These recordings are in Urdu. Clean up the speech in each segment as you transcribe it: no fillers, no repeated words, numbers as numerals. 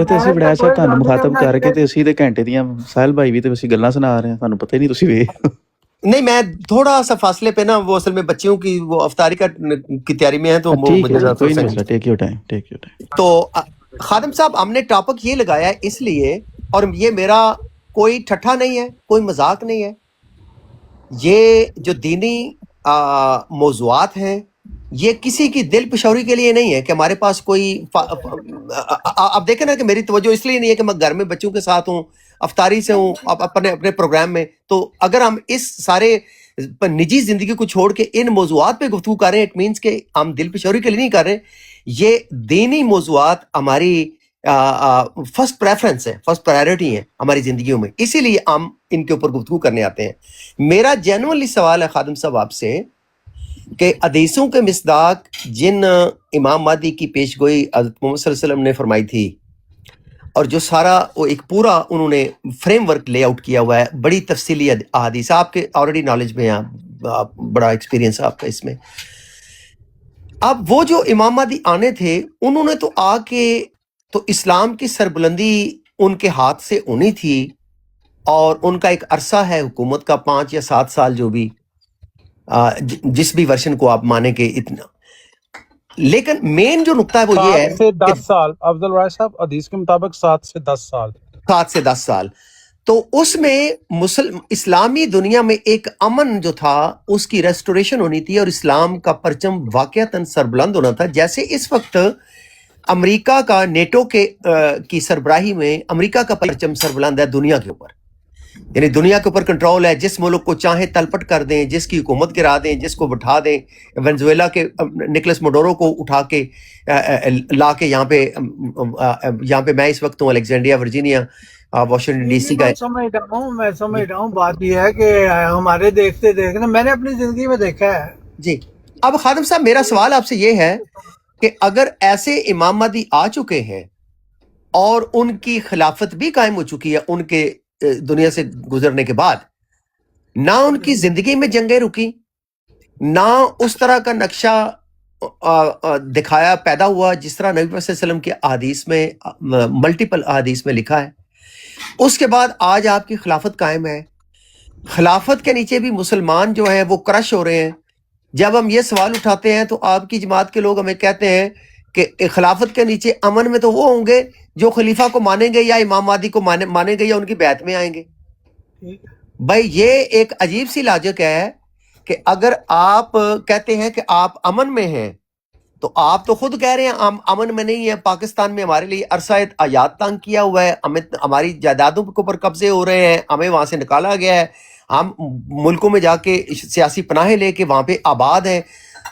ਤੇ ਅਸੀਂ ਬੜਾ ਸਾਹਿਬ ਤੁਹਾਨੂੰ ਮੁਖਾਤਬ ਕਰਕੇ ਤੇ ਅਸੀਂ ਤੇ ਘੰਟੇ ਦੀਆਂ ਸਾਹਿਲ ਭਾਈ ਵੀ ਤੇ ਅਸੀਂ ਗੱਲਾਂ ਸੁਣਾ ਰਹੇ ਹਾਂ, ਤੁਹਾਨੂੰ ਪਤਾ ਹੀ ਨਹੀਂ, ਤੁਸੀਂ ਵੇਖ। نہیں میں تھوڑا سا فاصلے پہ نا وہ اصل میں بچیوں کی وہ افطاری کی تیاری میں ہے تو ٹھیک ہے، کوئی نہیں مسئلہ، take your time, take your time. تو خادم صاحب ہم نے ٹاپک یہ لگایا ہے اس لیے، اور یہ میرا کوئی ٹھٹھا نہیں ہے، کوئی مذاق نہیں ہے، یہ جو دینی موضوعات ہیں یہ کسی کی دل پشوری کے لیے نہیں ہے کہ ہمارے پاس کوئی آپ دیکھیں نا کہ میری توجہ اس لیے نہیں ہے کہ میں گھر میں بچوں کے ساتھ ہوں، افطاری سے ہوں، اپنے پروگرام میں، تو اگر ہم اس سارے نجی زندگی کو چھوڑ کے ان موضوعات پہ گفتگو کر رہے ہیں، اٹ مینس کہ ہم دل پشوری کے لیے نہیں کر رہے، یہ دینی موضوعات ہماری فرسٹ پریفرنس ہے، فرسٹ پرائرٹی ہے ہماری زندگیوں میں، اسی لیے ہم ان کے اوپر گفتگو کرنے آتے ہیں۔ میرا جینوئنلی سوال ہے خادم صاحب آپ سے کہ حدیثوں کے مصداق جن امام مہدی کی پیش گوئی حضرت محمد صلی اللہ علیہ وسلم نے فرمائی تھی، اور جو سارا وہ ایک پورا انہوں نے فریم ورک لے آؤٹ کیا ہوا ہے، بڑی تفصیلی احادیث، آپ کے آلریڈی نالج میں ہیں، بڑا ایکسپیرینس ہے آپ کا اس میں۔ اب وہ جو امام مہدی آنے تھے انہوں نے تو آ کے تو اسلام کی سربلندی ان کے ہاتھ سے ہونی تھی، اور ان کا ایک عرصہ ہے حکومت کا 5 یا 7 سال، جو بھی جس بھی ورشن کو آپ مانیں کہ اتنا، لیکن مین جو نقطہ ہے وہ یہ ہے 7 سے 10 سال افضل رائے صاحب، حدیث کے مطابق 7 سے 10 سال، 7 سے 10 سال، تو اس میں اسلامی دنیا میں ایک امن جو تھا اس کی ریسٹوریشن ہونی تھی، اور اسلام کا پرچم واقعتاً سربلند ہونا تھا، جیسے اس وقت امریکہ کا نیٹو کی سربراہی میں امریکہ کا پرچم سربلند ہے دنیا کے اوپر، یعنی دنیا کے اوپر کنٹرول ہے، جس ملک کو چاہیں تلپٹ کر دیں، جس کی حکومت گرا دیں، جس کو بٹھا دیں، وینزویلا کے نکلس موڈورو کو اٹھا کے لا کے یہاں پہ میں اس وقت ہوں Alexandria Virginia, Washington D C کا۔ میں سمجھ رہا ہوں بات یہ ہے کہ ہمارے دیکھتے دیکھنا میں نے اپنی زندگی میں دیکھا ہے۔ جی اب خادم صاحب میرا سوال آپ سے یہ ہے کہ اگر ایسے امام مہدی آ چکے ہیں اور ان کی خلافت بھی قائم ہو چکی ہے ان کے دنیا سے گزرنے کے بعد، نہ ان کی زندگی میں جنگیں رکی، نہ اس طرح کا نقشہ دکھایا پیدا ہوا جس طرح نبی صلی اللہ علیہ وسلم کی احادیث میں ملٹیپل احادیث میں لکھا ہے، اس کے بعد آج آپ کی خلافت قائم ہے، خلافت کے نیچے بھی مسلمان جو ہیں وہ کرش ہو رہے ہیں۔ جب ہم یہ سوال اٹھاتے ہیں تو آپ کی جماعت کے لوگ ہمیں کہتے ہیں کہ خلافت کے نیچے امن میں تو وہ ہوں گے جو خلیفہ کو مانیں گے یا امام مہدی کو مانیں گے یا ان کی بیعت میں آئیں گے۔ بھائی یہ ایک عجیب سی لاجک ہے کہ اگر آپ کہتے ہیں کہ آپ امن میں ہیں تو آپ تو خود کہہ رہے ہیں ہم امن میں نہیں ہیں، پاکستان میں ہمارے لیے عرصہ آیات تنگ کیا ہوا ہے، ہماری جائیدادوں کے اوپر قبضے ہو رہے ہیں، ہمیں وہاں سے نکالا گیا ہے، ہم ملکوں میں جا کے سیاسی پناہیں لے کے وہاں پہ آباد ہیں۔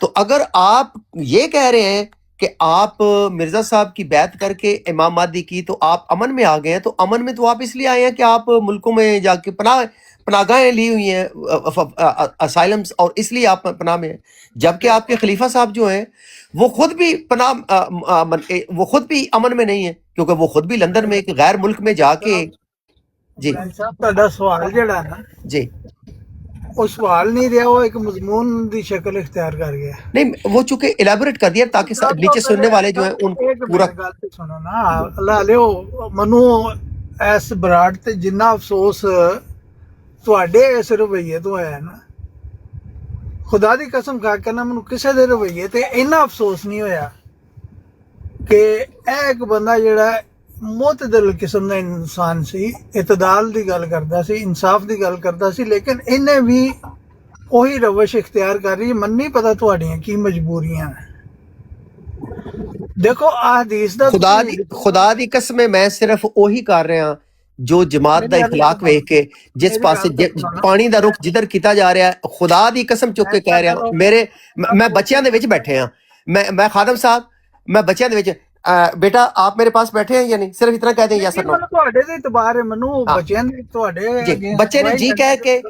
تو اگر آپ یہ کہہ رہے ہیں کہ آپ مرزا صاحب کی بیعت کر کے امام مہدی کی تو آپ امن میں آ گئے ہیں، تو امن میں تو آپ اس لیے آئے ہیں کہ آپ ملکوں میں جا کے پناہگاہیں لی ہوئی ہیں، اسائلمز، اور اس لیے آپ پناہ میں ہیں، جبکہ آپ کے خلیفہ صاحب جو ہیں وہ خود بھی وہ خود بھی امن میں نہیں ہیں، کیونکہ وہ خود بھی لندن میں ایک غیر ملک میں جا کے۔ جی تہاڈا سوال جڑا نا جی وہ سوال نہیں رہا، وہ ایک مضمون دی شکل اختیار کر گیا۔ نہیں وہ چونکہ الیبوریٹ کر دیا تاکہ نیچے سننے والے جو ہیں ان پورا گل تے سنو نا، اللہ علیہ منو اس براڈ تے جنہ افسوس تواڈے اس رویے تو ہے نا، خدا دی قسم کھا کے نا منو کسے دے رویے تے اینا افسوس نہیں ہویا کہ ایک بندہ جڑا معتدل قسم دا انسان سی، اعتدال دی گل کردا سی، انصاف دی گل کردا سی، لیکن انہیں بھی وہی روش اختیار کر رہی ہے۔ من نہیں پتا تہاڈیاں کی مجبوریاں ہیں۔ دیکھو احادیث دا خدا دی قسم میں صرف وہی کر رہا ہاں جو جماعت دا اخلاق ویکھ کے جس پاسے پانی دا رخ جدھر کیتا جا رہا ہے، خدا دی قسم چک کے کہہ رہا ہوں، میں بچیاں دے وچ بیٹھے ہاں، میں خادم صاحب میں بچیاں دے وچ، بیٹا آپ میرے پاس بیٹھے ہیں یا نہیں، صرف اتنا کہہ دیں یا سر نو۔ تہاڈے تے اعتبار ہے منو، بچیاں دے تہاڈے بچے نے جی کہہ کے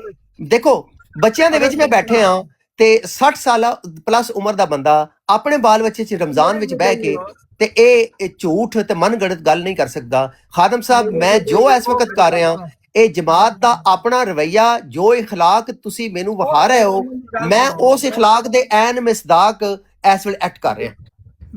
دیکھو، بچیاں دے وچ میں بیٹھے ہاں تے 60 سالہ پلس عمر دا بندہ اپنے بال بچے چ رمضان وچ بہ کے تے اے جھوٹ تے من گڑت گل نہیں کر سکدا۔ خادم صاحب میں جو اس وقت کر رہا ہاں اے جماعت دا اپنا رویہ، جو اخلاق تسی مینوں وہا رہے ہو، میں اس اخلاق دے عین مصداق اس ویلے ایکٹ کر رہا ہاں۔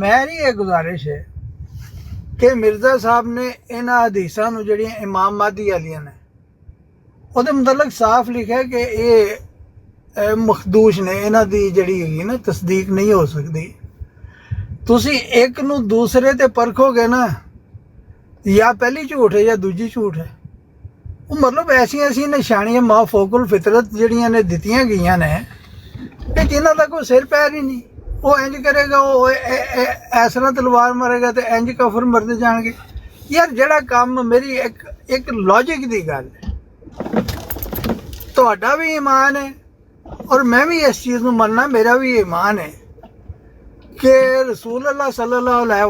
ਮੇਰੀ ਇਹ ਗੁਜ਼ਾਰਿਸ਼ ਹੈ ਕਿ ਮਿਰਜ਼ਾ ਸਾਹਿਬ ਨੇ ਇਹਨਾਂ ਹਦੀਸਾਂ ਨੂੰ ਜਿਹੜੀਆਂ ਇਮਾਮ ਮਾਦੀ ਵਾਲੀਆਂ ਨੇ ਉਹਦੇ ਮੁਤਲਕ ਸਾਫ਼ ਲਿਖਿਆ ਕਿ ਇਹ ਮਖਦੂਸ਼ ਨੇ, ਇਹਨਾਂ ਦੀ ਜਿਹੜੀ ਹੈਗੀ ਨਾ ਤਸਦੀਕ ਨਹੀਂ ਹੋ ਸਕਦੀ। ਤੁਸੀਂ ਇੱਕ ਨੂੰ ਦੂਸਰੇ ਤੇ ਪਰਖੋਗੇ ਨਾ, ਜਾਂ ਪਹਿਲੀ ਝੂਠ ਹੈ ਜਾਂ ਦੂਜੀ ਝੂਠ ਹੈ। ਉਹ ਮਤਲਬ ਐਸੀਆਂ ਐਸੀਆਂ ਨਿਸ਼ਾਨੀਆਂ ਮਾਫੋਕੁਲ ਫਿਤਰਤ ਜਿਹੜੀਆਂ ਨੇ ਦਿੱਤੀਆਂ ਗਈਆਂ ਨੇ ਕਿ ਜਿਨ੍ਹਾਂ ਦਾ ਕੋਈ ਸਿਰ ਪੈਰ ਹੀ ਨਹੀਂ। ਉਹ ਇੰਜ ਕਰੇਗਾ, ਉਹ ਇਸ ਤਰ੍ਹਾਂ ਤਲਵਾਰ ਮਾਰੇਗਾ ਤੇ ਇੰਜ ਕਫਰ ਮਰਦੇ ਜਾਣਗੇ। ਯਾਰ ਜਿਹੜਾ ਕੰਮ, ਮੇਰੀ ਇੱਕ ਲੌਜਿਕ ਦੀ ਗੱਲ ਹੈ, ਤੁਹਾਡਾ ਵੀ ਈਮਾਨ ਹੈ ਔਰ ਮੈਂ ਵੀ ਇਸ ਚੀਜ਼ ਨੂੰ ਮੰਨਣਾ, ਮੇਰਾ ਵੀ ਈਮਾਨ ਹੈ ਕਿ ਰਸੂਲ ਅੱਲਾਹ ਸੱਲੱਲਾਹੁ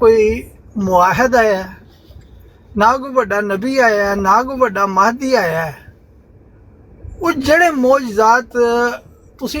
ਕੋਈ ਮੁਆਹਿਦ ਆਇਆ, ਨਾ ਕੋਈ ਵੱਡਾ ਨਬੀ ਆਇਆ, ਨਾ ਕੋਈ ਵੱਡਾ ਮਹਦੀ ਆਇਆ। ਉਹ ਜਿਹੜੇ ਮੌਜਜ਼ਾਤ ਤੁਸੀਂ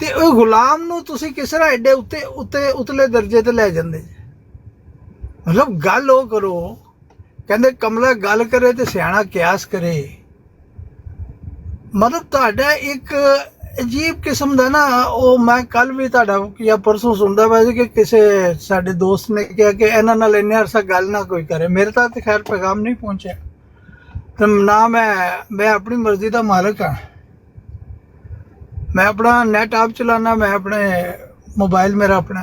ਤੇ ਉਹ ਗੁਲਾਮ ਨੂੰ ਤੁਸੀਂ ਕਿਸ ਤਰ੍ਹਾਂ ਐਡੇ ਉਤਲੇ ਦਰਜੇ ਤੇ ਲੈ ਜਾਂਦੇ ਜੇ? ਮਤਲਬ ਗੱਲ ਉਹ ਕਰੋ, ਕਹਿੰਦੇ ਕਮਲਾ ਗੱਲ ਕਰੇ ਤੇ ਸਿਆਣਾ ਕਿਆਸ ਕਰੇ। ਮਤਲਬ ਤੁਹਾਡਾ ਇੱਕ ਅਜੀਬ ਕਿਸਮ ਦਾ ਨਾ, ਉਹ ਮੈਂ ਕੱਲ ਵੀ ਤੁਹਾਡਾ ਜਾਂ ਪਰਸੋਂ ਸੁਣਦਾ ਵੈਸੇ ਕਿ ਕਿਸੇ ਸਾਡੇ ਦੋਸਤ ਨੇ ਕਿਹਾ ਕਿ ਇਹਨਾਂ ਨਾਲ ਇੰਨੇ ਅਰਸਾ ਗੱਲ ਨਾ ਕੋਈ ਕਰੇ। ਮੇਰੇ ਤੱਕ ਤੇ ਖੈਰ ਪੈਗਾਮ ਨਹੀਂ ਪਹੁੰਚਿਆ ਤੇ ਨਾ ਮੈਂ ਆਪਣੀ ਮਰਜ਼ੀ ਦਾ ਮਾਲਕ ਹਾਂ। ਮੈਂ ਆਪਣਾ ਨੈਟ ਆਪ ਚਲਾਨਾ, ਮੈਂ ਆਪਣੇ ਮੋਬਾਈਲ ਮੇਰਾ ਆਪਣਾ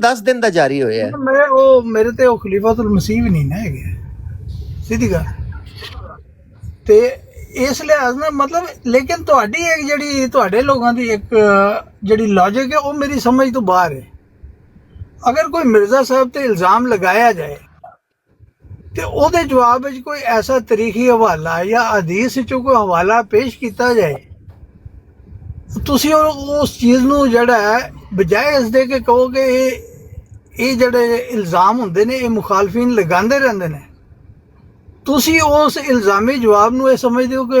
10 ਦਿਨ ਦਾ ਜਾਰੀ ਹੋਇਆ ਹੈ। ਮੇਰੇ ਤੇ ਉਹ ਖਲੀਫਾਤੁਲ ਮਸੀਹ ਵੀ ਨਹੀਂ ਨਾ ਹੈਗੇ, ਸਿੱਧੀ ਗੱਲ। ਤੇ ਇਸ ਲਿਹਾਜ਼ ਨਾਲ ਮਤਲਬ, ਲੇਕਿਨ ਤੁਹਾਡੀ ਇੱਕ ਜਿਹੜੀ ਤੁਹਾਡੇ ਲੋਕਾਂ ਦੀ ਇੱਕ ਜਿਹੜੀ ਲੌਜਿਕ ਹੈ ਉਹ ਮੇਰੀ ਸਮਝ ਤੋਂ ਬਾਹਰ ਹੈ। ਅਗਰ ਕੋਈ ਮਿਰਜ਼ਾ ਸਾਹਿਬ ਤੇ ਇਲਜ਼ਾਮ ਲਗਾਇਆ ਜਾਏ ਤੇ ਉਹਦੇ ਜਵਾਬ ਵਿੱਚ ਕੋਈ ਐਸਾ ਤਾਰੀਖੀ ਹਵਾਲਾ ਜਾਂ ਹਦੀਸ ਵਿੱਚੋਂ ਕੋਈ ਹਵਾਲਾ ਪੇਸ਼ ਕੀਤਾ ਜਾਏ, ਤੁਸੀਂ ਉਸ ਚੀਜ਼ ਨੂੰ ਜਿਹੜਾ ਹੈ ਬਜਾਏ ਇਸ ਦੇ ਕਿ ਕਹੋ ਕਿ ਇਹ ਜਿਹੜੇ ਇਲਜ਼ਾਮ ਹੁੰਦੇ ਨੇ ਇਹ ਮੁਖਾਲਫੀਨ ਲਗਾਉਂਦੇ ਰਹਿੰਦੇ ਨੇ, ਤੁਸੀਂ ਉਸ ਇਲਜ਼ਾਮੀ ਜਵਾਬ ਨੂੰ ਇਹ ਸਮਝਦੇ ਹੋ ਕਿ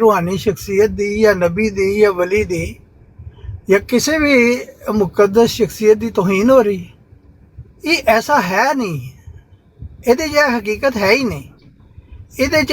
ਰੂਹਾਨੀ ਸ਼ਖਸੀਅਤ ਦੀ ਜਾਂ ਨਬੀ ਦੀ ਜਾਂ ਵਲੀ ਦੀ ਜਾਂ ਕਿਸੇ ਵੀ ਮੁਕੱਦਸ ਸ਼ਖਸੀਅਤ ਦੀ ਤੋਹੀਨ ਹੋ ਰਹੀ। ਇਹ ਐਸਾ ਹੈ ਨਹੀਂ, ਇਹਦੇ 'ਚ ਹਕੀਕਤ ਹੈ ਹੀ ਨਹੀਂ। ਇਹਦੇ 'ਚ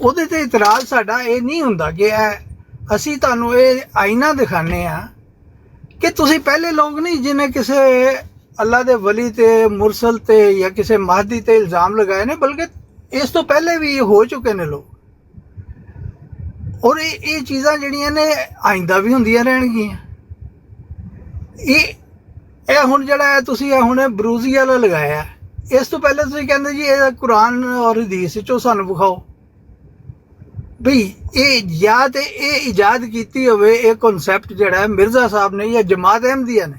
ਉਹਦੇ ਤੇ ਇਤਰਾਜ਼ ਸਾਡਾ ਇਹ ਨਹੀਂ ਹੁੰਦਾ ਕਿ ਅਸੀਂ ਤੁਹਾਨੂੰ ਇਹ ਆਇਨਾ ਦਿਖਾਣੇ ਆ ਕਿ ਤੁਸੀਂ ਪਹਿਲੇ ਲੋਕ ਨਹੀਂ ਜਿਨ੍ਹਾਂ ਕਿਸੇ ਅੱਲਾ ਦੇ ਵਲੀ ਤੇ ਮੁਰਸਲ ਤੇ ਜਾਂ ਕਿਸੇ ਮਹਦੀ ਤੇ ਇਲਜ਼ਾਮ ਲਗਾਏ ਨੇ, ਬਲਕਿ ਇਸ ਤੋਂ ਪਹਿਲੇ ਵੀ ਹੋ ਚੁੱਕੇ ਨੇ ਲੋਕ। ਔਰ ਇਹ ਚੀਜ਼ਾਂ ਜਿਹੜੀਆਂ ਨੇ ਆਇੰਦਾ ਵੀ ਹੁੰਦੀਆਂ ਰਹਿਣਗੀਆਂ। ਇਹ ਹੁਣ ਜਿਹੜਾ ਤੁਸੀਂ ਇਹ ਹੁਣ ਬਰੂਜ਼ੀ ਵਾਲਾ ਲਗਾਇਆ, ਇਸ ਤੋਂ ਪਹਿਲੇ ਤੁਸੀਂ ਕਹਿੰਦੇ ਜੀ ਇਹ ਕੁਰਾਨ ਔਰ ਹਦੀਸ ਵਿੱਚੋਂ ਸਾਨੂੰ ਵਿਖਾਓ ਬਈ ਇਹ ਜਾਂ ਤੇ ਇਹ ਇਜਾਦ ਕੀਤੀ ਹੋਵੇ ਇਹ ਕਨਸੈਪਟ ਜਿਹੜਾ ਹੈ ਮਿਰਜ਼ਾ ਸਾਹਿਬ ਨੇ ਜਾਂ ਜਮਾਤ ਅਹਿਮਦੀਆ ਨੇ।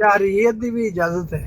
ਜਾਰੀਅਤ ਦੀ ਵੀ ਇਜਾਜ਼ਤ ਹੈ।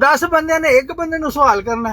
10 ਬੰਦਿਆਂ ਨੇ ਇੱਕ ਬੰਦੇ ਨੂੰ ਸਵਾਲ ਕਰਨਾ,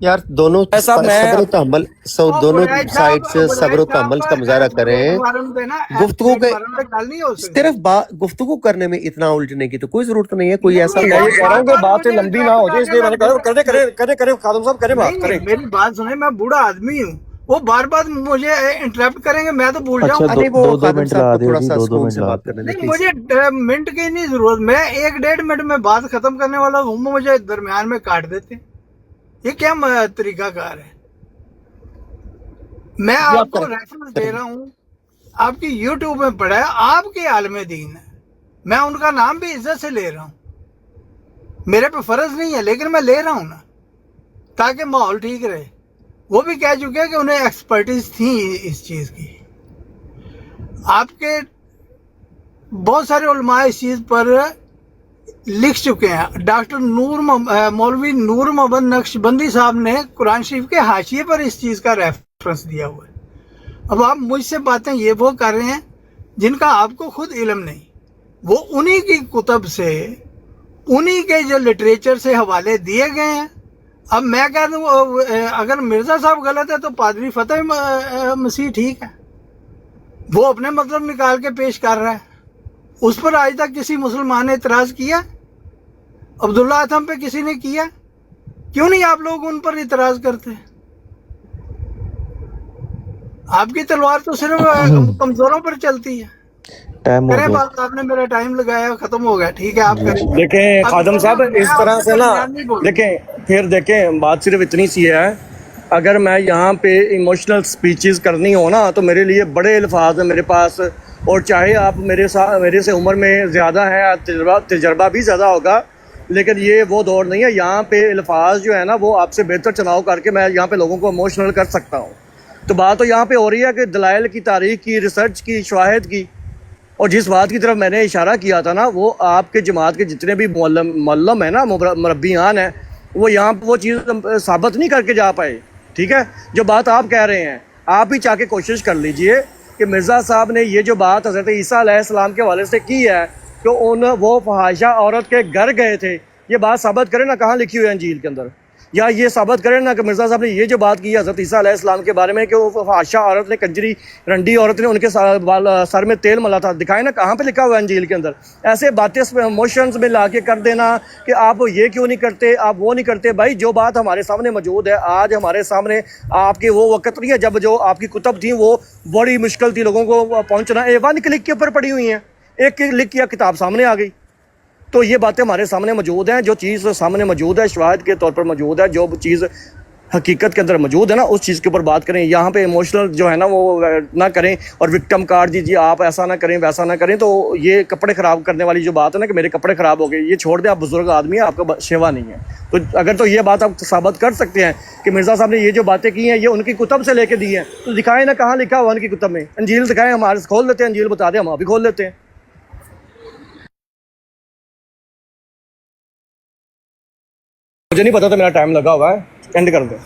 یار دونوں ایسا میں صبر و تحمل دونوں سائڈ سے صبر و تحمل کا مظاہرہ کریں. گفتگو کے صرف گفتگو کرنے میں اتنا الجھنے کی تو کوئی ضرورت نہیں ہے. کوئی ایسا میں یہ کہہ رہا ہوں کہ بات لمبی نہ ہو جائے، اس لیے میں نے کہا کرے خادم صاحب کرے بات کریں. میری بات سنیں، میں بوڑھا آدمی ہوں، وہ بار بار مجھے انٹرپٹ کریں گے، میں تو بھول جاؤں. اچھا، ارے وہ دو خادم منٹ صاحب لا کو دیں تھوڑا جی، سا دو سکون سے منٹ بات کرنے دیں نہیں، پلیز. مجھے منٹ کی نہیں ضرورت، میں 1-1.5 منٹ میں بات ختم کرنے والا ہوں، مجھے درمیان میں کاٹ دیتے ہیں. یہ کیا طریقہ کار ہے؟ میں آپ کو ریفرنس دے رہا ہوں، آپ کی یوٹیوب میں پڑھا ہے، آپ کے عالم دین ہے، میں ان کا نام بھی عزت سے لے رہا ہوں. میرے پہ فرض نہیں ہے لیکن میں لے رہا ہوں نا، تاکہ ماحول ٹھیک رہے. وہ بھی کہہ چکے کہ انہیں ایکسپرٹیز تھی اس چیز کی. آپ کے بہت سارے علماء اس چیز پر لکھ چکے ہیں. ڈاکٹر مولوی نور محمد نقشبندی صاحب نے قرآن شریف کے حاشیے پر اس چیز کا ریفرنس دیا ہوا ہے. اب آپ مجھ سے باتیں یہ وہ کر رہے ہیں جن کا آپ کو خود علم نہیں. وہ انہی کی کتب سے، انہی کے جو لٹریچر سے حوالے دیے گئے ہیں. اب میں کہہ دوں اگر مرزا صاحب غلط ہے تو پادری فتح مسیح ٹھیک ہے، وہ اپنے مطلب نکال کے پیش کر رہا ہے. اس پر آج تک کسی مسلمان نے اعتراض کیا؟ عبداللہ ادھم پہ کسی نے کیا؟ کیوں نہیں آپ لوگ ان پر اعتراض کرتے؟ آپ کی تلوار تو صرف کمزوروں پر چلتی ہے. ٹائم ہو کریں گیا. بات، آپ نے میرا ٹائم لگایا، ختم ہو گیا، ٹھیک ہے آپ کریں. دیکھیں خادم صاحب، اس طرح سے نا، دیکھیں بات صرف اتنی سی ہے. اگر میں یہاں پہ ایموشنل سپیچز کرنی ہو نا تو میرے لیے بڑے الفاظ ہیں میرے پاس، اور چاہے آپ میرے سے عمر میں زیادہ ہیں، تجربہ بھی زیادہ ہوگا، لیکن یہ وہ دور نہیں ہے. یہاں پہ الفاظ جو ہے نا وہ آپ سے بہتر چناؤ کر کے میں یہاں پہ لوگوں کو ایموشنل کر سکتا ہوں. تو بات تو یہاں پہ ہو رہی ہے کہ دلائل کی، تاریخ کی، ریسرچ کی، شواہد کی. اور جس بات کی طرف میں نے اشارہ کیا تھا نا، وہ آپ کے جماعت کے جتنے بھی معلم ہیں نا، مربیان ہیں، وہ یہاں پہ وہ چیز ثابت نہیں کر کے جا پائے. ٹھیک ہے، جو بات آپ کہہ رہے ہیں آپ ہی چاہ کے کوشش کر لیجئے کہ مرزا صاحب نے یہ جو بات حضرت عیسیٰ علیہ السلام کے حوالے سے کی ہے کہ وہ فحاشہ عورت کے گھر گئے تھے، یہ بات ثابت کریں نا، کہاں لکھی ہوئی ہے انجیل کے اندر؟ یا یہ ثابت کریں نا کہ مرزا صاحب نے یہ جو بات کی حضرت عیسیٰ علیہ السلام کے بارے میں کہ وہ فحاشہ عورت نے، کنجری رنڈی عورت نے ان کے سر میں تیل ملا تھا، دکھائیں نا کہاں پہ لکھا ہوا ہے انجیل کے اندر. ایسے باتیں ایموشنز میں لا کے کر دینا کہ آپ یہ کیوں نہیں کرتے، آپ وہ نہیں کرتے. بھائی جو بات ہمارے سامنے موجود ہے، آج ہمارے سامنے، آپ کے وہ وقت نہیں ہے جب جو آپ کی کتب تھیں وہ بڑی مشکل تھی لوگوں کو پہنچنا. 1 کلک کے اوپر پڑی ہوئی ہیں، 1 کلک کیا کتاب سامنے آ گئی. تو یہ باتیں ہمارے سامنے موجود ہیں. جو چیز سامنے موجود ہے، شواہد کے طور پر موجود ہے، جو چیز حقیقت کے اندر موجود ہے نا، اس چیز کے اوپر بات کریں. یہاں پہ ایموشنل جو ہے نا وہ نہ کریں اور وکٹم کارڈ دیجیے، آپ ایسا نہ کریں ویسا نہ کریں. تو یہ کپڑے خراب کرنے والی جو بات ہے نا کہ میرے کپڑے خراب ہو گئے، یہ چھوڑ دیں. آپ بزرگ آدمی ہیں، آپ کا شیوا نہیں ہے. تو اگر تو یہ بات آپ ثابت کر سکتے ہیں کہ مرزا صاحب نے یہ جو باتیں کی ہیں یہ ان کی کتب سے لے کے دی ہیں، تو دکھائیں نا کہاں لکھا ہوا ان کی کتب میں. انجیل دکھائیں، ہمارے کھول لیتے ہیں، انجیل بتا دیں، ہم ابھی کھول لیتے ہیں. مجھے نہیں پتا تھا، میرا ٹائم لگا ہوا ہے، اینڈ کر دیں.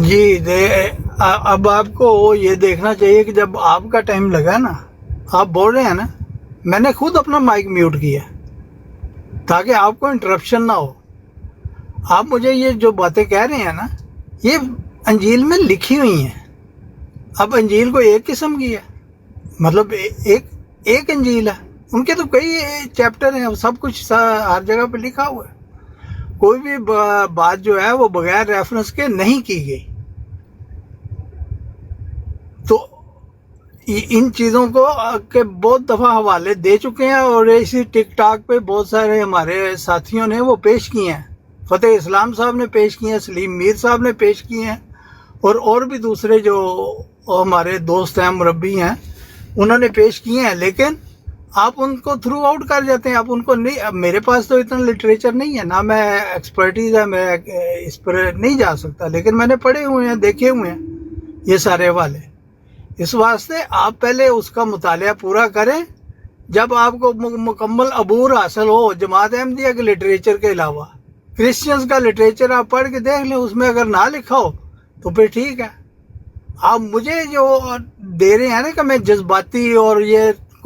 جی اب آپ کو یہ دیکھنا چاہیے کہ جب آپ کا ٹائم لگا نا، آپ بول رہے ہیں نا، میں نے خود اپنا مائک میوٹ کیا تاکہ آپ کو انٹرپشن نہ ہو. آپ مجھے یہ جو باتیں کہہ رہے ہیں نا، یہ انجیل میں لکھی ہوئی ہیں. اب انجیل کو ایک قسم کی ہے، مطلب ایک انجیل ہے، ان کے تو کئی چیپٹر ہیں، سب کچھ ہر جگہ پہ لکھا ہوا ہے. کوئی بھی بات جو ہے وہ بغیر ریفرنس کے نہیں کی گئی. تو ان چیزوں کو کہ بہت دفعہ حوالے دے چکے ہیں، اور اسی ٹک ٹاک پہ بہت سارے ہمارے ساتھیوں نے وہ پیش کیے ہیں. فتح اسلام صاحب نے پیش کیے ہیں، سلیم میر صاحب نے پیش کیے ہیں، اور بھی دوسرے جو ہمارے دوست ہیں، مربی ہیں، انہوں نے پیش کیے ہیں. لیکن آپ ان کو تھرو آؤٹ کر جاتے ہیں، آپ ان کو نہیں. اب میرے پاس تو اتنا لٹریچر نہیں ہے، نہ میں ایکسپرٹیز ہے، میں اس پر نہیں جا سکتا، لیکن میں نے پڑھے ہوئے ہیں، دیکھے ہوئے ہیں یہ سارے حوالے. اس واسطے آپ پہلے اس کا مطالعہ پورا کریں. جب آپ کو مکمل عبور حاصل ہو جماعت احمدیہ کے لٹریچر کے علاوہ کرسچنز کا لٹریچر آپ پڑھ کے دیکھ لیں، اس میں اگر نہ لکھا ہو تو پھر ٹھیک ہے. آپ مجھے جو دے رہے ہیں نا کہ میں جذباتی اور یہ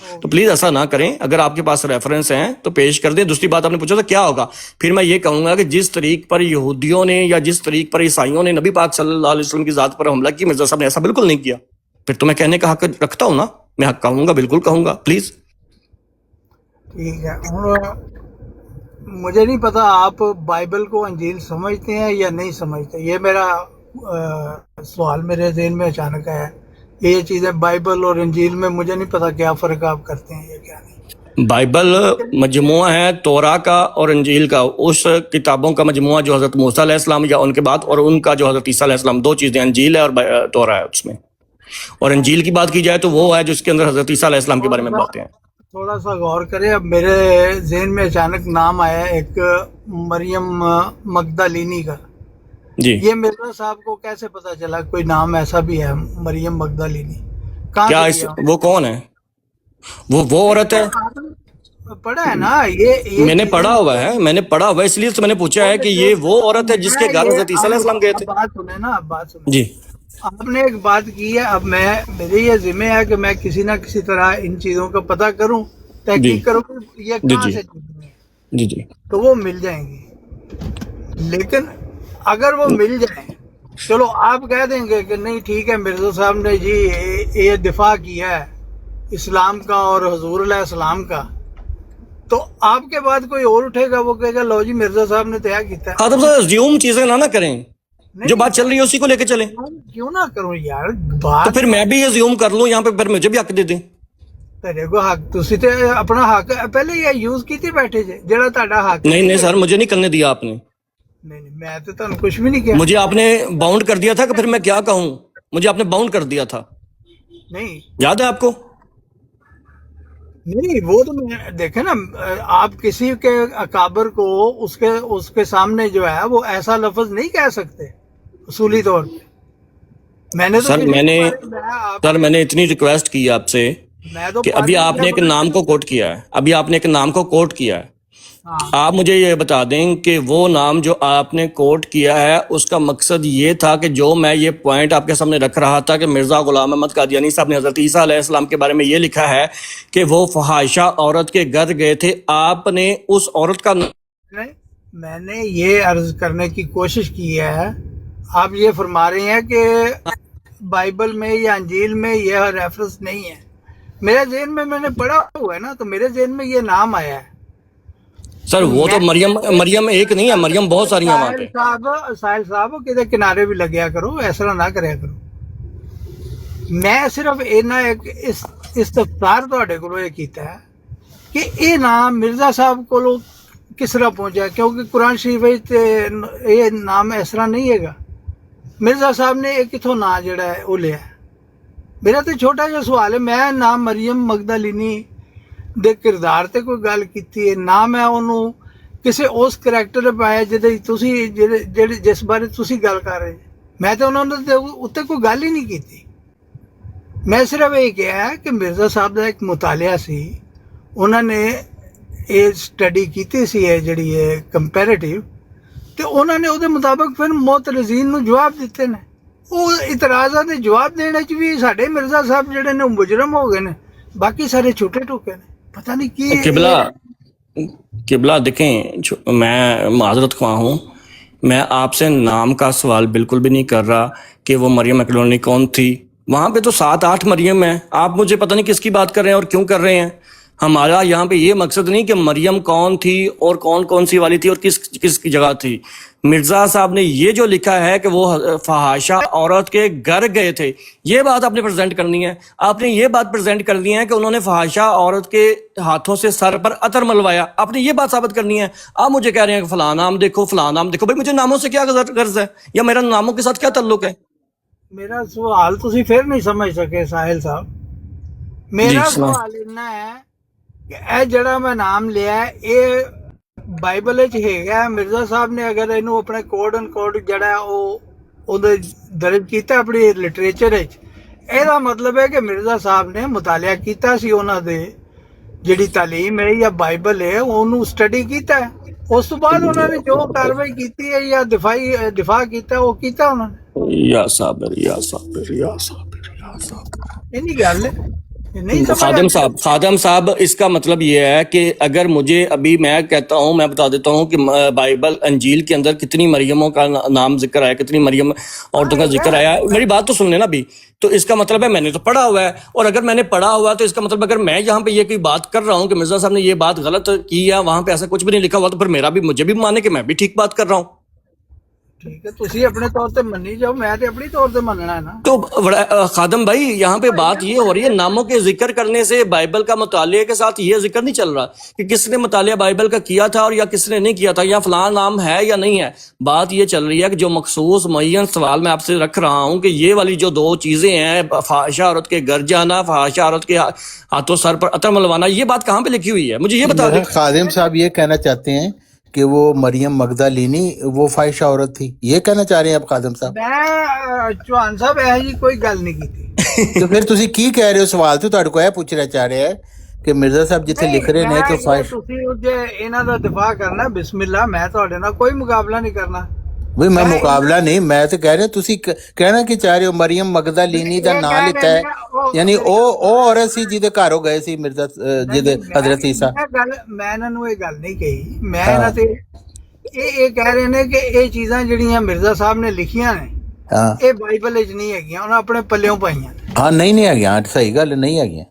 تو پلیز ایسا نہ کریں. اگر آپ کے پاس ریفرنس ہیں تو پیش کر دیں. دوسری بات آپ نے پوچھا تھا کیا ہوگا, پھر میں یہ کہوں گا کہ جس طریق پر یہودیوں نے یا جس طریق پر عیسائیوں نے نبی پاک صلی اللہ علیہ وسلم کی ذات پر حملہ کی, مرزا صاحب نے ایسا بالکل نہیں کیا. پھر تو میں کہنے کا حق رکھتا ہوں نا, میں حق کہوں گا, بالکل کہوں گا. پلیز. ٹھیک ہے. مجھے نہیں پتا آپ بائبل کو انجیل سمجھتے ہیں یا نہیں سمجھتے. یہ میرا سوال میرے ذہن میں اچانک ہے. یہ چیزیں بائبل اور انجیل میں مجھے نہیں پتا کیا فرق آپ کرتے ہیں یا کیا نہیں. بائبل مجموعہ ہے تورا کا اور انجیل کا, اس کتابوں کا مجموعہ جو حضرت موسیٰ علیہ السلام یا ان کے بعد, اور ان کا جو حضرت عیسیٰ علیہ السلام, دو چیزیں, انجیل ہے اور تورا ہے اس میں. اور انجیل کی بات کی جائے تو وہ ہے جس کے اندر حضرت عیسیٰ علیہ السلام کے بارے میں باتیں ہیں. تھوڑا سا غور کریں. اب میرے ذہن میں اچانک نام آیا ایک مریم مگدلینی کا. جی. یہ مرزا صاحب کو کیسے پتا چلا کوئی نام ایسا بھی ہے مریم مگدلینی؟ کہاں کیا سے لیا؟ وہ کون ہے؟ وہ عورت ہے. پڑھا ہے نا یہ میں نے پڑھا ہوا ہے, میں نے پڑھا ہوا ہے, اس لیے تو میں نے پوچھا ہے کہ یہ وہ عورت ہے جس کے گھر حضرت عیسیٰ علیہ السلام گئے تھے. بات سنیں نا, بات سنیں. جی. آپ نے ایک بات کی ہے, اب میرے یہ ذمہ ہے کہ میں کسی نہ کسی طرح ان چیزوں کا پتہ کروں, تحقیق کروں کہ یہ کہاں سے چیزیں ہیں. جی جی. تو وہ مل جائیں گی. لیکن اگر وہ مل جائیں, چلو آپ کہہ دیں گے کہ نہیں ٹھیک ہے مرزا صاحب نے جی یہ دفاع کیا ہے اسلام کا اور حضور علیہ السلام کا, تو آپ کے بعد کوئی اور اٹھے گا, وہ کہے گا لو جی مرزا صاحب نے طے کیتا ہے. خاطب صاحب زیوم چیزیں نہ کریں, جو بات چل رہی ہے اسی کو لے کے چلیں. کیوں نہ کروں یار تو بات. پھر میں بھی یہ زیوم کر لوں یہاں پہ, پھر مجھے بھی حق دے دیں. تیرے کو حق تسی تے اپنا حق پہلے یہ یوز کیتے بیٹھے جے جڑا تہاڈا حق. نہیں سر, مجھے نہیں کرنے دیا آپ نے. نہیں میں تو تانوں کچھ بھی نہیں کیا. مجھے آپ نے باؤنڈ کر دیا تھا کہ پھر میں کیا کہوں, مجھے آپ نے باؤنڈ کر دیا تھا, نہیں یاد ہے آپ کو؟ نہیں وہ تو میں دیکھیں نا, آپ کسی کے اکابر کو اس کے سامنے جو ہے وہ ایسا لفظ نہیں کہہ سکتے اصولی طور پہ. میں نے تو سر میں نے اتنی ریکویسٹ کی آپ سے کہ ابھی آپ نے ایک نام کو کوٹ کیا ہے, آپ مجھے یہ بتا دیں کہ وہ نام جو آپ نے کوٹ کیا ہے اس کا مقصد یہ تھا کہ جو میں یہ پوائنٹ آپ کے سامنے رکھ رہا تھا کہ مرزا غلام احمد قادیانی صاحب نے حضرت عیسیٰ علیہ السلام کے بارے میں یہ لکھا ہے کہ وہ فحاشہ عورت کے گھر گئے تھے, آپ نے اس عورت کا میں نے یہ عرض کرنے کی کوشش کی ہے. آپ یہ فرما رہے ہیں کہ بائبل میں یا انجیل میں یہ ریفرنس نہیں ہے. میرے ذہن میں نے پڑھا ہوا ہے نا, تو میرے ذہن میں یہ نام آیا ہے. سر وہ تو مریم ایک نہیں ہے, مریم بہت ساری ہیں وہاں پہ. ساحل صاحب کدے کنارے بھی لگیا کرو, ایسا نہ کریا کرو. میں صرف ایک استفسار تہاڈے کولوں یہ کیتا ہے کہ یہ نام مرزا صاحب کولوں کس طرح پہنچا, کیونکہ قرآن شریف وچ یہ نام اس طرح نہیں ہے گا. مرزا صاحب نے یہ کتوں نام جڑا ہے وہ لیا. میرا تو چھوٹا جہا سوال ہے, میں نام مریم مگدلینی دے کردار تے کوئی گل کیتی ہے نہ میں انہوں کسی اس کریکٹر پایا جس بارے تسی گل کر رہے. میں تو انہوں نے اتنے کوئی گل ہی نہیں کیتی. میں صرف یہ کہا ہے کہ مرزا صاحب کا ایک مطالعہ سی, انہوں نے یہ سٹڈی کیتی سی ہے جڑی ہے کمپیریٹیو, تو انہوں نے وہ مطابق پھر معترضین نو جواب دیتے ہیں. وہ اعتراضات کے جواب دینے چ بھی ساڈے مرزا صاحب جڑے نے مجرم ہو گئے نے, باقی سارے چھوٹے ٹوکے نے. پتہ نہیں کی قبلہ دیکھیں, میں معذرت خواہ ہوں, میں آپ سے نام کا سوال بالکل بھی نہیں کر رہا کہ وہ مریم مگدلینی کون تھی. وہاں پہ تو 7-8 مریم ہیں, آپ مجھے پتہ نہیں کس کی بات کر رہے ہیں اور کیوں کر رہے ہیں. ہمارا یہاں پہ یہ مقصد نہیں کہ مریم کون تھی اور کون سی والی تھی اور کس کی جگہ تھی. مرزا صاحب نے یہ جو لکھا ہے کہ وہ فحاشہ عورت کے گھر گئے تھے, یہ بات آپ نے پریزنٹ کرنی ہے. آپ نے یہ بات پریزنٹ کرنی ہے کہ انہوں نے فحاشہ عورت کے ہاتھوں سے سر پر عطر ملوایا. آپ نے یہ بات ثابت کرنی ہے. آپ مجھے کہہ رہے ہیں کہ فلاں نام دیکھو فلاں نام دیکھو. بھائی مجھے ناموں سے کیا غرض ہے, یا میرا ناموں کے ساتھ کیا تعلق ہے؟ میرا سوال تسی پھر نہیں سمجھ سکے ساحل صاحب. میرا سوال اتنا ہے کہ اے جڑا میں نام لیا ہے یہ بائبل ہے. مرزا صاحب نے اگر اینو اپنے کوڈ اینڈ کوڈ جڑا ہے وہ درج کیتا اپنی لٹریچر یہ مطلب ہے کہ مرزا صاحب نے مطالعہ کیتا سی انہوں دے جڑی تعلیم ہے یا بائبل ہے انہوں سٹڈی کیتا ہے. اس تو بعد انہوں نے جو کاروائی کیتی ہے یا دفاع کیتا ہے وہ کیتا انہوں نے. یا صابر یا صابر یا صابر یا صابر, اینی گل ہے. نہیں سمجھ خادم صاحب اس کا مطلب یہ ہے کہ اگر مجھے ابھی میں کہتا ہوں، میں بتا دیتا ہوں کہ بائبل انجیل کے اندر کتنی مریموں کا نام ذکر آیا، کتنی مریم عورتوں کا ذکر آیا. میری بات تو سن لینا ابھی. تو اس کا مطلب ہے میں نے تو پڑھا ہوا ہے، اور اگر میں نے پڑھا ہوا ہے تو اس کا مطلب اگر میں یہاں پہ یہ کوئی بات کر رہا ہوں کہ مرزا صاحب نے یہ بات غلط کی ہے، وہاں پہ ایسا کچھ بھی نہیں لکھا ہوا، تو پھر میرا بھی مجھے بھی مانے کہ میں بھی ٹھیک بات کر رہا ہوں. ٹھیک ہے تسی اپنے طور تے منی جاؤ، میں تے اپنی طور تے مننا ہے نا. تو خادم بھائی یہاں پہ بات یہ ہو رہی ہے، ناموں کے ذکر کرنے سے بائبل کا مطالعے کے ساتھ یہ ذکر نہیں چل رہا کہ کس نے مطالعہ بائبل کا کیا تھا اور یا کس نے نہیں کیا تھا، یا فلاں نام ہے یا نہیں ہے. بات یہ چل رہی ہے کہ جو مخصوص معین سوال میں آپ سے رکھ رہا ہوں کہ یہ والی جو دو چیزیں ہیں، فحاشہ عورت کے گھر جانا، فحاشہ عورت کے ہاتھوں سر پر عطر ملوانا، یہ بات کہاں پہ لکھی ہوئی ہے؟ مجھے یہ بتا دیں. خادم صاحب یہ کہنا چاہتے ہیں کہ وہ مریم مغدالینی وہ فاحشہ عورت تھی، یہ کہنا چاہ رہے ہیں آپ خادم صاحب؟ میں چوہان صاحب یہ جی کوئی گل نہیں کی. تو پھر تسی کی کہہ رہے ہو؟ سوال تو تہاڈے کو یہ پوچھنا چاہ رہے ہیں کہ مرزا صاحب جتنے لکھ رہے ہیں کہ فاحش، انہاں دا دفاع کرنا بسم اللہ، میں تہاڈے نال کوئی مقابلہ نہیں کرنا. بھئی میں مقابلہ نہیں، میں تو کہہ رہا تسی کہنا کی چاہ رہے ہو مریم مغدالینی دا نام لیتا ہے، یعنی او عورت سی جہدے گھر ہو گئے سی مرزا جہدے حضرت عیسیٰ. میں انہاں نوں یہ گل نہیں کہی، میں انہاں تے یہ کہہ رہے نے کہ یہ چیزاں جڑیاں مرزا صاحب نے لکھیاں نے یہ بائبل وچ نہیں ہیگیاں، انہاں اپنے پلیوں پائیاں. ہاں نہیں ہے، صحیح گل نہیں ہے،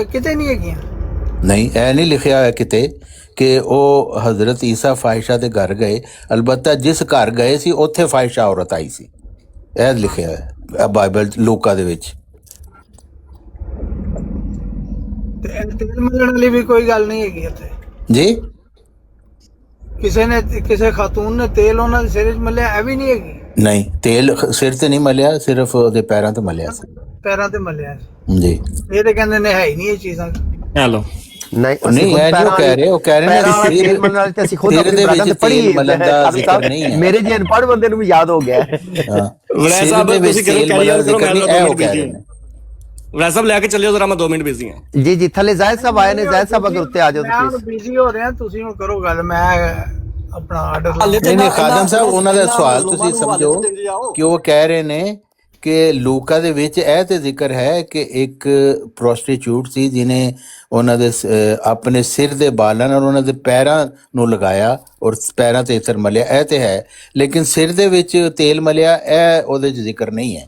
کتے نہیں ہیگیاں. نہیں اے نہیں لکھیا ہوا کتے کہ او حضرت عیسیٰ فاحشہ دے گھر گئے، البتہ جس گھر گئے سی اوتھے فاحشہ عورت آئی سی، اے لکھیا ہے بائبل لوکا دے وچ. تیل ملن والی بھی کوئی گل نہیں ہیگی اتنے. جی کسی خاتون نے تیل انہاں دے سر وچ ملیا، اے بھی نہیں ہیگی. نہیں تیل سر تے نہیں ملیا، صرف دے پیراں تے ملیا سی. پیراں تے ملیا. جی یہ تے کہندے نے ہے ہی نہیں یہ چیزاں. ہیلو نہیں ہے نہیں، وہ کہہ رہے میرے جی ان پڑھ بندے نوں بھی یاد ہو گیا. ویسا صاحب لے کے چلے ذرا، میں 2 منٹ بزی ہیں. جی جی تھلے زاہد صاحب آئے نے، زاہد صاحب اگر اتنے آ جاؤ تو پلیز. بزی ہو رہے ہیں تسی ہن کرو گل، میں اپنا آرڈر. نہیں خادم صاحب انہاں دا سوال تسی سمجھو کہ وہ کہہ رہے نے کہ لوکا دے وچ اے تے ذکر ہے کہ ایک پروسٹیچیوٹ سی جنہیں انہاں دے اپنے سر دے بالاں اور انہاں دے پیراں نو لگایا اور پیراں تے عطر ملیا، اے تے ہے، لیکن سر دے وچ تیل ملیا اے او دے ذکر نہیں ہے.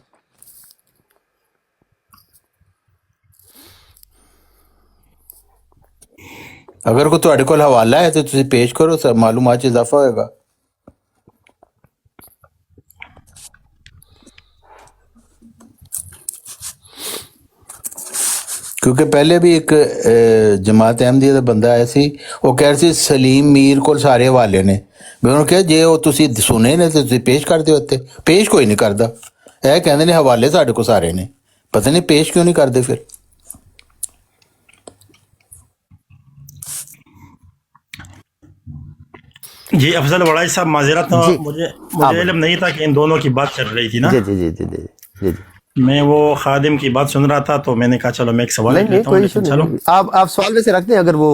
اگر کوئی تہاڈے کول حوالہ ہے تو تسی پیش کرو، معلومات اضافہ ہوئے گا. کیونکہ پہلے بھی ایک جماعت احمدیہ دا بندہ آیا سی، وہ کہہ رہے سی سلیم میر کول سارے حوالے نے. میں انہوں نے کہا جے وہ تسی سنے نے تو تسی پیش کر دے ہوتے، پیش کوئی نہیں کردا. اے کہندے نے حوالے ساڈے کو سارے نے، پتہ نہیں پیش کیوں نہیں کردے پھر. جی افضل وڑائی صاحب معذرت، مجھے علم نہیں تھا کہ ان دونوں کی بات چل رہی تھی نا. جی جی جی جی جی جی میں وہ خادم کی بات سن رہا تھا تو میں نے کہا چلو میں ایک سوال لیتا ہوں. چلو آپ سوال میں سے رکھتے ہیں اگر وہ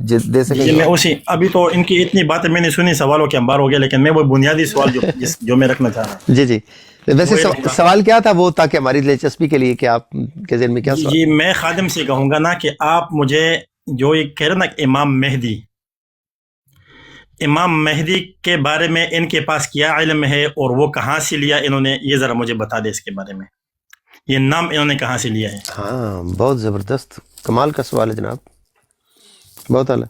دے سکیں. جی میں اسی ابھی تو ان کی اتنی باتیں میں نے سنی، سوالوں کے انبار ہو گیا، لیکن میں وہ بنیادی سوال جو میں رکھنا چاہ رہا ہوں. جی جی ویسے سوال کیا تھا وہ، تاکہ ہماری دلچسپی کے لیے کہ آپ کے ذہن میں کیا سوال؟ جی میں خادم سے کہوں گا نا کہ آپ مجھے جو یہ کہہ رہے نا کہ امام مہدی کے بارے میں ان کے پاس کیا علم ہے اور وہ کہاں سے لیا انہوں نے، یہ ذرا مجھے بتا دیں اس کے بارے میں، یہ نام انہوں نے کہاں سے لیا ہے. ہاں بہت زبردست کمال کا سوال ہے جناب، بہت اعلیٰ.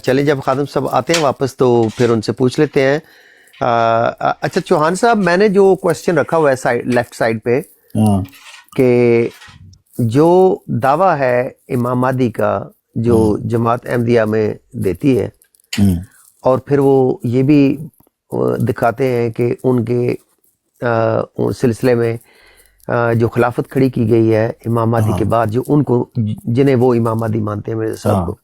چلیں جب خادم صاحب آتے ہیں واپس تو پھر ان سے پوچھ لیتے ہیں. اچھا چوہان صاحب، میں نے جو کویسچن رکھا ہوا ہے لیفٹ سائڈ پہ کہ جو دعویٰ ہے امام مہدی کا جو جماعت احمدیہ میں دیتی ہے، اور پھر وہ یہ بھی دکھاتے ہیں کہ ان کے سلسلے میں جو خلافت کھڑی کی گئی ہے امام مہدی کے بعد، جو ان کو جنہیں وہ امام مہدی مانتے ہیں مرزا صاحب کو.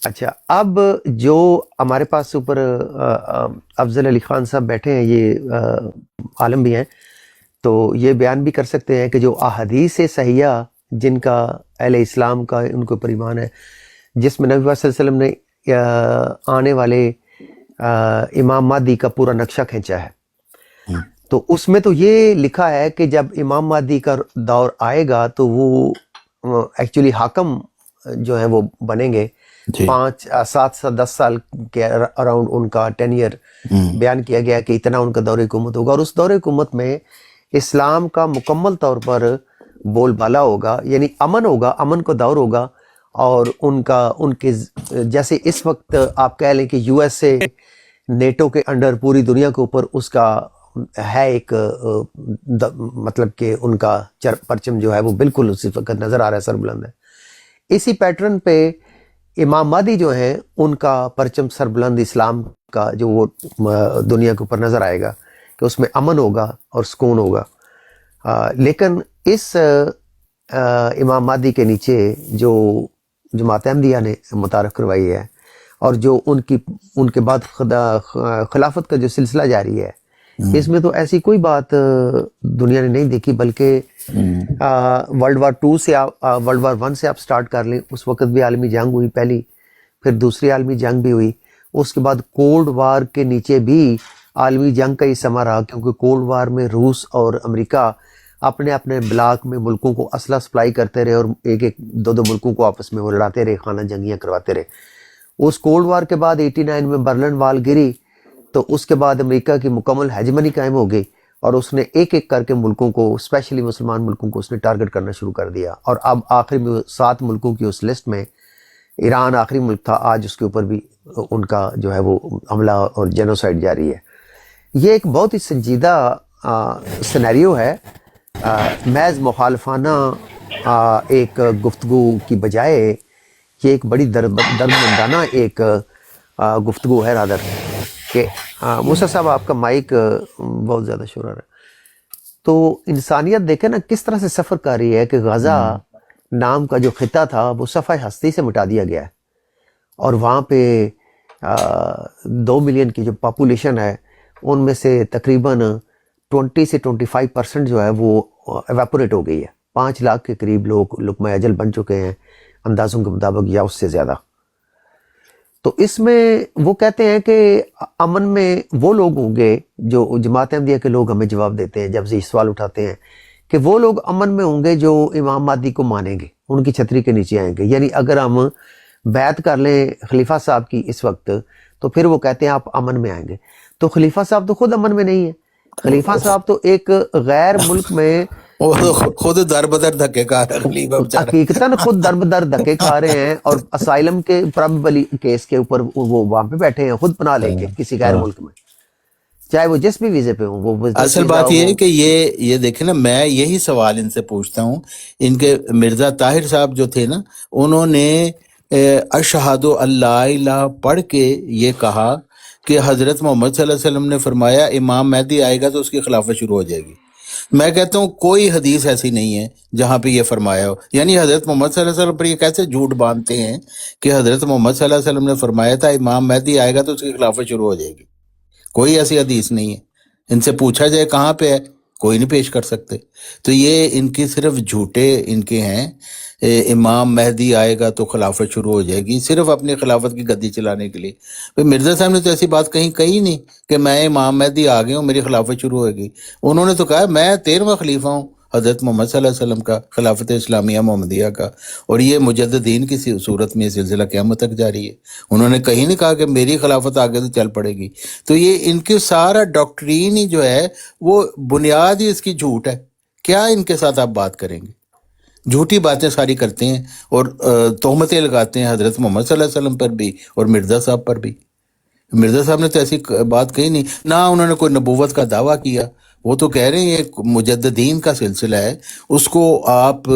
اچھا اب جو ہمارے پاس اوپر افضل علی خان صاحب بیٹھے ہیں، یہ عالم بھی ہیں، تو یہ بیان بھی کر سکتے ہیں کہ جو احادیث صحیحہ جن کا اہل اسلام کا ان کے اوپر ایمان ہے، جس میں نبی صلی اللہ علیہ وسلم نے آنے والے امام مہدی کا پورا نقشہ کھینچا ہے، تو اس میں تو یہ لکھا ہے کہ جب امام مہدی کا دور آئے گا تو وہ ایکچولی حاکم جو ہیں وہ بنیں گے، جی 7 سے 10 سال کے اراؤنڈ ان کا ٹینیئر بیان کیا گیا کہ اتنا ان کا دور حکومت ہوگا، اور اس دور حکومت میں اسلام کا مکمل طور پر بول بالا ہوگا، یعنی امن ہوگا، امن کا دور ہوگا، اور ان کے جیسے اس وقت آپ کہہ لیں کہ یو ایس اے نیٹو کے انڈر پوری دنیا کے اوپر اس کا ہے ایک مطلب کہ ان کا پرچم جو ہے وہ بالکل اسی وقت نظر آ رہا ہے، سربلند ہے۔ اسی پیٹرن پہ امام مہدی جو ہیں ان کا پرچم سربلند اسلام کا جو وہ دنیا کے اوپر نظر آئے گا کہ اس میں امن ہوگا اور سکون ہوگا۔ لیکن اس امام مہدی کے نیچے جو جماعت احمدیہ نے متعارف کروائی ہے، اور جو ان کے بعد خلافت کا جو سلسلہ جاری ہے، اس میں تو ایسی کوئی بات دنیا نے نہیں دیکھی، بلکہ ورلڈ وار 2 سے ورلڈ وار 1 سے آپ سٹارٹ کر لیں، اس وقت بھی عالمی جنگ ہوئی پہلی، پھر دوسری عالمی جنگ بھی ہوئی، اس کے بعد کولڈ وار کے نیچے بھی عالمی جنگ کا ہی سما رہا، کیونکہ کولڈ وار میں روس اور امریکہ اپنے اپنے بلاک میں ملکوں کو اسلحہ سپلائی کرتے رہے، اور ایک ایک دو ملکوں کو آپس میں وہ لڑاتے رہے، خانہ جنگیاں کرواتے رہے۔ اس کولڈ وار کے بعد 89 میں برلن وال گری، تو اس کے بعد امریکہ کی مکمل ہیجمنی قائم ہو گئی، اور اس نے ایک ایک کر کے ملکوں کو، اسپیشلی مسلمان ملکوں کو اس نے ٹارگٹ کرنا شروع کر دیا، اور اب آخری میں 7 ملکوں کی اس لسٹ میں ایران آخری ملک تھا، آج اس کے اوپر بھی ان کا جو ہے وہ حملہ اور جینوسائیڈ جاری ہے۔ یہ ایک بہت ہی سنجیدہ سینیریو ہے، محض مخالفانہ ایک گفتگو کی بجائے یہ ایک بڑی دردمندانہ ایک گفتگو ہے رادر کہ موسیٰ صاحب آپ کا مائک بہت زیادہ شور آ رہا ہے۔ تو انسانیت دیکھیں نا کس طرح سے سفر کر رہی ہے کہ غزہ نام کا جو خطہ تھا وہ صفحہ ہستی سے مٹا دیا گیا ہے، اور وہاں پہ 2 ملین کی جو پاپولیشن ہے ان میں سے تقریباً 20 سے 25% جو ہے وہ ایواپوریٹ ہو گئی ہے، 5 لاکھ کے قریب لوگ لقمہ اجل بن چکے ہیں اندازوں کے مطابق، یا اس سے زیادہ۔ تو اس میں وہ کہتے ہیں کہ امن میں وہ لوگ ہوں گے، جو جماعت احمدیہ کے لوگ ہمیں جواب دیتے ہیں جب سے یہ سوال اٹھاتے ہیں کہ وہ لوگ امن میں ہوں گے جو امام مہدی کو مانیں گے، ان کی چھتری کے نیچے آئیں گے۔ یعنی اگر ہم بیعت کر لیں خلیفہ صاحب کی اس وقت تو پھر وہ کہتے ہیں آپ امن میں آئیں گے، تو خلیفہ صاحب تو خود امن میں نہیں ہے، خلیفہ صاحب تو ایک غیر ملک میں خود در بدر دھکے کھا رہا ہے خلیفہ بیچارہ۔ حقیقتاً خود در بدر دھکے کھا رہے ہیں، اور اسائلم کے پرابیبلی کیس کے اوپر وہ وہاں پہ بیٹھے ہیں خود پناہ لے کے کسی غیر ملک میں، چاہے وہ جس بھی ویزے پہ ہوں۔ وہ اصل بات یہ ہے کہ یہ دیکھیں نا، میں یہی سوال ان سے پوچھتا ہوں، ان کے مرزا طاہر صاحب جو تھے نا، انہوں نے اشہد اللہ الہ پڑھ کے یہ کہا کہ حضرت محمد صلی اللہ علیہ وسلم نے فرمایا امام مہدی آئے گا تو اس کی خلافت شروع ہو جائے گی۔ میں کہتا ہوں کوئی حدیث ایسی نہیں ہے جہاں پہ یہ فرمایا ہو، یعنی حضرت محمد صلی اللہ علیہ وسلم پر یہ کیسے جھوٹ باندھتے ہیں کہ حضرت محمد صلی اللہ علیہ وسلم نے فرمایا تھا امام مہدی آئے گا تو اس کی خلافت شروع ہو جائے گی۔ کوئی ایسی حدیث نہیں ہے، ان سے پوچھا جائے کہاں پہ ہے، کوئی نہیں پیش کر سکتے۔ تو یہ ان کی صرف جھوٹے ان کے ہیں، امام مہدی آئے گا تو خلافت شروع ہو جائے گی، صرف اپنی خلافت کی گدی چلانے کے لیے۔ پھر مرزا صاحب نے تو ایسی بات کہیں کہی نہیں کہ میں امام مہدی آ گیا ہوں میری خلافت شروع ہوئے گی۔ انہوں نے تو کہا میں 13واں خلیفہ ہوں حضرت محمد صلی اللہ علیہ وسلم کا، خلافت اسلامیہ محمدیہ کا، اور یہ مجددین کی صورت میں یہ سلسلہ قیامت تک جاری ہے۔ انہوں نے کہیں نہیں کہا کہ میری خلافت آگے تو چل پڑے گی۔ تو یہ ان کی سارا ڈاکٹرین ہی جو ہے وہ بنیاد ہی اس کی جھوٹ ہے۔ کیا ان کے ساتھ آپ بات کریں گے؟ جھوٹی باتیں ساری کرتے ہیں اور تہمتیں لگاتے ہیں حضرت محمد صلی اللہ علیہ وسلم پر بھی اور مرزا صاحب پر بھی۔ مرزا صاحب نے تو ایسی بات کہی نہیں، نہ انہوں نے کوئی نبوت کا دعویٰ کیا۔ وہ تو کہہ رہے ہیں یہ مجددین کا سلسلہ ہے، اس کو آپ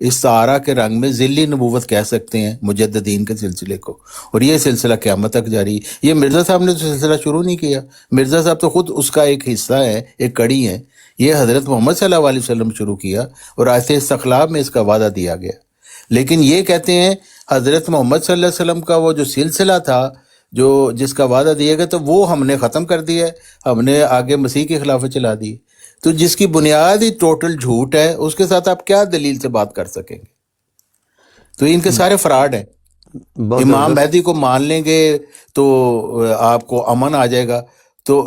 استعارہ کے رنگ میں ذلی نبوت کہہ سکتے ہیں مجددین کے سلسلے کو، اور یہ سلسلہ قیامت تک جاری ہے۔ یہ مرزا صاحب نے تو سلسلہ شروع نہیں کیا، مرزا صاحب تو خود اس کا ایک حصہ ہے، ایک کڑی ہے۔ یہ حضرت محمد صلی اللہ علیہ وسلم شروع کیا، اور آیت استخلاف میں اس کا وعدہ دیا گیا۔ لیکن یہ کہتے ہیں حضرت محمد صلی اللہ علیہ وسلم کا وہ جو سلسلہ تھا، جو جس کا وعدہ دیا گیا، تو وہ ہم نے ختم کر دیا ہے، ہم نے آگے مسیح کی خلافت چلا دی۔ تو جس کی بنیاد ہی ٹوٹل جھوٹ ہے، اس کے ساتھ آپ کیا دلیل سے بات کر سکیں گے؟ تو ان کے سارے فراڈ ہیں۔ امام مہدی کو مان لیں گے تو آپ کو امن آ جائے گا، تو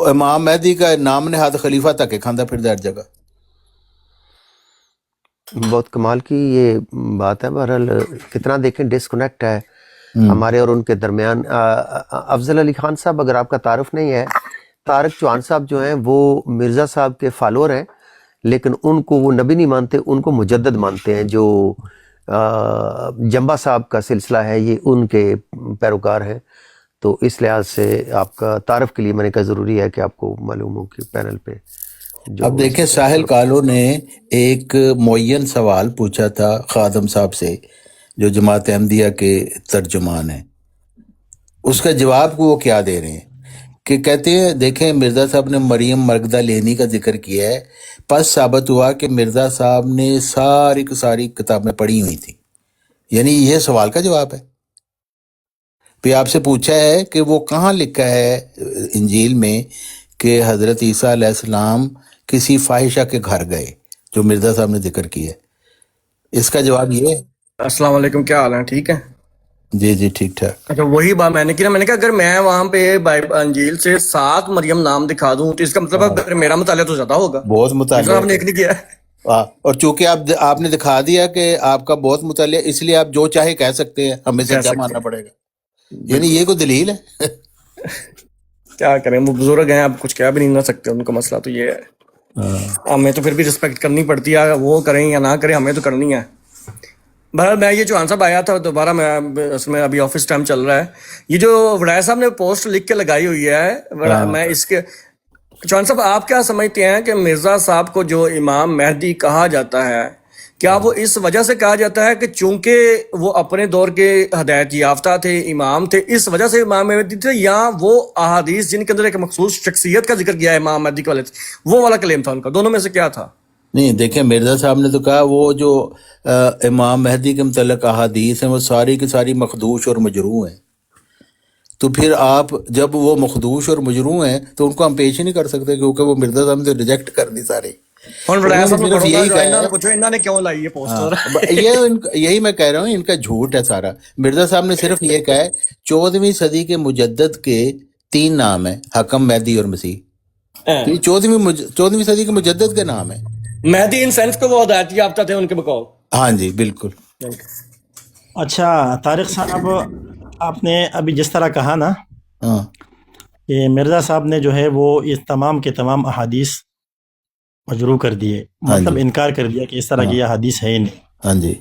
امام مہدی کا نام نہاد خلیفہ تک ہے کھاندہ پھر ہر جگہ. بہت کمال کی یہ بات ہے. بہرحال کتنا دیکھیں ڈسکنیکٹ ہے ہمارے اور ان کے درمیان. افضل علی خان صاحب، اگر آپ کا تعارف نہیں ہے، طارق چوہان صاحب جو ہیں وہ مرزا صاحب کے فالوور ہیں، لیکن ان کو وہ نبی نہیں مانتے، ان کو مجدد مانتے ہیں. جو جنبا صاحب کا سلسلہ ہے یہ ان کے پیروکار ہیں. تو اس لحاظ سے آپ کا تعارف کے لیے میں نے کہا ضروری ہے کہ آپ کو معلوم ہو کہ پینل پہ اب دیکھیں ساحل کالو نے ایک معین سوال پوچھا تھا خادم صاحب سے جو جماعت احمدیہ کے ترجمان ہیں. اس کا جواب کو وہ کیا دے رہے ہیں کہ کہتے ہیں دیکھیں مرزا صاحب نے مریم مرگدہ لینی کا ذکر کیا ہے، پس ثابت ہوا کہ مرزا صاحب نے ساری کی ساری کتابیں پڑھی ہوئی تھیں. یعنی یہ سوال کا جواب ہے. پھر آپ سے پوچھا ہے کہ وہ کہاں لکھا ہے انجیل میں کہ حضرت عیسیٰ علیہ السلام کسی فاحشہ کے گھر گئے، جو مرزا صاحب نے ذکر کیا ہے. اس کا جواب یہ ہے. السلام علیکم، کیا حال ہے؟ ٹھیک ہے. جی جی ٹھیک ٹھاک. اچھا وہی بات میں نے کی نا، میں نے کہا اگر میں وہاں پہ انجیل سے 7 مریم نام دکھا دوں تو اس کا مطلب ہے میرا مطالعہ تو زیادہ ہوگا. بہت مطالعہ آپ نے ایک نہیں کیا ہے. اور چونکہ آپ نے دکھا دیا کہ آپ کا بہت مطالعہ، اس لیے آپ جو چاہے کہہ سکتے ہیں، ہمیں سچا ماننا پڑے گا. یعنی یہ کوئی دلیل ہے؟ کیا کریں، وہ بزرگ ہیں، آپ کچھ کہہ بھی نہیں نہ سکتے. ان کا مسئلہ تو یہ ہے، ہمیں تو پھر بھی رسپیکٹ کرنی پڑتی ہے، وہ کریں یا نہ کریں ہمیں تو کرنی ہے. بہرحال میں یہ چوہان صاحب آیا تھا دوبارہ، میں اس میں ابھی آفس ٹائم چل رہا ہے. یہ جو وڈائے صاحب نے پوسٹ لکھ کے لگائی ہوئی ہے، میں اس کے چوہان صاحب آپ کیا سمجھتے ہیں کہ مرزا صاحب کو جو امام مہدی کہا جاتا ہے، کیا وہ اس وجہ سے کہا جاتا ہے کہ چونکہ وہ اپنے دور کے ہدایت یافتہ تھے، امام تھے، اس وجہ سے امام مہدی تھے، یا وہ احادیث جن کے اندر ایک مخصوص شخصیت کا ذکر کیا ہے امام مہدی کے والے سے، وہ والا کلیم تھا ان کا؟ دونوں میں سے کیا تھا؟ نہیں دیکھیں، مرزا صاحب نے تو کہا وہ جو امام مہدی کے متعلق احادیث ہیں وہ ساری کی ساری مخدوش اور مجروح ہیں. تو پھر آپ جب وہ مخدوش اور مجروح ہیں تو ان کو ہم پیش ہی نہیں کر سکتے، کیونکہ وہ مرزا صاحب نے ریجیکٹ کر دی سارے. یہی میں کہہ رہا ہوں، ان کا جھوٹ ہے سارا. مرزا صاحب نے صرف یہ کہا ہے 14ویں صدی کے مجدد کے 3 نام ہیں، حکم، مہدی اور مسیح. تو یہ 14ویں صدی کے مجدد کے نام ہیں. مہدی ان سینس کو وہ ہدایت یافتہ تھے ان کے بقول. ہاں جی بالکل. اچھا طارق صاحب، آپ نے ابھی جس طرح کہا نا ہاں کہ مرزا صاحب نے جو ہے وہ اس تمام کے تمام احادیث مجروح کر دیے، مطلب انکار کر دیا کہ اس طرح کی یہ حدیث ہے ہی نہیں. ہاں جی.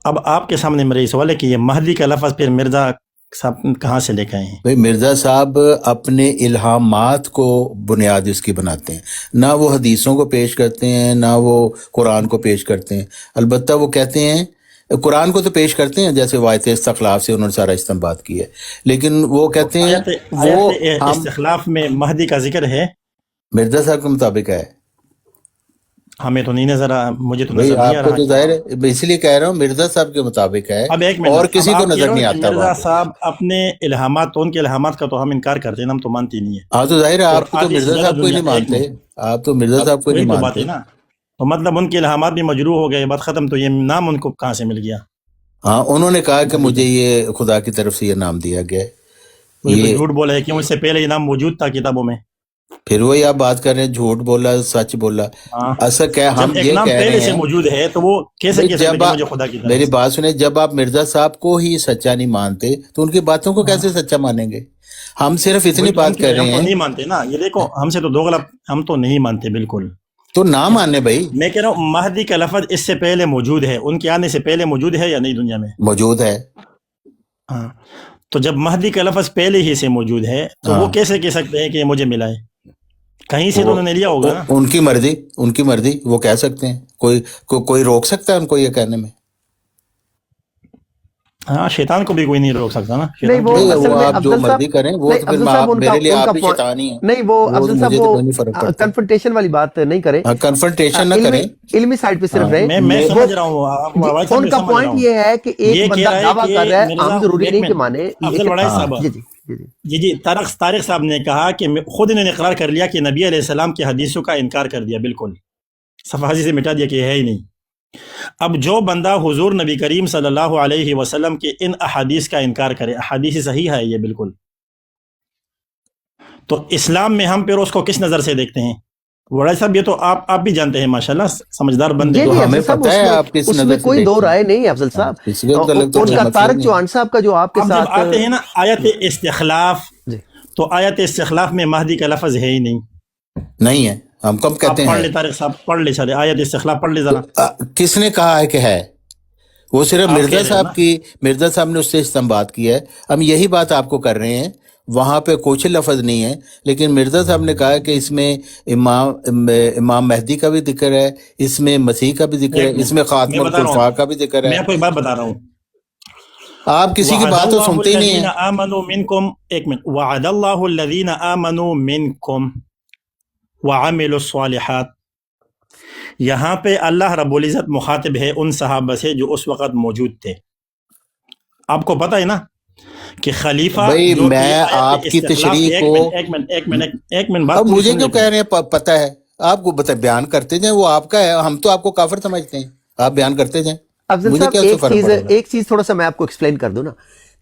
اب آپ کے سامنے میرا یہ سوال ہے کہ یہ مہدی کا لفظ پھر مرزا صاحب کہاں سے لے کے آئے ہیں؟ بھائی مرزا صاحب اپنے الہامات کو بنیاد اس کی بناتے ہیں، نہ وہ حدیثوں کو پیش کرتے ہیں نہ وہ قرآن کو پیش کرتے ہیں. البتہ وہ کہتے ہیں قرآن کو تو پیش کرتے ہیں، جیسے وایت استخلاف سے انہوں نے سارا استنباط کیا ہے، لیکن وہ کہتے ہیں وہ استخلاف میں مہدی کا ذکر ہے. مرزا صاحب کے مطابق ہے. ہمیں تو نہیں نظر آ، مجھے تو نظر نہیں آ آپ کو رہا. تو ظاہر ہے، اس لیے کہہ رہا ہوں مرزا صاحب کے مطابق ہے، اب ایک منٹ، اور کسی کو نظر نہیں آتا. مرزا صاحب اپنے الہامات، تو ان کے الہامات کا تو ہم انکار کرتے ہیں، ہم تو مانتے نہیں ہیں. ہاں تو ظاہر ہے آپ تو مرزا صاحب کو ہی نہیں مانتے، آپ تو مرزا صاحب کو ہی نہیں مانتے نا. تو مطلب ان کے الہامات بھی مجروح ہو گئے، بات ختم. تو یہ نام ان کو کہاں سے مل گیا؟ ہاں انہوں نے کہا کہ مجھے یہ خدا کی طرف سے یہ نام دیا گیا ہے. یہ جھوٹ بولا ہے کہ اس سے پہلے یہ نام موجود تھا کتابوں میں. پھر وہی آپ بات کر رہے ہیں، جھوٹ بولا سچ بولا. اصل کیا ہم یہ کہہ رہے ہیں موجود ہے تو وہ کیسے جب میری بات سنیں، جب آپ مرزا صاحب کو ہی سچا نہیں مانتے تو ان کی باتوں کو کیسے سچا مانیں گے؟ ہم صرف اتنی بات کر رہے ہیں. نہیں مانتے نا، یہ دیکھو ہم سے تو دو غلط، ہم تو نہیں مانتے بالکل. تو نہ ماننے بھائی. میں کہہ رہا ہوں مہدی کا لفظ اس سے پہلے موجود ہے، ان کے آنے سے پہلے موجود ہے یا نہیں دنیا میں؟ موجود ہے. ہاں تو جب مہدی کا لفظ پہلے ہی سے موجود ہے تو وہ کیسے کہہ سکتے ہیں کہ یہ مجھے ملا ہے؟ کہیں سے تو انہوں نے لیا ہوگا نا. ان کی مرضی، ان کی مرضی، وہ کہہ سکتے ہیں. کوئی روک سکتا ہے ان کو یہ کہنے میں؟ ہاں شیطان کو بھی کوئی نہیں روک سکتا نا. نہیں وہ آپ جو مرضی کریں، وہ میرے لیے آپ ہی شیطان ہی ہیں. نہیں وہ افضل صاحب وہ کنفرنٹیشن والی بات نہیں کریں، کنفرنٹیشن نہ کریں، علمی سائٹ پہ صرف رہیں. میں سمجھ رہا ہوں ان کا پوائنٹ یہ ہے کہ ایک بندہ دعویٰ کر رہا ہے، ہم ضروری نہیں کہ مانے. افضل وڑائی صاحب، جی طارق صاحب نے کہا کہ خود انہوں نے اقرار کر لیا کہ نبی علیہ السلام کی حدیثوں کا انکار کر دیا، بالکل صفحاتی سے مٹا دیا کہ یہ ہے ہی نہیں. اب جو بندہ حضور نبی کریم صلی اللہ علیہ وسلم کے ان احادیث کا انکار کرے، احادیث صحیح ہے یہ بالکل، تو اسلام میں ہم پھر اس کو کس نظر سے دیکھتے ہیں؟ وڑائی صاحب یہ تو آپ بھی جانتے ہیں ماشاءاللہ سمجھدار بندے. جی ہمیں افضل صاحب پتہ ہے آپ کس اس نظر میں سے کوئی دیکھتے دو ہیں. رائے نہیں ہے افضل صاحب. اس کا تعلق تو ان کا مطلب طارق نہیں. چوہان صاحب کا جو آپ کے اب جب ساتھ آتے ہیں نا آیت استخلاف، جی تو آیت استخلاف میں مہدی کا لفظ ہے ہی نہیں. نہیں ہے، ہم کم آپ کہتے پڑھ ہیں. لے طارق صاحب، پڑھ لے سارے آیت استخلاف پڑھ لے ذرا. کس نے کہا ہے کہ ہے؟ وہ صرف آپ کہہ مرزا رہے ہو نا. مرزا صاحب نے اس سے استنباط کیا ہے. ہم یہی بات آپ کو کر رہے ہیں، وہاں پہ کچھ لفظ نہیں ہے، لیکن مرزا صاحب نے کہا کہ اس میں امام مہدی کا بھی ذکر ہے، اس میں مسیح کا بھی ذکر ہے، ایک اس میں منٹ خاتم میں بتا رہا الخلفاء ہوں، کا بھی ذکر ہے. میں آپ کو ایک بات بتا رہا ہوں. آپ کسی کی وعد بات تو اللہ سنتے ہی نہیں الذین ہیں. آمنوا منکم، ایک منٹ، وعد اللہ الذین آمنوا منکم وعملوا الصالحات. یہاں پہ اللہ رب العزت مخاطب ہے ان صحابہ سے جو اس وقت موجود تھے. آپ کو پتہ ہے نا کہ خلیفہ بھائی جو میں یہ آیت آپ کی استخلاف، تشریح ایک منٹ بات اب پوری مجھے سن کیوں لیتے. کہہ رہے ہیں پتہ ہے آپ کو بیان کرتے جائیں، وہ آپ کا ہے، ہم تو آپ کو کافر سمجھتے ہیں، آپ بیان کرتے جائیں، افضل مجھے صاحب کیا اس سے فرق پڑے گا. ایک چیز تھوڑا سا میں آپ کو ایکسپلین کر دوں نا.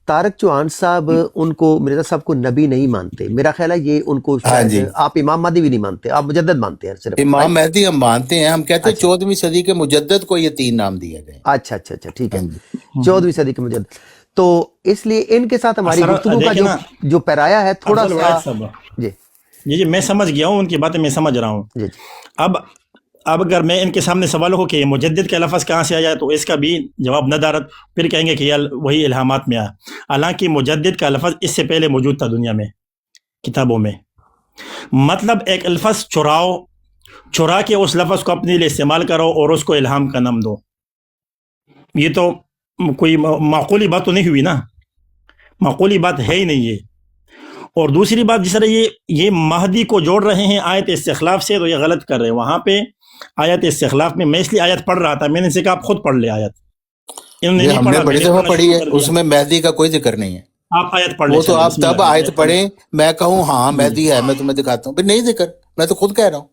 طارق چوہان صاحب ان کو مرزا صاحب کو نبی نہیں مانتے. میرا خیال ہے یہ ان کو ہاں شاید جی، آپ امام مہدی بھی نہیں مانتے، آپ مجدد مانتے ہیں صرف، امام رائٹ؟ مہدی ہم مانتے ہیں، ہم کہتے ہیں اچھا 14ویں صدی کے مجدد کو یہ 3 نام دیے گئے. اچھا اچھا اچھا ٹھیک ہے. ہاں جی. 14ویں صدی کے مجدد. تو اس لیے ان کے ساتھ ہماری اثر گفتگو کا دیکھیں نا جو پیرایا ہے تھوڑا افضل سا. وحید صاحب، جی جی میں سمجھ گیا ہوں ان کی باتیں، میں سمجھ رہا ہوں. جی جی اب اگر میں ان کے سامنے سوال ہو کہ یہ مجدد کا لفظ کہاں سے آیا، تو اس کا بھی جواب نہ دارت، پھر کہیں گے کہ یہ وہی الہامات میں آیا. حالانکہ مجدد کا لفظ اس سے پہلے موجود تھا دنیا میں کتابوں میں. مطلب ایک الفظ چرا کے اس لفظ کو اپنے لیے استعمال کرو اور اس کو الہام کا نام دو. یہ تو کوئی معقولی بات تو نہیں ہوئی نا، معقولی بات ہے ہی نہیں یہ. اور دوسری بات، جس طرح یہ مہدی کو جوڑ رہے ہیں آیت استخلاف سے، تو یہ غلط کر رہے ہیں. وہاں پہ آیت استخلاف میں اس لیے آیت پڑھ رہا تھا، میں نے ان سے کہا آپ خود پڑھ لے آیت. انہوں نے یہ نہیں ہم نے پڑھا، میں بڑی نے دفعہ پڑھنا پڑھی شروع ہے، کر اس دیا. میں مہدی کا کوئی ذکر نہیں ہے. آپ آیت پڑھ لیں. وہ تو چلیں، آپ بسم اللہ تب الرحمن آیت پڑھیں میں کہوں ہاں مہدی ہے، میں تمہیں دکھاتا ہوں، پھر نہیں ذکر، میں تو خود کہہ رہا ہوں.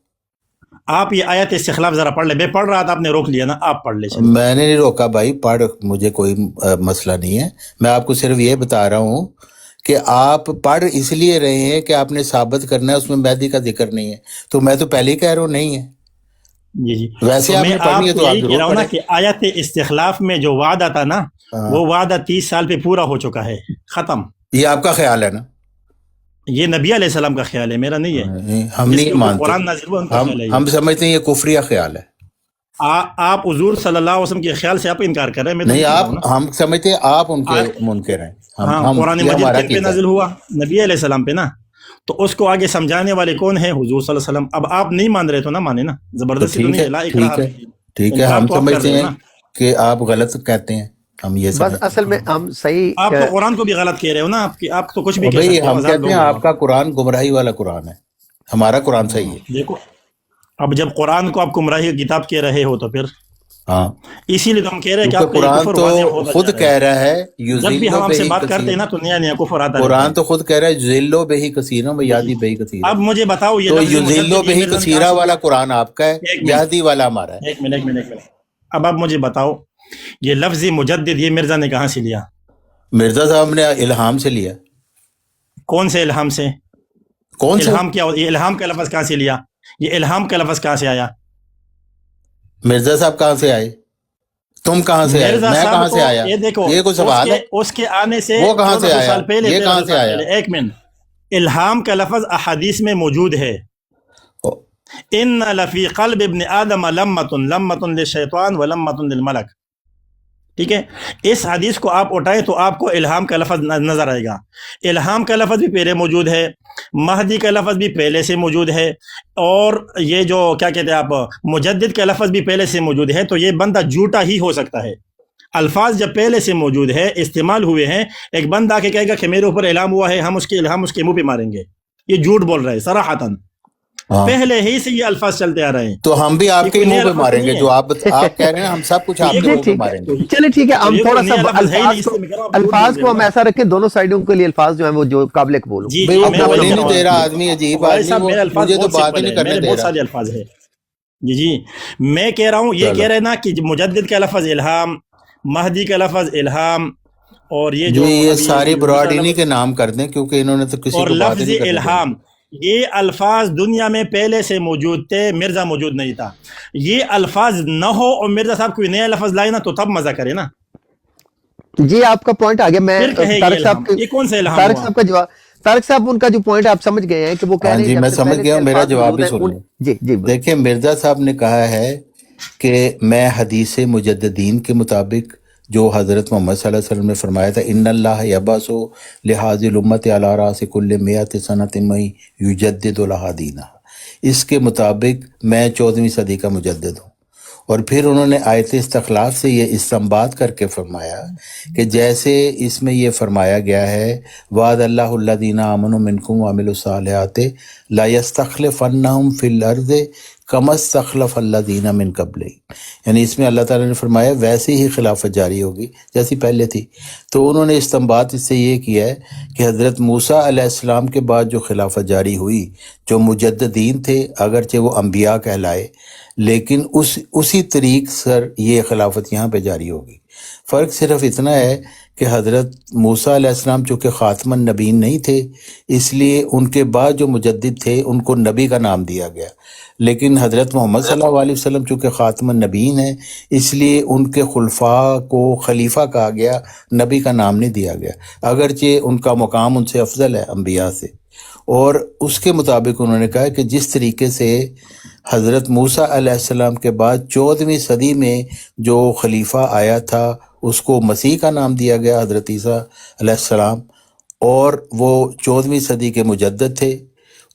آپ یہ آیت استخلاف ذرا پڑھ لیں. میں پڑھ رہا تھا، آپ نے روک لیا نا، آپ پڑھ لیں. چلیں. میں نے نہیں روکا بھائی، پڑھ، مجھے کوئی مسئلہ نہیں ہے. میں آپ کو صرف یہ بتا رہا ہوں کہ آپ پڑھ اس لیے رہے ہیں کہ آپ نے ثابت کرنا ہے اس میں مہدی کا ذکر نہیں ہے. تو میں تو پہلے ہی کہہ رہا ہوں نہیں ہے. جی جی ویسے تو آپ میں نے پڑھنی ہے آپ کو تو آپ یہی کہہ ضرور رہا ہوں نا پڑھیں. کہ آیت استخلاف میں جو وعدہ تھا نا، ہاں، وہ وعدہ 30 سال پہ پورا ہو چکا ہے، ختم. یہ آپ کا خیال ہے نا، یہ نبی علیہ السلام کا خیال ہے، میرا نہیں ہے. ہم جس نہیں کے اوپر مانتے. قرآن نازل ہوا ان کا خیال ہے. ہم سمجھتے ہیں یہ کفریہ خیال ہے. آپ حضور صلی اللہ علیہ وسلم کے خیال سے آپ انکار کر رہے ہیں، میں تو نہیں، نہیں کر رہا آپ ہوں نا. ہم سمجھتے ہیں آپ ان کے منکر ہیں. ہاں، قرآن یہ مجید ہمارا کن پہ عقیدہ ہے. نازل ہوا؟ نبی علیہ السلام پہ نا. تو اس کو آگے سمجھانے والے کون ہیں؟ حضور صلی اللہ علیہ وسلم. اب آپ نہیں مان رہے تو نہ مانے نا، تو زبردستی تو ٹھیک نہیں ہے، ہے. لا ٹھیک اکراہ ہے، فی الدین. ٹھیک ہے. انکار ہم تو آپ کر سمجھتے رہے ہو ہیں نا. کہ آپ غلط کہتے ہیں، ہم یہ بس سمجھتے اصل میں ہم صحیح آپ تو قرآن کو بھی غلط کہہ رہے ہو نا. آپ تو کچھ بھی ہیں. کہہ بھئی سکتے ہو، ہم آزاد کہتے ہیں لوگ ہو آپ کا قرآن گمراہی والا قرآن ہے، ہمارا قرآن صحیح ہے. دیکھو اب جب قرآن کو آپ گمراہی کی کتاب کہہ رہے ہو تو پھر ہاں، اسی لیے تو ہم کہہ رہے ہیں کہ کیونکہ آپ کا یہ قرآن کفر تو واضح ہوتا خود جا رہا کہہ ہے. رہا ہے جب بھی یذلو ہم سے بہی بات کرتے ہیں کثیر. نا تو نیا نیا کفر آتا رہتا قرآن ہے. تو خود کہہ رہا ہے یذلو بہی کثیروں میں یادی بہی کثیر. اب مجھے بتاؤ یہ تو لفظ یذلو مجدد یہ بہی مرزا نے کہاں کثیرہ سے والا لیا؟ قرآن آپ کا ہے، ایک منٹ یہدی والا ہمارا ہے. ایک منٹ. اب آپ مجھے بتاؤ یہ لفظ مجدد یہ مرزا نے کہاں سے لیا؟ مرزا صاحب نے الہام سے لیا. کون سے الہام سے؟ کون سے؟ الہام کیا ہوتا؟ یہ الہام کا لفظ کہاں سے لیا؟ یہ الہام کا لفظ کہاں سے آیا؟ مرزا صاحب کہاں سے آئے؟ تم کہاں سے آئے؟ مرزا میں صاحب کہاں کو سے آیا؟ یہ دیکھو، یہ کوئی سوال ہے؟ اس کے آنے سے وہ کہاں سے 1400 آیا؟ سال پہلے، یہ کہاں 1300 سے سال آیا؟ پہلے. ایک منٹ. الہام کا لفظ احادیث میں موجود ہے. ان لفی قلب ابن آدم لمۃ للشیطان ولمۃ للملک. ٹھیک ہے، اس حدیث کو آپ اٹھائیں تو آپ کو الہام کا لفظ نظر آئے گا. الہام کا لفظ بھی پہلے موجود ہے، مہدی کا لفظ بھی پہلے سے موجود ہے، اور یہ جو کیا کہتے ہیں آپ مجدد کا لفظ بھی پہلے سے موجود ہے. تو یہ بندہ جھوٹا ہی ہو سکتا ہے. الفاظ جب پہلے سے موجود ہے، استعمال ہوئے ہیں، ایک بندہ آ کے کہے گا کہ میرے اوپر الہام ہوا ہے، ہم اس کے الہام اس کے منہ پہ ماریں گے. یہ جھوٹ بول رہے ہیں صراحتاً. پہلے ہی سے یہ الفاظ چلتے آ رہے ہیں. تو ہم بھی آپ کے منہ پہ ماریں گے، جو آپ کہہ رہے ہیں ہم سب کچھ آپ کے منہ پہ ماریں گے. چلے ٹھیک ہے، ہم تھوڑا سا الفاظ کو ہم ایسا رکھیں دونوں سائیڈوں کے لیے الفاظ جو ہیں وہ جو قابل قبول ہوں. بھئی وہ بولنے نہیں دے رہا آدمی، عجیب آدمی، وہ مجھے تو بات ہی نہیں کرنے دے بہت رہا. سارے الفاظ ہے. جی میں کہہ رہا ہوں، یہ کہہ رہے نا کہ مجدد کا لفظ الہام، مہدی کا لفظ الہام، اور یہ جو یہ ساری براڈ انہی کے نام کر دیں، کیونکہ انہوں نے تو کسی اور کو بات ہی لفظ نہیں کرنے دیا. الہام یہ الفاظ دنیا میں پہلے سے موجود تھے، مرزا موجود نہیں تھا. یہ الفاظ نہ ہو اور مرزا صاحب کوئی نیا لفظ لائے نا تو تب مزہ کرے نا. جی آپ کا پوائنٹ آ گیا. میں پھر کہے طارق صاحب یہ کون سا الہام طارق ہوا؟ صاحب کا جواب، طارق صاحب ان کا جو پوائنٹ آپ سمجھ گئے ہیں کہ وہ کہہ رہے ہیں جی جب میں سے سمجھ پہلے گیا ہوں، سے میرا الفاظ جواب موجود بھی ہیں سن لیں. جی جی دیکھیں مرزا صاحب نے کہا ہے کہ میں حدیث مجددین کے مطابق جو حضرت محمد صلی اللہ علیہ وسلم نے فرمایا تھا ان اللہ یبعث لہذی الامت علی راس کل مئۃ سنۃ من یجدد لها دینہا، اس کے مطابق میں 14ویں صدی کا مجدد ہوں. اور پھر انہوں نے آیت استخلاف سے یہ استنباط کر کے فرمایا کہ جیسے اس میں یہ فرمایا گیا ہے وعد اللہ الذین آمنوا منکم وعملوا الصالحات لا یستخلفنہم فی الارض کما استخلف الذین من قبلہم، یعنی اس میں اللہ تعالیٰ نے فرمایا ویسے ہی خلافت جاری ہوگی جیسی پہلے تھی. تو انہوں نے استنباط اس سے یہ کیا ہے کہ حضرت موسیٰ علیہ السلام کے بعد جو خلافت جاری ہوئی، جو مجددین تھے اگرچہ وہ انبیاء کہلائے، لیکن اسی طریق سر یہ خلافت یہاں پہ جاری ہوگی. فرق صرف اتنا ہے کہ حضرت موسیٰ علیہ السلام چونکہ خاتم النبیین نہیں تھے، اس لیے ان کے بعد جو مجدد تھے ان کو نبی کا نام دیا گیا، لیکن حضرت محمد صلی اللہ علیہ وسلم چونکہ خاتم النبیین ہیں اس لیے ان کے خلفاء کو خلیفہ کہا گیا، نبی کا نام نہیں دیا گیا، اگرچہ ان کا مقام ان سے افضل ہے انبیاء سے. اور اس کے مطابق انہوں نے کہا کہ جس طریقے سے حضرت موسیٰ علیہ السلام کے بعد 14ویں صدی میں جو خلیفہ آیا تھا اس کو مسیح کا نام دیا گیا، حضرت عیسیٰ علیہ السلام، اور وہ 14ویں صدی کے مجدد تھے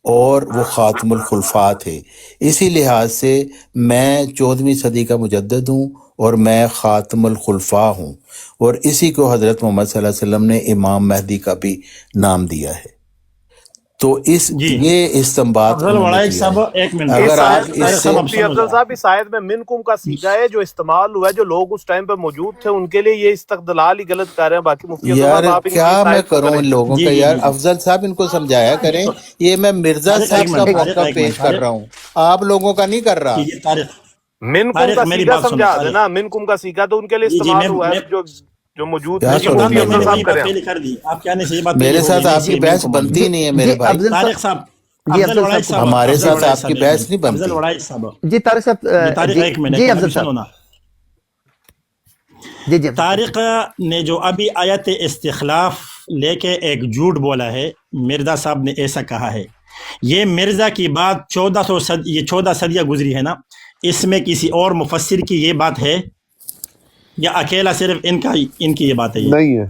اور وہ خاتم الخلفاء تھے. اسی لحاظ سے میں 14ویں صدی کا مجدد ہوں اور میں خاتم الخلفاء ہوں، اور اسی کو حضرت محمد صلی اللہ علیہ وسلم نے امام مہدی کا بھی نام دیا ہے. تو اس جی یہ استنباط افضل انہوں نے وڑائچ کیا صاحب ہے. ایک منٹ، اگر آپ طارق اس طارق سے صاحب اب مفتی سمجھ افضل رہا صاحب اس آیت میں منکم کا سیغہ ہے جو استعمال ہوا ہے، جو لوگ اس ٹائم پہ موجود تھے ان کے لیے یہ استدلال ہی غلط کر رہے ہیں. باقی مفتی افضل یار صاحب آپ ان کی کیا میں تائید کروں کریں. ان لوگوں جی کا، جی یار جی جی افضل صاحب ان کو سمجھایا کریں. یہ میں مرزا طارق صاحب ایک کا منٹ، طارق موقع ایک پیش منٹ، کر رہا ہوں، آپ لوگوں کا نہیں کر رہا. کیجیے طارق. منکم کا طارق میری سیغہ بات سنو سمجھا طارق. دینا، منکم کا سیغہ تو ان کے لیے جی جی استعمال ہوا ہے جو موجود کیا تھے. جی جی کروں مفتی میں میں افضل نے صاحب وہی مرزا، بات کریں. پہلے کر دی. آپ کہنے سے یہ بات پہلے میرے ہو ساتھ گئی آپ کی کہ بحث منکم بنتی نہیں ہے جی میرے بھائی. افضل طارق صاحب، صاحب جی افضل افضل وڑائچ صاحب صاحب ہمارے افضل ساتھ وڑائچ آپ کی صاحب ایک بحث منٹ، نہیں افضل بنتی. وڑائچ صاحب. جی طارق جی صاحب طارق جی ایک منٹ جی ابھی افضل سنو صاحب نا. جی جی افضل صاحب. طارق نے جو ابھی آیت استخلاف لے کے ایک جھوٹ بولا ہے، مرزا صاحب نے ایسا کہا ہے. یہ مرزا کی بات 14 صدیاں گزری ہے نا، اس میں کسی اور مفسر کی یہ بات ہے یا اکیلا صرف ان کی یہ بات ہے؟ یہ نہیں ہے.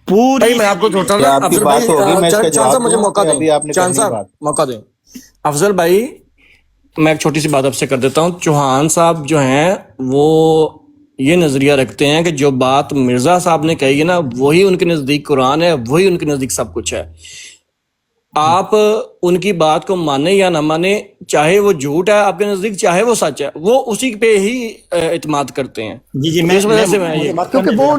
پوری بھائی میں آپ کو چھوڑتا ہوں یہ نا، آپ کی افضل بات بھائی ہوگی، میں اس کا چاند صاحب جواب مجھے دوں موقع کہ دیں، ابھی آپ نے چاند کرنی صاحب بات. موقع دیں. افضل بھائی میں ایک چھوٹی سی بات آپ سے کر دیتا ہوں. چوہان صاحب جو ہیں وہ یہ نظریہ رکھتے ہیں کہ جو بات مرزا صاحب نے کہی ہے نا وہی ان کے نزدیک قرآن ہے، وہی ان کے نزدیک سب کچھ ہے. آپ ان کی بات کو مانیں یا نہ مانیں، چاہے وہ جھوٹ ہے آپ کے نزدیک چاہے وہ سچ ہے، وہ اسی پہ ہی اعتماد کرتے ہیں. جی جی تو اس وجہ سے میں یہ کیونکہ وہ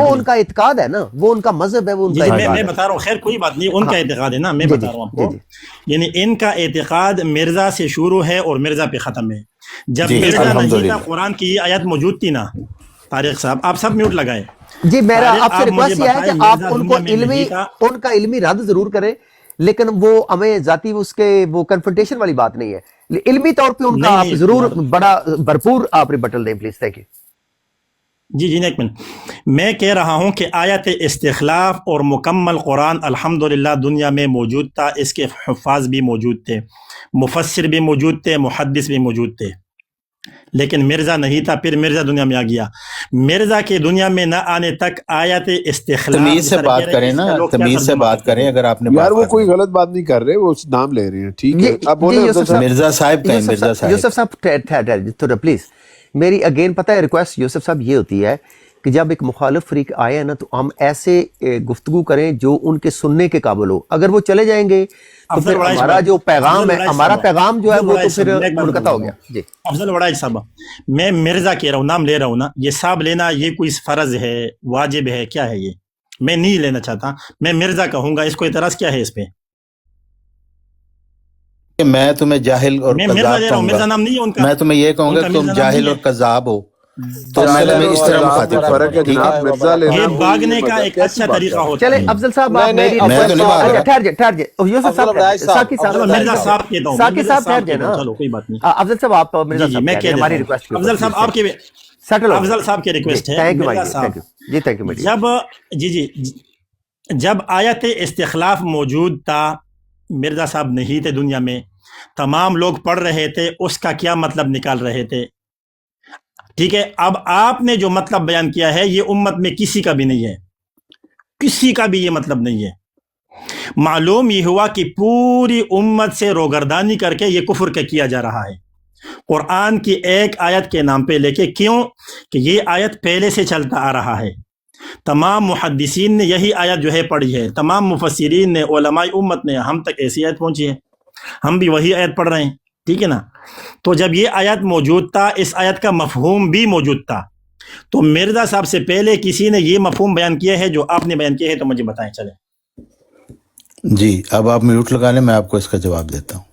ان کا اعتقاد ہے نا، وہ ان کا مذہب ہے، وہ ان جی کا جی اعتقاد میں ہے. بتا رہا ہوں، خیر کوئی بات نہیں، ان کا اعتقاد ہے نا، میں جی بتا جی رہا ہوں آپ جی کو. جی یعنی ان کا اعتقاد مرزا سے شروع ہے اور مرزا پہ ختم ہے. جب جی مرزا نہیں تھا الحمدللہ. قرآن کی یہ آیت موجود تھی نا. طارق صاحب آپ سب میوٹ لگائے. جی میرا طارق آپ سے آپ مجھے ریکویسٹ یہ ہے بتائیں کہ آپ مرزا ان کو دنیا میں نہیں تھا. ان کا علمی رد ضرور کریں، لیکن وہ ہمیں ذاتی اس کے وہ کنفرنٹیشن والی بات نہیں ہے. علمی طور پہ ان کا نہیں آپ نہیں ضرور یار، بڑا بھرپور آپ ریبٹل دیں پلیز. Thank you. جی جی ایک منٹ. میں کہہ رہا ہوں کہ آیت استخلاف اور مکمل قرآن الحمدللہ دنیا میں موجود تھا، اس کے حفاظ بھی موجود تھے، مفسر بھی موجود تھے، محدث بھی موجود تھے، لیکن مرزا نہیں تھا. پھر مرزا دنیا میں آ گیا. مرزا کے دنیا میں نہ آنے تک آیت استخلاف تمیز سے بات کریں نا، تمیز سے بات کریں. اگر آپ نے یار بات وہ کرنی کوئی غلط بات نہیں کر رہے، وہ نام لے رہے ہیں. ٹھیک ہے اب بولے افضل صاحب. مرزا صاحب کہیں، مرزا یوسف صاحب صاحب تھوڑا پلیز میری اگین پتہ ہے ریکویسٹ یوسف صاحب یہ ہوتی ہے کہ جب ایک مخالف فریق آئے نا تو ہم ایسے گفتگو کریں جو ان کے سننے کے قابل ہو. اگر وہ چلے جائیں گے تو پھر ہمارا جو پیغام ہے، ہمارا پیغام جو ہے وہ تو پھر منقطع ہو گیا. جی افضل وڑائچ صاحب، میں مرزا کہہ رہا ہوں، نام لے رہا ہوں نا. یہ صاحب لینا یہ کوئی فرض ہے، واجب ہے، کیا ہے؟ یہ میں نہیں لینا چاہتا، میں مرزا کہوں گا. اس کو اعتراض کیا ہے اس پہ؟ میں تمہیں جاہل اور میں مرزا کذاب لے رہا ہوں، کہوں مرزا گا. نام نہیں ہے ان کا. میں تمہیں یہ کہوں ان گا کا کہ تم مرزا نام جاہل نہیں اور ہے. کذاب ہو. تو میں اس طرح مخاطب فرق ہے جناب مرزا لینا یہ بھاگنے کا ایک اچھا طریقہ ہوتا چلے ہے. افضل صاحب نہیں، آپ میری نہیں، میں تو نہیں مانگ رہا. ٹھہر جائے یوسف صاحب ساقی چلو صاحب مرزا صاحب کہتا ہوں, ساقی مرزا صاحب ٹھہر جائے کہتا ہوں, نا. چلو کوئی بات نہیں. افضل صاحب آپ مرزا جی صاحب میں کہہ کہہ رہے ہیں, ہماری دیتا ریکویسٹ ہوں. افضل صاحب آپ کے سیٹل ہو افضل صاحب کی ریکویسٹ ہے. تھینک یو مرزا بھائی, صاحب تھینک یو جی, تھینک یو جب جب آیت استخلاف موجود تھا, مرزا صاحب نہیں تھے دنیا میں, تمام لوگ پڑھ رہے تھے, اس کا کیا مطلب نکال رہے تھے. ٹھیک ہے, اب آپ نے جو مطلب بیان کیا ہے یہ امت میں کسی کا بھی نہیں ہے, کسی کا بھی یہ مطلب نہیں ہے. معلوم یہ ہوا کہ پوری امت سے روگردانی کر کے یہ کفر کا کیا جا رہا ہے قرآن کی ایک آیت کے نام پہ لے کے. کیوں کہ یہ آیت پہلے سے چلتا آ رہا ہے, تمام محدثین نے یہی آیت جو ہے پڑھی ہے, تمام مفسرین نے, علماء امت نے, ہم تک ایسی آیت پہنچی ہے, ہم بھی وہی آیت پڑھ رہے ہیں. ٹھیک ہے نا. تو جب یہ آیت موجود تھا, اس آیت کا مفہوم بھی موجود تھا, تو مرزا صاحب سے پہلے کسی نے یہ مفہوم بیان کیا ہے جو آپ نے بیان کیا ہے, تو مجھے بتائیں. چلیں جی, اب آپ میوٹ لگا لیں, میں آپ کو اس کا جواب دیتا ہوں.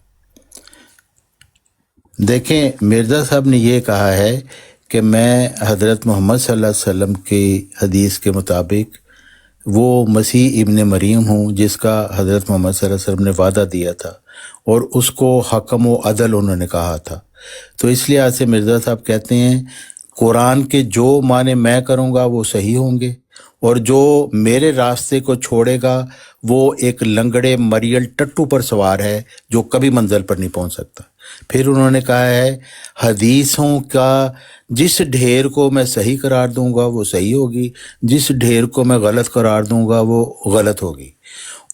دیکھیں, مرزا صاحب نے یہ کہا ہے کہ میں حضرت محمد صلی اللہ علیہ وسلم کی حدیث کے مطابق وہ مسیح ابن مریم ہوں جس کا حضرت محمد صلی اللہ علیہ وسلم نے وعدہ دیا تھا, اور اس کو حکم و عدل انہوں نے کہا تھا. تو اس لیے آج سے مرزا صاحب کہتے ہیں قرآن کے جو معنی میں کروں گا وہ صحیح ہوں گے, اور جو میرے راستے کو چھوڑے گا وہ ایک لنگڑے مریل ٹٹو پر سوار ہے جو کبھی منزل پر نہیں پہنچ سکتا. پھر انہوں نے کہا ہے حدیثوں کا جس ڈھیر کو میں صحیح قرار دوں گا وہ صحیح ہوگی, جس ڈھیر کو میں غلط قرار دوں گا وہ غلط ہوگی.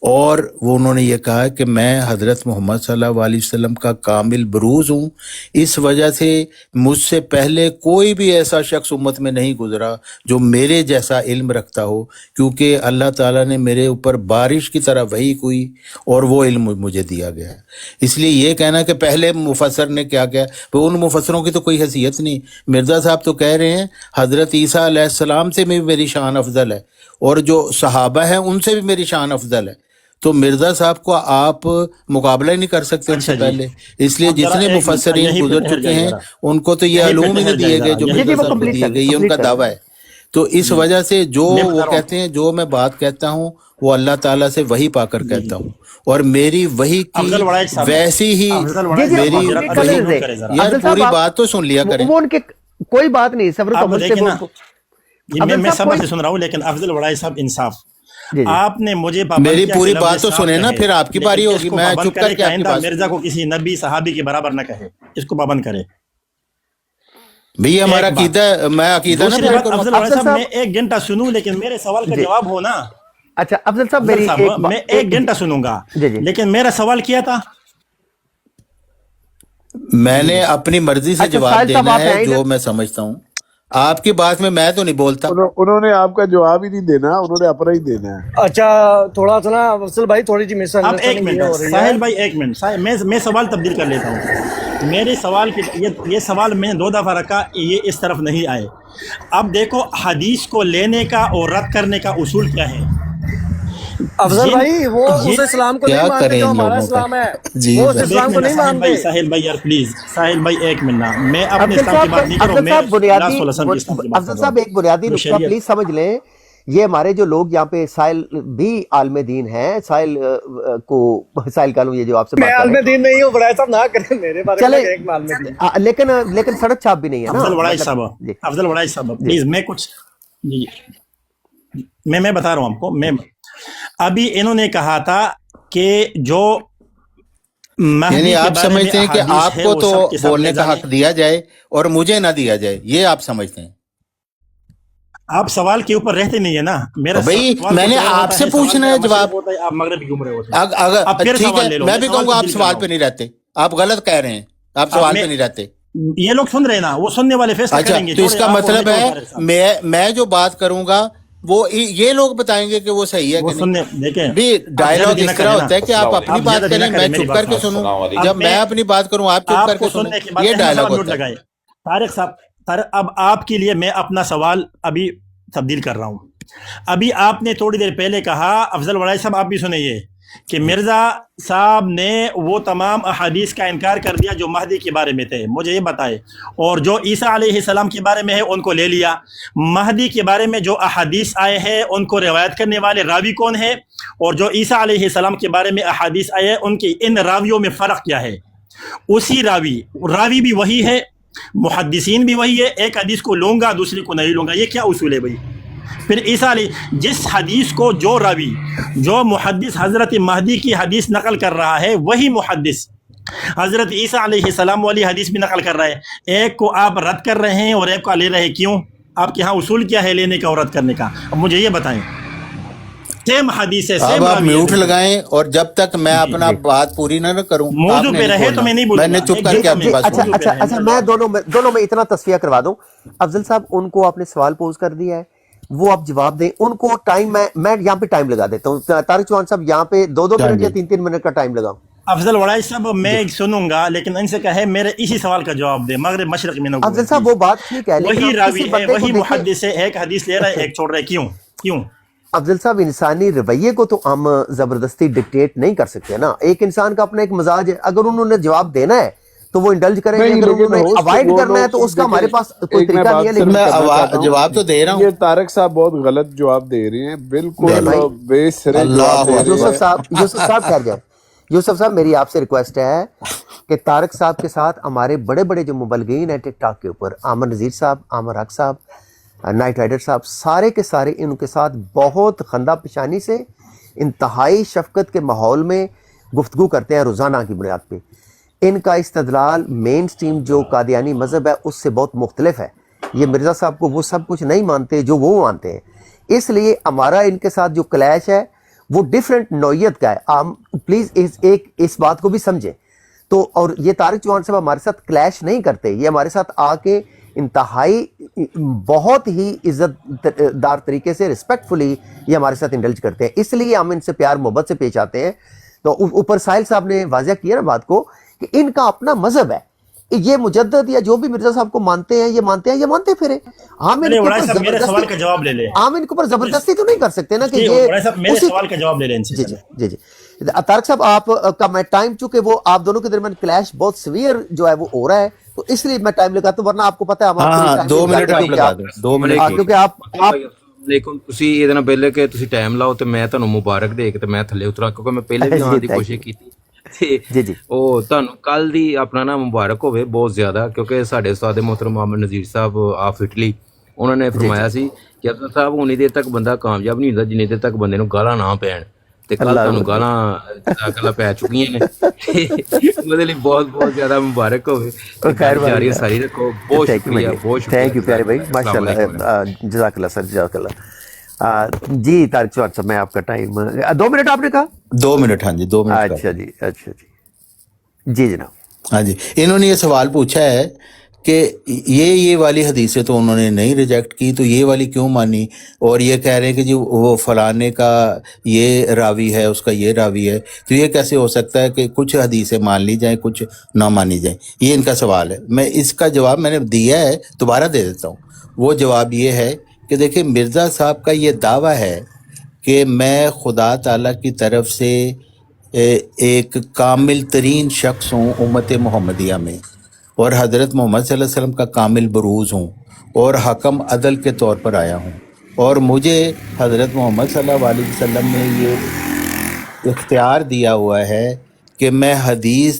اور وہ انہوں نے یہ کہا کہ میں حضرت محمد صلی اللہ علیہ وسلم کا کامل بروز ہوں, اس وجہ سے مجھ سے پہلے کوئی بھی ایسا شخص امت میں نہیں گزرا جو میرے جیسا علم رکھتا ہو, کیونکہ اللہ تعالیٰ نے میرے اوپر بارش کی طرح وحی ہوئی اور وہ علم مجھے دیا گیا ہے. اس لیے یہ کہنا کہ پہلے مفسر نے کیا کیا, ان مفسروں کی تو کوئی حیثیت نہیں. مرزا صاحب تو کہہ رہے ہیں حضرت عیسیٰ علیہ السلام سے بھی میری شان افضل ہے, اور جو صحابہ ہیں ان سے بھی میری شان افضل ہے. تو مرزا صاحب کو آپ مقابلہ ہی نہیں کر سکتے ان سے پہلے, اس لیے جتنے مفسرین گزر چکے ہیں ان کو تو یہ علوم ہی نہیں دیے گئے جو مرزا صاحب کو دیے گئے, یہ ان کا دعویٰ ہے. تو اس وجہ سے جو وہ کہتے ہیں, جو میں بات کہتا ہوں وہ اللہ تعالیٰ سے وہی پا کر کہتا ہوں, اور میری وہی کی ویسی ہی میری یار پوری بات تو سن لیا کریں. وہ ان کے کوئی بات نہیں, صبر میں صبر سے سن رہا ہوں, لیکن افضل وڑائی صاحب انصاف, آپ نے مجھے میری پوری بات تو سنیں نا, پھر آپ کی باری ہوگی, میں چپ کر کے اپنی بات. مرزا کو کسی نبی صحابی کے برابر نہ کہے, اس کو پابند کرے. بھئی ہمارا عقیدہ, میں عقیدہ نہ بیان کروں. افضل وڑائی صاحب میں ایک گھنٹہ سنوں, لیکن میرے سوال کا جواب ہو نا. اچھا افضل صاحب میں ایک گھنٹہ سنوں گا, لیکن میرا سوال کیا تھا, میں نے اپنی مرضی سے جواب دینا ہے جو میں سمجھتا ہوں. آپ کی بات میں تو نہیں بولتا. انہوں نے آپ کا جواب ہی نہیں دینا, انہوں نے اپنا ہی دینا ہے. اچھا تھوڑا سا نا افضل بھائی, تھوڑی سی مس اب ایک منٹ ساحل بھائی, ایک منٹ, میں سوال تبدیل کر لیتا ہوں. میرے سوال کی یہ سوال میں نے 2 دفعہ رکھا, یہ اس طرف نہیں آئے. اب دیکھو حدیث کو لینے کا اور رد کرنے کا اصول کیا ہے. افضل بھائی وہ اس اسلام کو نہیں مانتے جو ہمارا اسلام ہے, وہ اس اسلام کو نہیں مانتے. ساحل بھائی یار پلیز, ساحل بھائی ایک منٹ, میں اپنے اسلام کی بات نہیں کروں, میں افضل صاحب ایک بنیادی نقطہ پلیز سمجھ لیں. یہ ہمارے جو لوگ یہاں پہ سائل بھی عالم دین ہیں, سائل کو سائل کا لوں, یہ جو آپ سے بات کر رہے ہیں, میں عالم دین نہیں ہوں, بڑا صاحب نہ کریں میرے بارے میں ایک عالم دین, لیکن سڑک چھاپ بھی نہیں ہے نا. افضل وڑائی صاحب پلیز, میں کچھ میں بتا رہا ہوں آپ کو. میں ابھی انہوں نے کہا تھا کہ جو یعنی آپ سمجھتے ہیں کہ آپ کو تو بولنے کا حق دیا جائے اور مجھے نہ دیا جائے, یہ آپ سمجھتے ہیں. آپ سوال کے اوپر رہتے نہیں ہے نا. میرا بھائی میں نے آپ سے پوچھنا ہے جواب. آپ مغرب گھوم رہے ہوتے, ٹھیک ہے, میں بھی کہوں گا آپ سوال پہ نہیں رہتے, آپ غلط کہہ رہے ہیں, آپ سوال پہ نہیں رہتے. یہ لوگ سن رہے ہیں نا, وہ سننے والے فیصلہ کریں گے. تو اس کا مطلب ہے میں جو بات کروں گا وہ یہ لوگ بتائیں گے کہ وہ صحیح ہے کہ نہیں. بھی ڈائلاگ اس طرح ہوتا ہے کہ آپ اپنی بات کریں, میں چپ کر کے سنوں, جب میں اپنی بات کروں آپ چپ کر کے سنیں, یہ ڈائلاگ ہوتا ہے. طارق صاحب, اب آپ کے لیے میں اپنا سوال ابھی تبدیل کر رہا ہوں. ابھی آپ نے تھوڑی دیر پہلے کہا, افضل وڑائی صاحب آپ بھی سنیں, کہ مرزا صاحب نے وہ تمام احادیث کا انکار کر دیا جو مہدی کے بارے میں تھے، مجھے یہ بتائے، اور جو عیسیٰ علیہ السلام کے بارے میں ہے ان کو لے لیا، مہدی کے بارے میں جو احادیث آئے ہیں ان کو روایت کرنے والے راوی کون ہے، اور جو عیسیٰ علیہ السلام کے بارے میں احادیث آئے ہیں ان کی ان راویوں میں فرق کیا ہے؟ اسی راوی بھی وہی ہے، محدثین بھی وہی ہے، ایک حدیث کو لوں گا دوسری کو نہیں لوں گا، یہ کیا اصول ہے بھائی؟ پھر عیسیٰ علیہ جس حدیث کو جو راوی جو محدث حضرت مہدی کی حدیث نقل کر رہا ہے وہی محدث حضرت عیسیٰ علیہ السلام والی حدیث بھی نقل کر رہا ہے، ایک کو آپ رد کر رہے ہیں اور ایک کو لے رہے ہیں، کیوں؟ آپ کے ہاں اصول کیا ہے لینے کا اور رد کرنے کا؟ اب مجھے یہ بتائیں، سیم حدیث ہے، اب سیم آپ راوی ہے، میوٹ لگائیں، اور جب تک میں اپنا بات پوری نہ کروں موضوع پہ رہے تو میں نہیں بولوں میں نے چپ کر کے اپنی بات اچھا سنی۔ اچھا اچھا میں دونوں میں اتنا تصفیہ کروا دوں، افضل صاحب ان کو آپ نے سوال پوز کر دیا ہے، وہ آپ جواب دیں، ان کو ٹائم میں یہاں پہ ٹائم لگا دیتا ہوں، طارق چوہان صاحب یہاں پہ 2 منٹ یا 3 منٹ کا ٹائم لگاؤں۔ افضل وڑائی صاحب میں سنوں گا، لیکن ان سے کہے میرے اسی سوال کا جواب دے، مغرب مشرق میں نہ افضل صاحب وہ بات ٹھیک ہے، لیکن وہی آپ راوی کسی ہے، بندے کو وہی دیکھیں، محدث ہے، ایک حدیث لے رہا ہے ایک چھوڑ رہا ہے، کیوں؟ افضل صاحب انسانی رویے کو تو ہم زبردستی ڈکٹیٹ نہیں کر سکتے نا، ایک انسان کا اپنا ایک مزاج ہے، اگر انہوں نے جواب دینا ہے تو وہ انڈلج کریں گے، نہیں، اگر لیکن انہوں نے host اوائڈ وہ کرنا ہے لوگ تو اس کا ہمارے دیکھیں، پاس کوئی ایک میں طریقہ نہیں ہے، بات لیکن میں کرنا چاہتا ہوں، جواب تو دے رہا ہوں۔ یہ طارق صاحب بہت غلط جواب دے رہے ہیں، بالکل بھائی، بے سرے اللہ جواب دے رہے یوسف ہیں۔ صاحب ٹھہر جائیں، یوسف صاحب میری آپ سے ریکویسٹ ہے کہ طارق صاحب کے ساتھ ہمارے بڑے بڑے جو مبلغین ہیں ٹک ٹاک کے اوپر، عامر نذیر صاحب، عامر حق صاحب، نائٹ رائڈر صاحب، سارے کے سارے ان کے ساتھ بہت خندہ پیشانی سے انتہائی شفقت کے ماحول میں گفتگو کرتے ہیں روزانہ کی بنیاد پہ۔ ان کا استدلال مین سٹریم جو قادیانی مذہب ہے اس سے بہت مختلف ہے، یہ مرزا صاحب کو وہ سب کچھ نہیں مانتے جو وہ مانتے ہیں، اس لیے ہمارا ان کے ساتھ جو کلیش ہے وہ ڈیفرنٹ نوعیت کا ہے، ہم پلیز اس بات کو بھی سمجھیں۔ تو اور یہ طارق چوہان صاحب ہمارے ساتھ کلیش نہیں کرتے، یہ ہمارے ساتھ آ کے انتہائی بہت ہی عزت دار طریقے سے رسپیکٹفلی یہ ہمارے ساتھ انڈلج کرتے ہیں، اس لیے ہم ان سے پیار محبت سے پیش آتے ہیں۔ تو اوپر ساحل صاحب نے واضح کیا نا بات کو کہ ان کا اپنا مذہب ہے، یہ مجدد یا جو بھی مرزا صاحب کو مانتے ہیں یہ مانتے پھرے، ہم ان کے وڑائی اوپر صاحب میرے سوال کا جواب لے لیں، ہم ان کے اوپر زبردستی تو نہیں کر سکتے نا کہ یہ وڑائی صاحب میرے سوال کا جواب لے لیں ان سے۔ جی طارق صاحب آپ کا میں ٹائم، چونکہ وہ آپ دونوں کے درمیان کلیش بہت سویئر جو ہے وہ ہو رہا ہے، تو اس لیے میں ٹائم لگاتا ہوں، ورنہ آپ کو پتہ ہے ہاں 2 منٹ آپ لگا دیں، 2 منٹ کیونکہ آپ لیکن ਤੁਸੀਂ ਇਹਦੇ ਨਾਲ ਪਹਿਲੇ ਕਿ ਤੁਸੀਂ ਟਾਈਮ ਲਾਓ ਤੇ ਮੈਂ ਤੁਹਾਨੂੰ ਮੁਬਾਰਕ ਦੇ ਕੇ ਤੇ ਮੈਂ ਥੱਲੇ ਉਤਰਾਂ, ਕਿਉਂਕਿ ਮੈਂ ਪਹਿਲੇ ਵੀ ਆਉਣ ਦੀ ਕੋਸ਼ਿਸ਼ ਕੀਤੀ ਤੇ ਉਹ ਤੁਹਾਨੂੰ ਕੱਲ ਦੀ ਆਪਣਾ ਨਾ ਮੁਬਾਰਕ ਹੋਵੇ ਬਹੁਤ ਜ਼ਿਆਦਾ, ਕਿਉਂਕਿ ਸਾਡੇ ਉਸਤਾਦ ਮੁਹਤਰਮ ਮੁਹੰਮਦ ਨਜ਼ੀਰ ਸਾਹਿਬ ਆਫ ਇਟਲੀ, ਉਹਨਾਂ ਨੇ ਫਰਮਾਇਆ ਸੀ ਕਿ ਅਫਜ਼ਲ ਸਾਹਿਬ ਉਨੀ ਦੇਰ ਤੱਕ ਬੰਦਾ ਕਾਮਯਾਬ ਨਹੀਂ ਹੁੰਦਾ ਜਿੰਨੀ ਦੇਰ ਤੱਕ ਬੰਦੇ ਨੂੰ ਗਾਲਾਂ ਨਾ ਪੈਣ, ਤੇ ਕੱਲ ਤੁਹਾਨੂੰ ਗਾਲਾਂ ਜਜ਼ਾਕੱਲਾ ਪੈ ਚੁੱਕੀਆਂ ਨੇ, ਉਹਦੇ ਲਈ ਬਹੁਤ ਬਹੁਤ ਜ਼ਿਆਦਾ ਮੁਬਾਰਕ ਹੋਵੇ, ਜਾਰੀ ਸਾਰੀ ਰੱਖੋ، ਬਹੁਤ ਸ਼ੁکریہ، بہت شکریہ، تھینک یو پیارے بھائی، ماشاء اللہ، جزاک اللہ سر، جزاک اللہ۔ جی طارق چوہان صاحب میں آپ کا ٹائم 2 منٹ آپ نے کہا؟ 2 منٹ، ہاں جی 2 منٹ۔ اچھا جی جناب۔ ہاں جی، انہوں نے یہ سوال پوچھا ہے کہ یہ والی حدیثیں تو انہوں نے نہیں ریجیکٹ کی، تو یہ والی کیوں مانی، اور یہ کہہ رہے ہیں کہ جی وہ فلانے کا یہ راوی ہے، اس کا یہ راوی ہے، تو یہ کیسے ہو سکتا ہے کہ کچھ حدیثیں مان لی جائیں کچھ نہ مانی جائیں؟ یہ ان کا سوال ہے۔ میں اس کا جواب میں نے دیا ہے، دوبارہ دے دیتا ہوں۔ وہ جواب یہ ہے کہ دیکھیں مرزا صاحب کا یہ دعویٰ ہے کہ میں خدا تعالیٰ کی طرف سے ایک کامل ترین شخص ہوں امت محمدیہ میں، اور حضرت محمد صلی اللہ علیہ وسلم کا کامل بروز ہوں، اور حکم عدل کے طور پر آیا ہوں، اور مجھے حضرت محمد صلی اللہ علیہ وسلم نے یہ اختیار دیا ہوا ہے کہ میں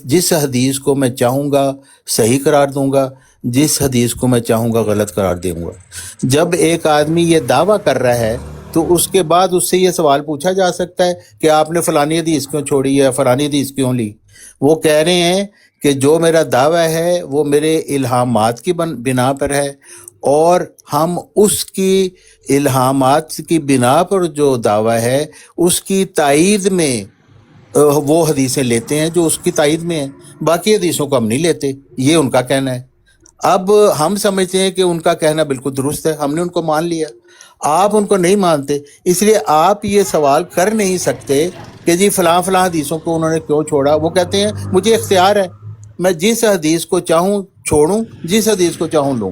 جس حدیث کو میں چاہوں گا صحیح قرار دوں گا، جس حدیث کو میں چاہوں گا غلط قرار دوں گا۔ جب ایک آدمی یہ دعویٰ کر رہا ہے تو اس کے بعد اس سے یہ سوال پوچھا جا سکتا ہے کہ آپ نے فلانی حدیث کیوں چھوڑی ہے، فلانی حدیث کیوں لی؟ وہ کہہ رہے ہیں کہ جو میرا دعویٰ ہے وہ میرے الہامات کی بنا پر ہے، اور ہم اس کی الہامات کی بنا پر جو دعویٰ ہے اس کی تائید میں وہ حدیثیں لیتے ہیں جو اس کی تائید میں ہیں، باقی حدیثوں کو ہم نہیں لیتے، یہ ان کا کہنا ہے۔ اب ہم سمجھتے ہیں کہ ان کا کہنا بالکل درست ہے، ہم نے ان کو مان لیا، آپ ان کو نہیں مانتے، اس لیے آپ یہ سوال کر نہیں سکتے کہ جی فلاں حدیثوں کو انہوں نے کیوں چھوڑا۔ وہ کہتے ہیں مجھے اختیار ہے، میں جس حدیث کو چاہوں چھوڑوں، جس حدیث کو چاہوں لوں۔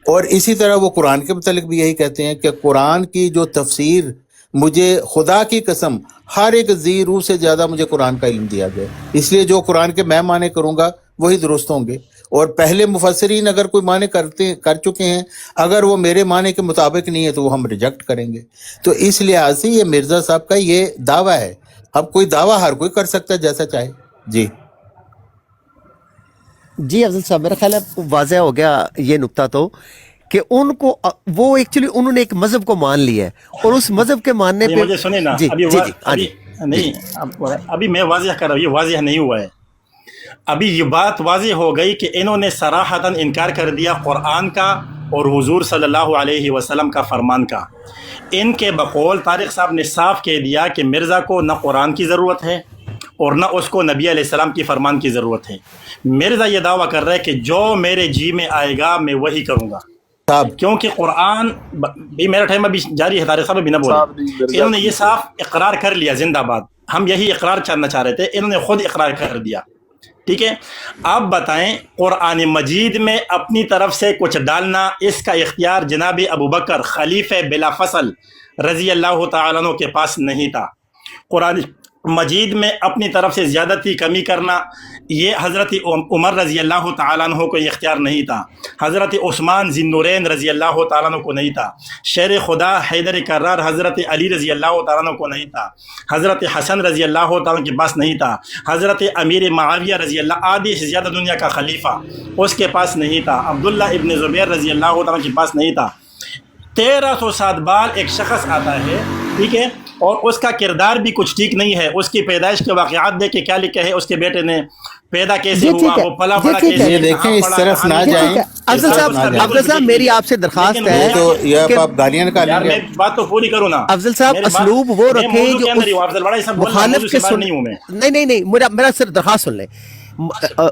اور اسی طرح وہ قرآن کے متعلق بھی یہی کہتے ہیں کہ قرآن کی جو تفسیر مجھے خدا کی قسم ہر ایک ذی روح سے زیادہ مجھے قرآن کا علم دیا گیا، اس لیے جو قرآن کے میں معنی کروں گا وہی درست ہوں گے، اور پہلے مفسرین اگر کوئی معنی کر چکے ہیں، اگر وہ میرے معنی کے مطابق نہیں ہے تو وہ ہم ریجیکٹ کریں گے۔ تو اس لحاظ سے یہ مرزا صاحب کا یہ دعویٰ ہے، اب کوئی دعویٰ ہر کوئی کر سکتا ہے جیسا چاہے۔ جی جی افضل صاحب، میرا خیال ہے واضح ہو گیا یہ نقطہ تو کہ ان کو وہ ایکچولی انہوں نے ایک مذہب کو مان لیا ہے اور اس مذہب کے ماننے پہ مجھے سنیں نا، جی ابھی جی جی ہاں جی نہیں، ابھی میں واضح کر رہا ہوں، یہ واضح نہیں ہوا ہے۔ ابھی یہ بات واضح ہو گئی کہ انہوں نے صراحتاً انکار کر دیا قرآن کا اور حضور صلی اللہ علیہ وسلم کا فرمان کا۔ ان کے بقول طارق صاحب نے صاف کہہ دیا کہ مرزا کو نہ قرآن کی ضرورت ہے اور نہ اس کو نبی علیہ السلام کی فرمان کی ضرورت ہے۔ مرزا یہ دعویٰ کر رہا ہے کہ جو میرے جی میں آئے گا میں وہی کروں گا، کیونکہ قرآن بھی میرا ٹائم ابھی جاری ہے، طارق صاحب ابھی نہ بولے، انہوں نے یہ صاف اقرار کر لیا، زندہ باد، ہم یہی اقرار کرنا چاہ رہے تھے، انہوں نے خود اقرار کر دیا۔ ٹھیک ہے، آپ بتائیں قرآن مجید میں اپنی طرف سے کچھ ڈالنا، اس کا اختیار جناب ابو بکر خلیفہ بلا فصل رضی اللہ تعالیٰ عنہ کے پاس نہیں تھا۔ قرآن مجید میں اپنی طرف سے زیادتی کمی کرنا یہ حضرت عمر رضی اللہ تعالیٰ عنہ کو اختیار نہیں تھا، حضرت عثمان ذی النورین رضی اللہ تعالیٰ عنہ کو نہیں تھا، شیر خدا حیدر کرار حضرت علی رضی اللہ تعالیٰ عنہ کو نہیں تھا، حضرت حسن رضی اللہ تعالیٰ عنہ کے پاس نہیں تھا، حضرت امیر معاویہ رضی اللہ آدھی سے زیادہ دنیا کا خلیفہ اس کے پاس نہیں تھا، عبداللہ ابن زبیر رضی اللہ تعالیٰ عنہ کے پاس نہیں تھا۔ 1300 سال بعد ایک شخص آتا ہے، ٹھیک ہے، اور اس کا کردار بھی کچھ ٹھیک نہیں ہے، اس کی پیدائش کے واقعات دیکھ کے کیا لکھا ہے، اس کے بیٹے نے پیدا کیسے ہوا، وہ پلا بڑا کیسے، یہ دیکھیں اس طرف نہ جائیں۔ افضل صاحب میری آپ سے درخواست ہے تو یہ آپ گالیاں نکالیں یار گے۔ میں بات تو پوری کروں نا افضل صاحب اسلوب وہ رکھیں جو مخالف کے سن نہیں میرا صرف درخواست سن لیں،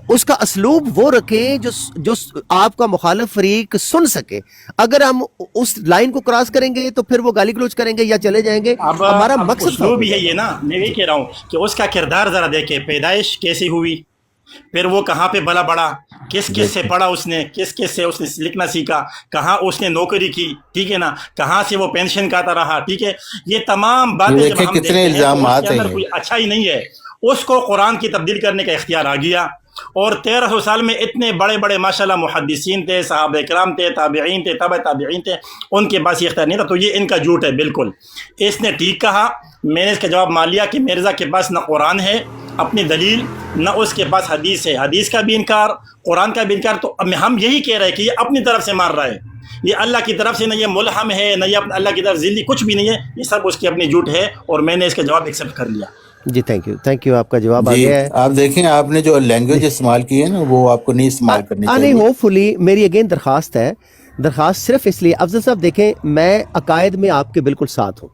اس کا اسلوب وہ رکھیں جو آپ کا مخالف فریق سن سکے۔ اگر ہم اس لائن کو کراس کریں گے تو پھر وہ گالی گلوچ کریں گے یا چلے جائیں گے، ہمارا مقصد اسلوب ہی ہے یہ نا، میں یہ کہہ رہا ہوں کہ اس کا کردار ذرا دیکھیں، پیدائش کیسی ہوئی، پھر وہ کہاں پہ بلا بڑا، کس سے پڑھا اس نے، کس سے اس نے لکھنا سیکھا، کہاں اس نے نوکری کی، ٹھیک ہے نا، کہاں سے وہ پینشن کھاتا رہا، ٹھیک ہے، یہ تمام باتیں جب ہم دیکھتے ہیں اس کے اندر کوئی اچھا ہی نہیں ہے، اس کو قرآن کی تبدیل کرنے کا اختیار آ گیا۔ اور 1300 سال میں اتنے بڑے بڑے ماشاءاللہ محدثین تھے، صحابہ اکرام تھے، تابعین تھے، تبع تابعین تھے، ان کے پاس یہ اختیار نہیں تھا، تو یہ ان کا جھوٹ ہے بالکل۔ اس نے ٹھیک کہا، میں نے اس کا جواب مان لیا کہ مرزا کے پاس نہ قرآن ہے اپنی دلیل، نہ اس کے پاس حدیث ہے، حدیث کا بھی انکار، قرآن کا بھی انکار، تو ہم یہی کہہ رہے ہیں کہ یہ اپنی طرف سے مار رہا ہے، یہ اللہ کی طرف سے نہ یہ ملہم ہے، نہ یہ اللہ کی طرف ذلی، کچھ بھی نہیں ہے، یہ سب اس کی اپنی جھوٹ ہے، اور میں نے اس کا جواب ایکسیپٹ کر لیا۔ جی تھینک یو آپ کا جواب آ گیا ہے۔ آپ دیکھیں آپ نے جو لینگویج استعمال کی ہے نا وہ آپ کو نہیں استعمال کرنی چاہیے۔ نہیں، ہوپ فلی میری اگین درخواست ہے، درخواست صرف اس لیے، افضل صاحب دیکھیں میں عقائد میں آپ کے بالکل ساتھ ہوں،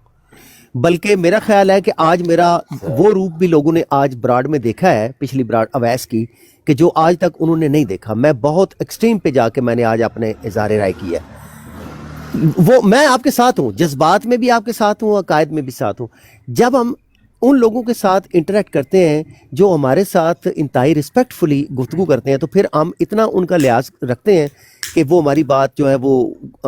بلکہ میرا خیال ہے کہ آج میرا وہ روپ بھی لوگوں نے آج براڈ میں دیکھا ہے، پچھلی براڈ اویس کی، کہ جو آج تک انہوں نے نہیں دیکھا۔ میں بہت ایکسٹریم پہ جا کے میں نے آج اپنے اظہار رائے کیا ہے، وہ میں آپ کے ساتھ ہوں، جذبات میں بھی آپ کے ساتھ ہوں، عقائد میں بھی ساتھ ہوں۔ جب ہم ان لوگوں کے ساتھ انٹریکٹ کرتے ہیں جو ہمارے ساتھ انتہائی رسپیکٹفلی گفتگو کرتے ہیں، تو پھر ہم اتنا ان کا لحاظ رکھتے ہیں کہ وہ ہماری بات جو ہے وہ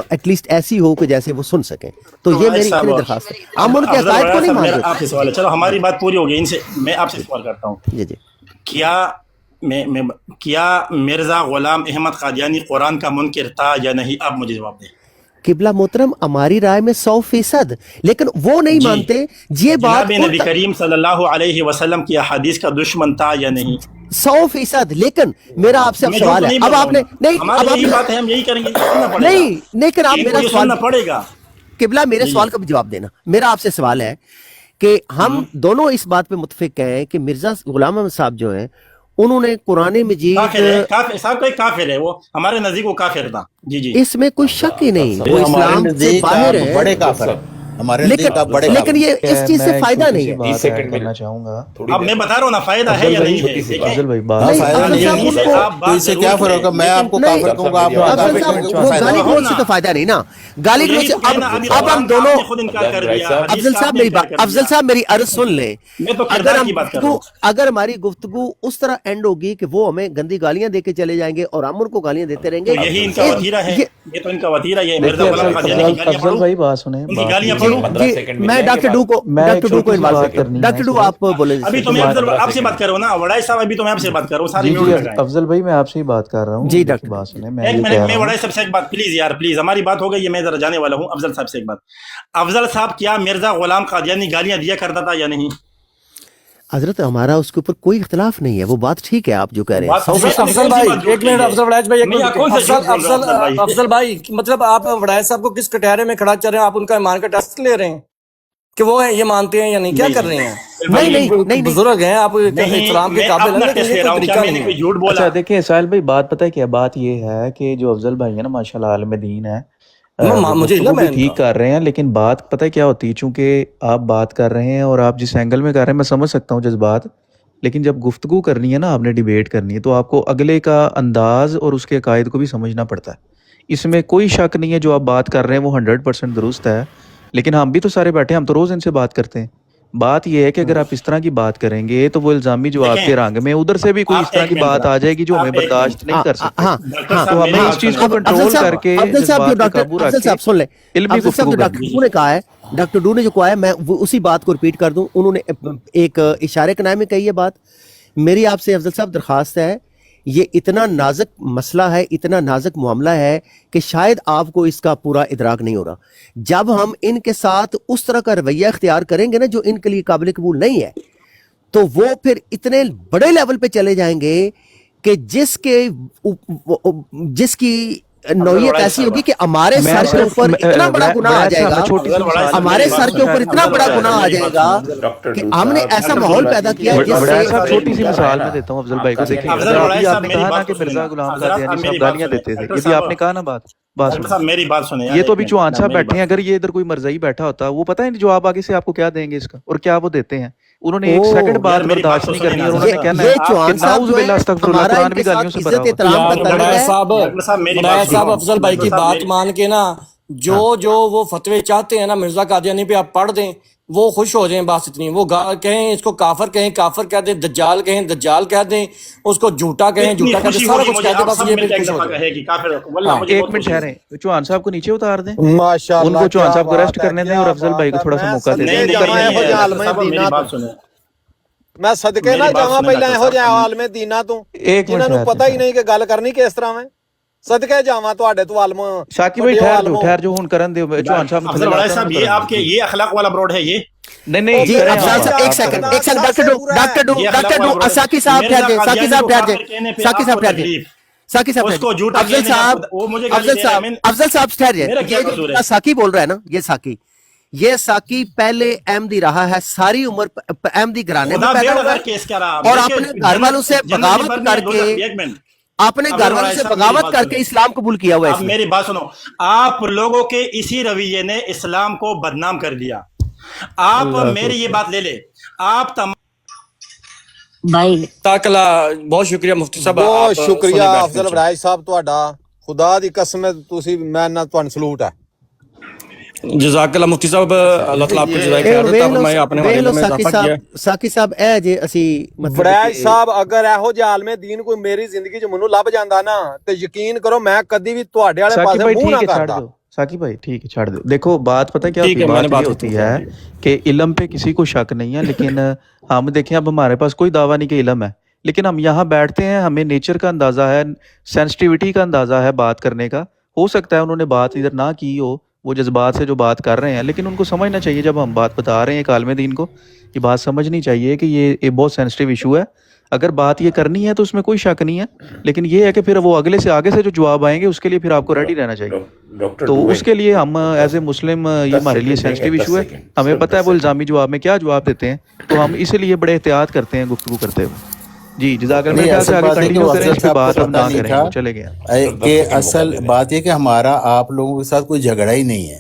ایٹ لیسٹ ایسی ہو کہ جیسے وہ سن سکیں۔ تو یہ میری اتنی درخواست ہے، ہم ان کے عقائد کو نہیں مانتے۔ آپ سے سوال ہے، چلو ہماری بات پوری ہو گئی، ان سے میں آپ سے سوال کرتا ہوں، جی کیا مرزا غلام احمد قادیانی قرآن کا منکر تھا یا نہیں؟ آپ مجھے جواب دیں۔ قبلہ محترم ہماری رائے میں 100%، لیکن وہ نہیں مانتے یہ بات۔ جناب نبی کریم صلی اللہ علیہ وسلم کی احادیث کا دشمن تھا یا نہیں؟ 100%، لیکن میرا آپ سے اب سوال ہے، اب آپ نے ہماری بات ہے، ہم یہی کریں گے، نہیں لیکن آپ میرا سوال پڑے گا قبلہ، میرے سوال کا بھی جواب دینا۔ میرا آپ سے سوال ہے کہ ہم دونوں اس بات پہ متفق ہیں کہ مرزا غلام احمد صاحب جو ہیں انہوں نے قرآن مجید صاحب کوئی کافر ہے، وہ ہمارے نزدیک وہ کافر تھا، جی اس میں کوئی شک ہی نہیں، وہ اسلام سے باہر ہے، بڑے کافر، لیکن یہ اس چیز سے فائدہ نہیں ہے۔ کرنا چاہوں گا، اب میں بتا رہا ہوں نا فائدہ ہے یا نہیں ہے۔ افضل بھائی بات تو اس سے کیا فرق ہوگا؟ میں آپ کو کافر کہوں گا، آپ کو کافر کہوں گا، وہ گالی گلوچ سے تو فائدہ نہیں نا، گالی گلوچ سے۔ اب ہم دونوں، افضل صاحب میری عرض سن لیں، اگر ہماری گفتگو اس طرح اینڈ ہوگی کہ وہ ہمیں گندی گالیاں دے کے چلے جائیں گے اور ہم ان کو گالیاں دیتے رہیں گے، یہی ان کا وتیرہ ہے، یہ تو ان کا وتیرہ ہے۔ افضل بھائی بات سنیں، میں ڈاکٹر ڈو کو انوالو کروں. ڈاکٹر ڈو آپ بولے. ابھی تو میں آپ سے بات کر رہا ہوں نا وڑائی صاحب, ابھی تو میں آپ سے بات کر رہا ہوں. ساری جی افضل بھائی میں آپ سے ہی بات کر رہا ہوں. جی ڈاکٹر بات سنیں, ایک منٹ میں وڑائی صاحب سے ایک بات پلیز یار پلیز, ہماری بات ہو گئی ہے, میں ذرا جانے والا ہوں. افضل صاحب سے ایک بات, افضل صاحب کیا مرزا غلام قادیانی گالیاں دیا کرتا تھا یا نہیں؟ حضرت ہمارا اس کے اوپر کوئی اختلاف نہیں ہے, وہ بات ٹھیک ہے آپ جو کہہ رہے ہیں. افضل بھائی ایک منٹ, افضل بھائی مطلب آپ وڑائے صاحب کو کس کٹہرے میں کھڑا چل رہے ہیں, آپ ان کا ایمان کا ٹیسٹ لے رہے ہیں کہ وہ یہ مانتے ہیں یا نہیں, کیا کر رہے ہیں؟ نہیں بزرگ ہیں آپ, احترام کے قابل ہیں. اچھا دیکھیں ساحل بھائی, بات پتہ ہے کیا بات یہ ہے کہ جو افضل بھائی ہے نا ماشاءاللہ عالم دین ہے, مجھے بھی ٹھیک کر رہے ہیں, لیکن بات پتہ ہے کیا ہوتی ہے, چونکہ آپ بات کر رہے ہیں اور آپ جس اینگل میں کر رہے ہیں میں سمجھ سکتا ہوں جذبات, لیکن جب گفتگو کرنی ہے نا, آپ نے ڈیبیٹ کرنی ہے, تو آپ کو اگلے کا انداز اور اس کے عقائد کو بھی سمجھنا پڑتا ہے. اس میں کوئی شک نہیں ہے جو آپ بات کر رہے ہیں وہ 100% درست ہے, لیکن ہم بھی تو سارے بیٹھے ہیں, ہم تو روز ان سے بات کرتے ہیں. بات یہ ہے کہ اگر آپ اس طرح کی بات کریں گے تو وہ الزامی جو آپ کے رنگ میں ادھر سے بھی کوئی اس طرح کی بات آ جائے گی جو ہمیں برداشت نہیں کر سکتے. تو ہمیں اس چیز کو کنٹرول کر کے ڈاکٹر ڈو نے جو کہا ہے میں اسی بات کو ریپیٹ کر دوں. انہوں نے ایک اشارے کنائے میں کہی ہے بات. میری آپ سے افضل صاحب درخواست ہے, یہ اتنا نازک مسئلہ ہے, اتنا نازک معاملہ ہے کہ شاید آپ کو اس کا پورا ادراک نہیں ہو رہا. جب ہم ان کے ساتھ اس طرح کا رویہ اختیار کریں گے نا جو ان کے لیے قابل قبول نہیں ہے, تو وہ پھر اتنے بڑے لیول پہ چلے جائیں گے کہ جس کی نوعیت ایسی ہوگی کہ ہمارے سر کے اوپر اتنا بڑا گناہ آ جائے گا, ہمارے سر کے اوپر اتنا بڑا گناہ آ جائے گا کہ ہم نے ایسا ماحول پیدا کیا ہے جس سے. چھوٹی سی مثال میں دیتا ہوں افضل بھائی کو. دیکھیں ابھی آپ نے کہا نا کہ مرزا غلام قادیانی صاحب گالیاں دیتے تھے, یہ بھی آپ نے کہا نا بات میری بات سنیں. یہ تو ابھی چوہان صاحب بیٹھے ہیں, اگر یہ ادھر کوئی مرزائی بیٹھا ہوتا وہ پتہ ہے جواب آگے سے آپ کو کیا دیں گے اس کا, اور کیا وہ دیتے ہیں. انہوں نے ایک سیکنڈ بعد برداشت نہیں کرنی, انہوں نے کہنا ہے کہ نعوذ باللہ استغفر اللہ, قرآن بھی گالیوں سے بھرا ہوا ہے. صاحب افضل بھائی کی بات مان کے نا جو وہ فتوے چاہتے ہیں نا مرزا قادیانی پہ آپ پڑھ دیں, وہ خوش ہو جائیں. بات اتنی, وہ کہیں اس کو کافر کہیں کافر کہہ دیں, دجال کہیں دجال کہہ دیں, اس کو جھوٹا کہیں جھوٹا کہہ دیں, سارا کچھ کہہ دیں, بس یہ بھی خوش ہو جائیں. ایک منٹ ٹھہریں, چوہان صاحب کو نیچے اتار دیں, ان کو چوہان صاحب کو ریسٹ کرنے دیں اور افضل بھائی کو تھوڑا سا موقع دیں. میں صدقے نہ جاواں پہلا ਇਹੋ ਜਿਹਾ ਆਲਮੇ ਦੀਨਾ ਤੋਂ ਜਿਨ੍ਹਾਂ ਨੂੰ ਪਤਾ ਹੀ ਨਹੀਂ ਕਿ ਗੱਲ ਕਰਨੀ ਕਿਸ ਤਰ੍ਹਾਂ ਹੈ. صدقے جاواں تواڈے تو عالم. شاکی بھائی ٹھہر جو ہن کرن دیو چوہان صاحب. افضل وڑائی صاحب یہ آپ کے یہ اخلاق والا بروڈ ہے یہ؟ نہیں جی افضل صاحب ایک سیکنڈ ڈاکٹر ڈو ساکی صاحب ٹھہر جائیں, ساکی صاحب ٹھہر جائیں, ساکی صاحب ٹھہر جائیں, ساکی صاحب افضل صاحب ٹھہر جائیں. یہ جو ساکی بول رہا ہے نا, یہ ساکی پہلے احمدی رہا ہے, ساری عمر احمدی گھرانے میں پیدا ہوا ہے, اور اپنے گھر والوں سے بغاوت کر کے اپنے گھر والوں سے بغاوت کر کے اسلام قبول کیا ہوا ہے. میری بات سنو, آپ لوگوں کے اسی رویے نے اسلام کو بدنام کر دیا. آپ میری یہ بات لے لے, آپ بھائی تاکلا بہت شکریہ مفتی صاحب, بہت شکریہ افضل وڑائی صاحب تہاڈا, خدا دی قسم ہے تسی میں نہ تہن سلوٹ ہے. جزاک اللہ مفتی صاحب, اللہ تعالیٰ آپ کو جزائے خیر عطا فرمائے, آپ نے ہمارے علم میں اضافہ کیا. ساکی صاحب اے جے اسی وڑائی صاحب اگر ਇਹੋ ਜਿਹਾ عالم دین کوئی میری زندگی ਚ ਮੈਨੂੰ ਲੱਭ ਜਾਂਦਾ ਨਾ ਤੇ یقین کرو میں کدی بھی ਤੁਹਾਡੇ ਵਾਲੇ ਪਾਸੇ ਮੂੰਹ ਨਾ ਕਰਦਾ. ساکی بھائی ٹھیک ہے چھاڑ دو. دیکھو بات پتہ کیا ہوتی ہے, بات یہ ہوتی ہے کہ علم پہ کسی کو شک نہیں ہے, لیکن ہم دیکھیں اب ہمارے پاس کوئی دعویٰ نہیں کہ علم ہے, لیکن ہم یہاں بیٹھتے ہیں, ہمیں نیچر کا اندازہ ہے, سینسٹیوٹی کا اندازہ ہے بات کرنے کا. ہو سکتا ہے انہوں نے بات ادھر نہ کی ہو, وہ جذبات سے جو بات کر رہے ہیں, لیکن ان کو سمجھنا چاہیے جب ہم بات بتا رہے ہیں ایک عالم دین کو, یہ بات سمجھنی چاہیے کہ یہ بہت سینسٹیو ایشو ہے. اگر بات یہ کرنی ہے تو اس میں کوئی شک نہیں ہے, لیکن یہ ہے کہ پھر وہ آگے سے جو جواب آئیں گے اس کے لیے پھر آپ کو ریڈی رہنا چاہیے. تو اس کے لیے ہم ایز اے مسلم یہ ہمارے لیے سینسٹیو ایشو ہے, ہمیں پتہ ہے وہ الزامی جواب میں کیا جواب دیتے ہیں, تو ہم اسی لیے بڑے احتیاط کرتے ہیں گفتگو کرتے ہوئے. جی جزاک اللہ. چلے گئے کہ اصل بات یہ کہ ہمارا آپ لوگوں کے ساتھ کوئی جھگڑا ہی نہیں ہے.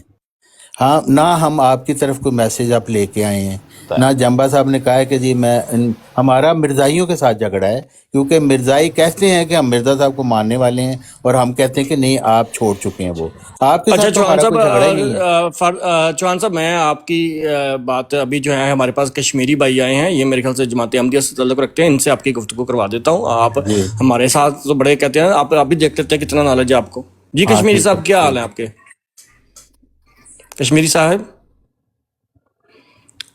ہاں, نہ ہم آپ کی طرف کوئی میسیج آپ لے کے آئے ہیں, نہ جمبا صاحب نے کہا ہے کہ جی ہمارا مرزائیوں کے ساتھ جھگڑا ہے, کیونکہ مرزائی کہتے ہیں کہ ہم مرزا صاحب کو ماننے والے ہیں, اور ہم کہتے ہیں کہ نہیں آپ چھوڑ چکے ہیں. وہ آپ کے ساتھ چوہان صاحب میں آپ کی بات ابھی جو ہے ہمارے پاس کشمیری بھائی آئے ہیں, یہ میرے خیال سے جماعت احمدیہ سے تعلق رکھتے ہیں, ان سے آپ کی گفتگو کروا دیتا ہوں. آپ ہمارے ساتھ تو بڑے کہتے ہیں, آپ بھی دیکھ لیتے ہیں کتنا نالج ہے آپ کو. جی کشمیری صاحب کیا حال ہے آپ کے؟ کشمیری صاحب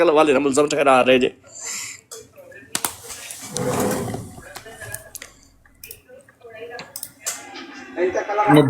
ਹਵਾਲੇ ਨਾਲ ਮੁਲਜ਼ਮ ਠਹਿਰਾ ਰਹੇ ਜੇ।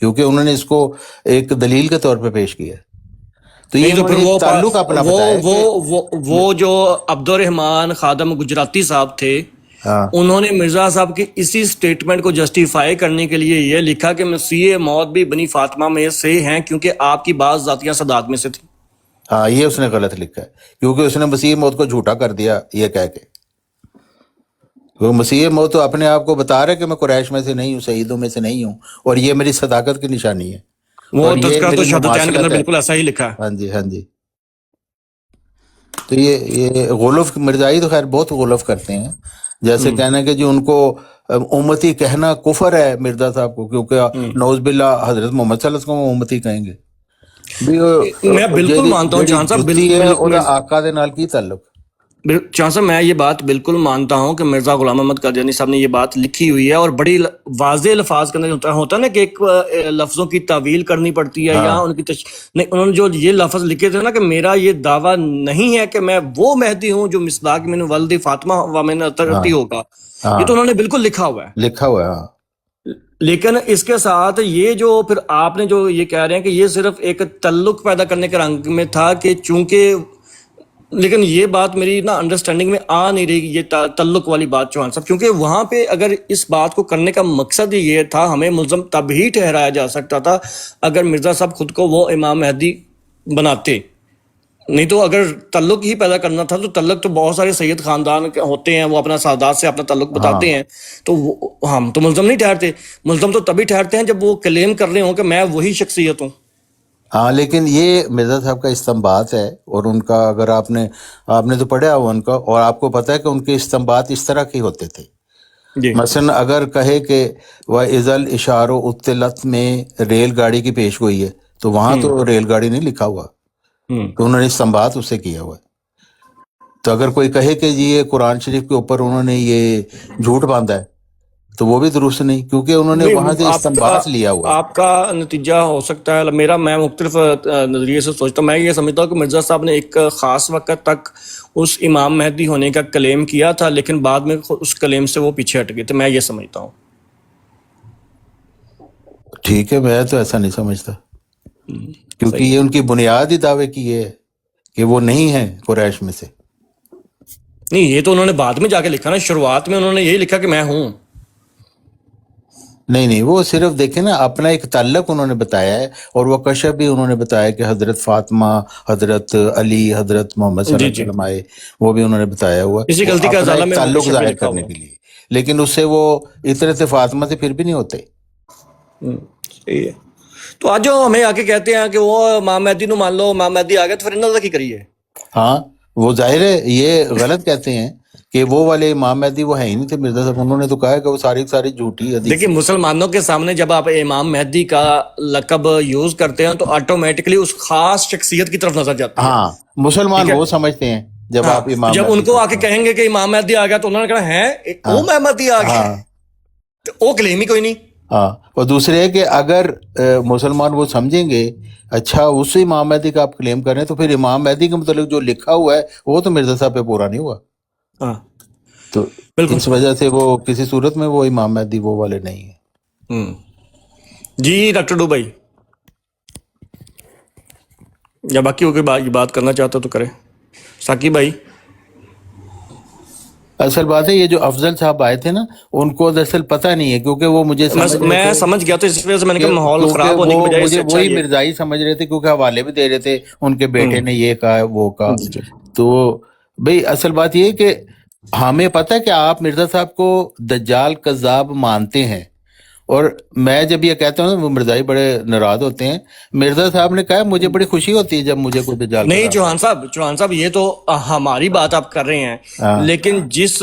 کیونکہ انہوں نے اس کو ایک دلیل کے طور پہ پیش کیا. تو یہ نہیں تو پھر انہوں نے ایک تعلق اپنا بتایا کہ وہ جو عبد الرحمان خادم گجراتی صاحب تھے، ہاں انہوں نے مرزا صاحب کی اسی سٹیٹمنٹ کو جسٹیفائی کرنے کے لیے یہ لکھا کہ مسیح موعود بھی بنی فاطمہ میں سے ہیں کیونکہ آپ کی بعض ذاتیاں صدات میں سے تھیں. ہاں یہ اس نے غلط لکھا ہے، کیونکہ اس نے مسیح موت کو جھوٹا کر دیا یہ کہہ کے. وہ مسیح موت تو اپنے آپ کو بتا رہا ہے کہ میں قریش میں سے نہیں ہوں، شہیدوں میں سے نہیں ہوں، اور یہ میری صداقت کی نشانی ہے. وہ اور یہ تذکرۃ میری الشہادتین کے اندر مماثلت ہے. بالکل ایسا ہی لکھا ہے. ہاں جی ہاں جی. تو یہ غلف مرزائی تو خیر بہت غلف کرتے ہیں، جیسے کہنا کہ جی ان کو امتی کہنا کفر ہے مرزا صاحب کو، کیونکہ نعوذ باللہ حضرت محمد صلی اللہ علیہ وسلم کو امتی کہیں گے. میں بالکل مانتا ہوں جہاں صاحب، جتی ہے وہ آقا دے نال کی تعلق. چاہاں صاحب میں یہ بات بالکل مانتا ہوں کہ مرزا غلام محمد قادیانی صاحب نے یہ بات لکھی ہوئی ہے، اور بڑی واضح الفاظ کے اندر ہوتا ہے نا کہ ایک لفظوں کی تعویل کرنی پڑتی ہے یا ان کی نہیں، انہوں نے جو یہ لفظ لکھے تھے نا کہ میرا یہ دعویٰ نہیں ہے کہ میں وہ مہدی ہوں جو مصداق من ولد فاطمہ و من اطرتی ہوگا، یہ تو انہوں نے بالکل لکھا ہوا ہے. لکھا ہوا ہے ہاں. لیکن اس کے ساتھ یہ جو پھر آپ نے جو یہ کہہ رہے ہیں کہ یہ صرف ایک تعلق پیدا کرنے کے رنگ میں تھا کہ چونکہ، لیکن یہ بات میری نا انڈرسٹینڈنگ میں آ نہیں رہی یہ تعلق والی بات چوہان صاحب، کیونکہ وہاں پہ اگر اس بات کو کرنے کا مقصد ہی یہ تھا، ہمیں ملزم تب ہی ٹھہرایا جا سکتا تھا اگر مرزا صاحب خود کو وہ امام مہدی بناتے. نہیں تو اگر تعلق ہی پیدا کرنا تھا تو تعلق تو بہت سارے سید خاندان ہوتے ہیں، وہ اپنا سادات سے اپنا تعلق بتاتے ہیں، تو ہم تو ملزم نہیں ٹھہرتے. ملزم تو تبھی ٹھہرتے ہیں جب وہ کلیم کر رہے ہوں کہ میں وہی شخصیت ہوں. ہاں لیکن یہ مرزا صاحب کا استنباط ہے، اور ان کا اگر آپ نے تو پڑھا ہوا ان کا، اور آپ کو پتہ ہے کہ ان کے استنباط اس طرح کے ہوتے تھے. مثلا اگر کہے کہ وَإِذَا الْإِشَارُ عُطِّلَتْ میں ریل گاڑی کی پیش گوئی ہے، تو وہاں تو ریل گاڑی نہیں لکھا ہوا، تو انہوں نے استنباط اس سے کیا ہوا ہے. تو اگر کوئی کہے کہ جی یہ قرآن شریف کے اوپر انہوں نے یہ جھوٹ باندھا ہے، تو وہ بھی درست نہیں، کیونکہ انہوں نے وہاں سے استنباط لیا ہوا ہے. آپ کا نتیجہ ہو سکتا ہے میں مختلف نظریے سے سوچتا ہوں. میں یہ سمجھتا ہوں کہ مرزا صاحب نے ایک خاص وقت تک اس امام مہدی ہونے کا کلیم کیا تھا، لیکن بعد میں اس کلیم سے وہ پیچھے ہٹ گئے تھے. میں یہ سمجھتا ہوں. ٹھیک ہے، میں تو ایسا نہیں سمجھتا، کیونکہ یہ ان کی بنیاد ہی دعوے کی ہے کہ وہ نہیں ہیں قریش میں سے. نہیں، یہ تو انہوں نے بعد میں جا کے لکھا نا، شروعات میں انہوں نے یہی لکھا کہ میں ہوں. نہیں، وہ صرف دیکھیں نا اپنا ایک تعلق انہوں نے بتایا ہے، اور وہ کشف بھی انہوں نے بتایا کہ حضرت فاطمہ، حضرت علی، حضرت محمد صلی اللہ علیہ وسلم آئے، وہ بھی انہوں نے بتایا ہوا اسی غلطی کا اپنا ازالہ ایک میں تعلق شبیہ ظاہر لکھا کرنے ہوا. کے لیے. لیکن اس سے وہ عطرت فاطمہ سے پھر بھی نہیں ہوتے. صحیح ہے. تو آج جو ہمیں آ کے کہتے ہیں کہ وہ امام مہدی نو مان لو، امام مہدی آ گئے، تو پھر انہوں نے کی کریے. ہاں وہ ظاہر ہے یہ غلط کہتے ہیں کہ وہ والے امام مہدی وہ ہے ہی نہیں تھے مرزا صاحب. انہوں نے تو کہا ہے کہ وہ ساری جھوٹی حدیث. دیکھیں، مسلمانوں کے سامنے جب آپ امام مہدی کا لقب یوز کرتے ہیں تو آٹومیٹکلی اس خاص شخصیت کی طرف نظر جاتی ہے. ہاں مسلمان وہ سمجھتے ہیں جب آپ امام جب ان کو آ کے کہیں گے کہ امام مہدی آ گیا تو انہوں نے کہا ہے وہ مہدی آ گیا، تو وہ کلیم ہی کوئی نہیں. ہاں، اور دوسرے ہے کہ اگر مسلمان وہ سمجھیں گے اچھا اسی امام مہدی کا آپ کلیم کریں، تو پھر امام مہدی کے متعلق جو لکھا ہوا ہے وہ تو مرزا صاحب پہ پورا نہیں ہوا. تو اس وجہ سے وہ کسی صورت میں وہ امام مہدی وہ والے نہیں ہیں. جی ڈاکٹر ڈو بھائی، یا باقی ہو کے بات کرنا چاہتا تو کرے. ساقی بھائی، اصل بات ہے یہ جو افضل صاحب آئے تھے نا، ان کو دراصل پتہ نہیں ہے، کیونکہ وہ مجھے میں سمجھ گیا تو اس وجہ سے میں نے کہا ماحول خراب ہونے کی بجائے مجھے وہی مرزائی سمجھ رہے تھے، کیونکہ حوالے بھی دے رہے تھے ان کے بیٹے نے یہ کہا وہ کہا. تو بھئی اصل بات یہ کہ ہمیں پتہ ہے کہ آپ مرزا صاحب کو دجال کذاب مانتے ہیں، اور میں جب یہ کہتا ہوں وہ مرزائی بڑے ناراض ہوتے ہیں. مرزا صاحب نے کہا مجھے بڑی خوشی ہوتی ہے جب مجھے کوئی دجال. نہیں چوہان صاحب یہ تو ہماری بات آپ کر رہے ہیں، لیکن جس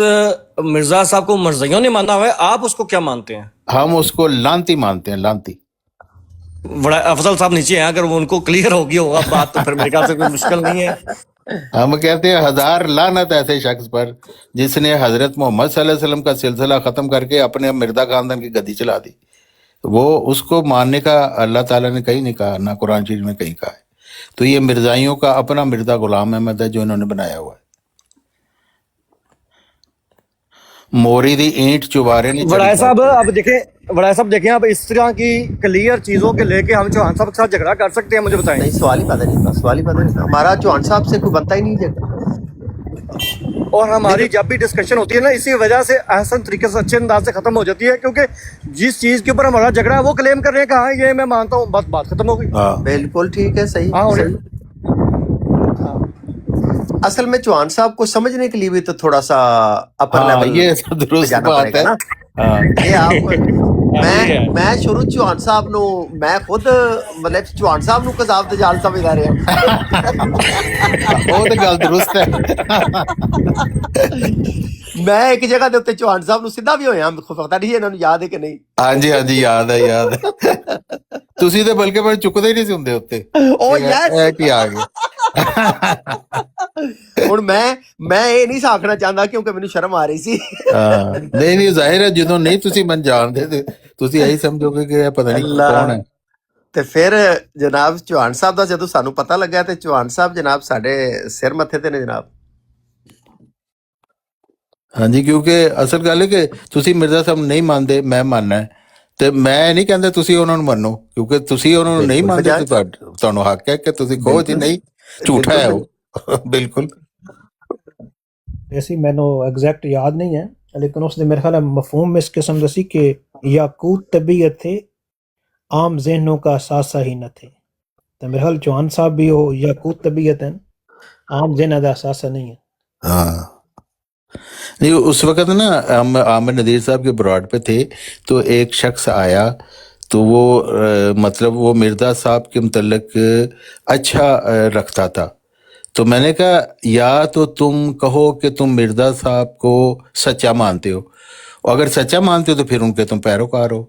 مرزا صاحب کو مرزائیوں نے مانا ہوا ہے، آپ اس کو کیا مانتے ہیں؟ ہم اس کو لانتی مانتے ہیں، لانتی. بڑا افضل صاحب نیچے ہیں، اگر وہ ان کو کلیئر ہوگی ہوگا بات تو پھر میرے خیال سے کوئی مشکل نہیں ہے. ہم کہتے ہیں 1000 لعنت ایسے شخص پر جس نے حضرت محمد صلی اللہ علیہ وسلم کا سلسلہ ختم کر کے اپنے مرزا خاندان کی گدی چلا دی. وہ اس کو ماننے کا اللہ تعالیٰ نے کہیں نہیں کہا، نہ قرآن شریف میں کہیں کہا ہے. تو یہ مرزائیوں کا اپنا مرزا غلام احمد ہے جو انہوں نے بنایا ہوا ہے. موری دی اینٹ چوبارے نہیں وڑائے صاحب اب دیکھیں اب اس طرح کی کلیئر چیزوں کے لے کے ہم چوہان صاحب کے ساتھ جھگڑا کر سکتے ہیں؟ مجھے بتائیں. نہیں سوال ہی پیدا نہیں تھا، سوال ہی پیدا نہیں تھا. ہمارا چوہان صاحب سے کوئی بنتا ہی نہیں جھگڑا. اور ہماری جب بھی ڈسکشن ہوتی ہے نا اسی وجہ سے احسن طریقے سے اچھے انداز سے ختم ہو جاتی ہے، کیونکہ جس چیز کے اوپر ہمارا جھگڑا ہے وہ کلیم کر رہے ہیں کہ ہاں یہ میں مانتا ہوں، بس بات ختم ہو گئی. بالکل ٹھیک ہے، صحیح. ہاں اصل میں چوہان صاحب کو سمجھنے کے لیے بھی تو تھوڑا سا اپر لیول یہ درست بات ہے. یہ آپ میں شروع چوہان صاحب نو میں خود مطلب چوہان صاحب نو قذاب دجال سمجھدا رہا. وہ تو گل درست ہے. میں ایک جگہ دے اتنے چوہان صاحب نو سیدھا بھی ہویا، پتہ نہیں انہوں نے یاد ہے کہ نہیں. ہاں جی یاد ہے. تسی تے بلکہ میں چکدے ہی نہیں ہوندے اوتے. او یس کی آ گئے. ہن میں یہ نہیں آکھنا چاہتا کیونکہ مینوں شرم آ رہی سی. نہیں ظاہر ہے جدوں نہیں تسی من جانتے تے تسی یہی سمجھو گے کہ پتہ نہیں کون ہے. تے پھر جناب چوہان صاحب دا جدوں سانوں پتہ لگا تے چوہان صاحب جناب ساڈے سر متھے تے نے جناب. ہاں جی کیونکہ اصل گل ہے کہ تسی مرزا صاحب نہیں مانتے، میں ماننا ہے تے میں نہیں کہندا تسی انہاں نوں منو، کیونکہ تسی انہاں نوں نہیں مانتے تے تانوں حق ہے کہ تسی کہو جی نہیں جھوٹا ہے وہ. بالکل. ایسی مینو ایگزیکٹ یاد نہیں ہے لیکن اس نے میرے خیال ہے مفہوم میں اس قسم دسی کہ یاقوت طبیعت تھے عام ذہنوں کا اثاثہ ہی نہ تھے. تو میرے خیال چوہان صاحب بھی ہو یاقوت طبیعت ہیں، عام ذہن کا اثاثہ نہیں ہے. ہاں نہیں اس وقت نا ہم عامر ندیر صاحب کے براڈ پہ تھے تو ایک شخص آیا تو وہ مطلب وہ مرزا صاحب کے متعلق اچھا رکھتا تھا. تو میں نے کہا یا تو تم کہو کہ تم مرزا صاحب کو سچا مانتے ہو، اور اگر سچا مانتے ہو تو پھر ان کے تم پیروکار ہو.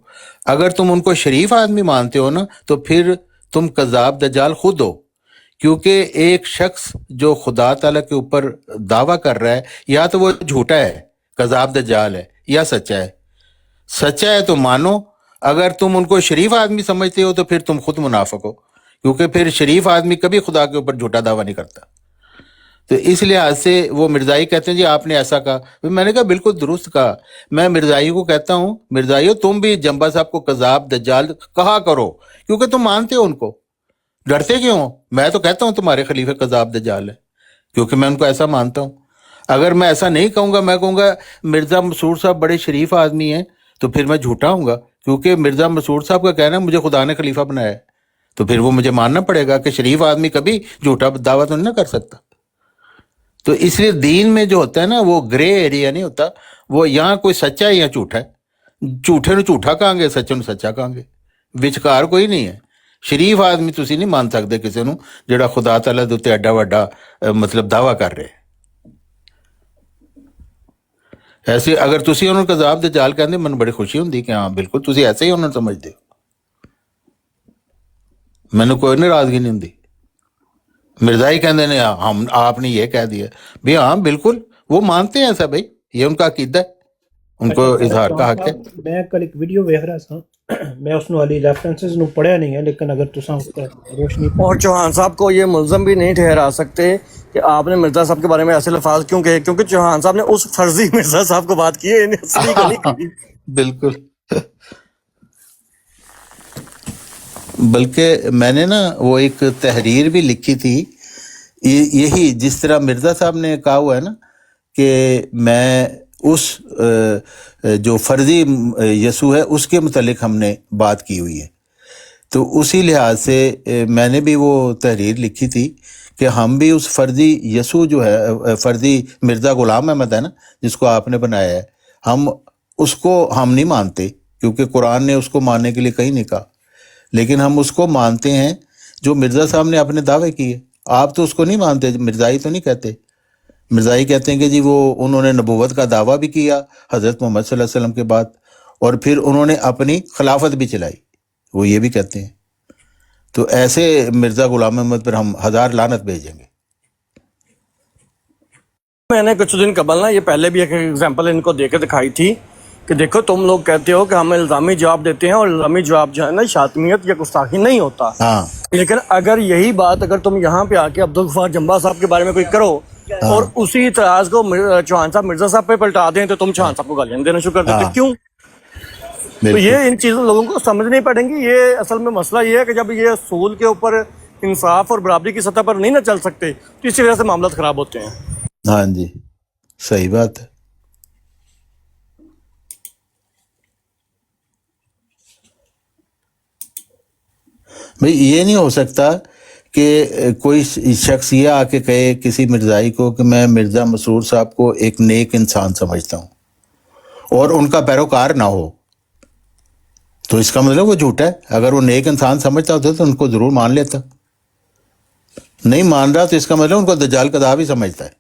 اگر تم ان کو شریف آدمی مانتے ہو نا تو پھر تم کذاب دجال خود ہو. کیونکہ ایک شخص جو خدا تعالیٰ کے اوپر دعویٰ کر رہا ہے یا تو وہ جھوٹا ہے کذاب دجال ہے یا سچا ہے. سچا ہے تو مانو، اگر تم ان کو شریف آدمی سمجھتے ہو تو پھر تم خود منافق ہو، کیونکہ پھر شریف آدمی کبھی خدا کے اوپر جھوٹا دعویٰ نہیں کرتا. تو اس لحاظ سے وہ مرزائی کہتے ہیں جی آپ نے ایسا کہا. میں نے کہا بالکل درست کہا. میں مرزائی کو کہتا ہوں مرزائیو تم بھی جنبا صاحب کو کذاب دجال کہا کرو، کیونکہ تم مانتے ہو ان کو. ڈرتے کیوں؟ میں تو کہتا ہوں تمہارے خلیفہ کذاب دجال ہے کیونکہ میں ان کو ایسا مانتا ہوں. اگر میں ایسا نہیں کہوں گا، میں کہوں گا مرزا مسعود صاحب بڑے شریف آدمی ہیں، تو پھر میں جھوٹا ہوں گا، کیونکہ مرزا مسعود صاحب کا کہنا ہے مجھے خدا نے خلیفہ بنایا ہے، تو پھر وہ مجھے ماننا پڑے گا کہ شریف آدمی کبھی جھوٹا دعویٰ تو نہیں کر سکتا. تو اس لیے دین میں جو ہوتا ہے نا وہ گرے ایریا نہیں ہوتا، وہ یہاں کوئی سچا ہے یا جھوٹا ہے. جھوٹے نو جھوٹا کہیں گے، سچے نو سچا کہیں گے، وچکار کوئی نہیں ہے. شریف آدمی تسی نہیں مان سکتے کسی نو جڑا خدا تعالیٰ دے تے ایڈا وڈا مطلب دعویٰ کر رہے. ایسے اگر تسی انہوں کذاب دجال کہندے من بڑی خوشی ہوندی کہ ہاں بالکل تسی ایسے ہی انہوں سمجھتے ہو، مینوں کوئی ناراضگی نہیں ہوندی. مرزائی کہندے نے ہم آپ نے یہ کہہ دیا بھی ہاں بالکل وہ مانتے ہیں ایسا، بھائی یہ ان کا عقیدہ ہے، ان کو اظہار کا حق ہے. میں کل ایک ویڈیو دیکھ رہا تھا، میں اس نو والی ریفرنسز نو پڑھیا نہیں ہے لیکن اگر تساں اس کا روشنی اور چوہان صاحب کو یہ ملزم بھی نہیں ٹھہرا سکتے کہ آپ نے مرزا صاحب کے بارے میں ایسے الفاظ کیوں کہے، کیونکہ چوہان صاحب نے اس فرضی مرزا صاحب کو بات کی ہے. بالکل. بلکہ میں نے نا وہ ایک تحریر بھی لکھی تھی یہی جس طرح مرزا صاحب نے کہا ہوا ہے نا کہ میں اس جو فرضی یسوع ہے اس کے متعلق ہم نے بات کی ہوئی ہے. تو اسی لحاظ سے میں نے بھی وہ تحریر لکھی تھی کہ ہم بھی اس فرضی یسوع جو ہے فرضی مرزا غلام احمد ہے نا جس کو آپ نے بنایا ہے، ہم اس کو ہم نہیں مانتے، کیونکہ قرآن نے اس کو ماننے کے لیے کہیں نہیں کہا، لیکن ہم اس کو مانتے ہیں جو مرزا صاحب نے اپنے دعوے کیے. آپ تو اس کو نہیں مانتے، مرزائی تو نہیں کہتے. مرزائی کہتے ہیں کہ جی وہ انہوں نے نبوت کا دعویٰ بھی کیا حضرت محمد صلی اللہ علیہ وسلم کے بعد، اور پھر انہوں نے اپنی خلافت بھی چلائی، وہ یہ بھی کہتے ہیں. تو ایسے مرزا غلام احمد پر ہم ہزار لعنت بھیجیں گے. میں نے کچھ دن قبل نا یہ پہلے بھی ایک ایگزامپل ان کو دے کے دکھائی تھی کہ دیکھو تم لوگ کہتے ہو کہ ہم الزامی جواب دیتے ہیں، اور الزامی جواب جو ہے نا شاطمیت یا گستاخی نہیں ہوتا. ہاں لیکن اگر یہی بات اگر تم یہاں پہ آ کے عبدالغفار جنبا صاحب کے بارے میں کوئی کرو اور اسی اعتراض کو چوہان صاحب مرزا صاحب پہ پلٹا دیں تو تم چوہان صاحب کو گالیاں دینا شروع کر دیتے. کیوں؟ تو یہ ان چیزوں لوگوں کو سمجھنی پڑیں گی. یہ اصل میں مسئلہ یہ ہے کہ جب یہ اصول کے اوپر انصاف اور برابری کی سطح پر نہیں نہ چل سکتے تو اسی وجہ سے معاملات خراب ہوتے ہیں. ہاں جی صحیح بات ہے. بھئی یہ نہیں ہو سکتا کہ کوئی شخص یہ آ کے کہے کسی مرزائی کو کہ میں مرزا مسرور صاحب کو ایک نیک انسان سمجھتا ہوں اور ان کا پیروکار نہ ہو، تو اس کا مطلب وہ جھوٹا ہے. اگر وہ نیک انسان سمجھتا ہوتا تو ان کو ضرور مان لیتا. نہیں مان رہا تو اس کا مطلب ان کو دجال کذاب ہی سمجھتا ہے.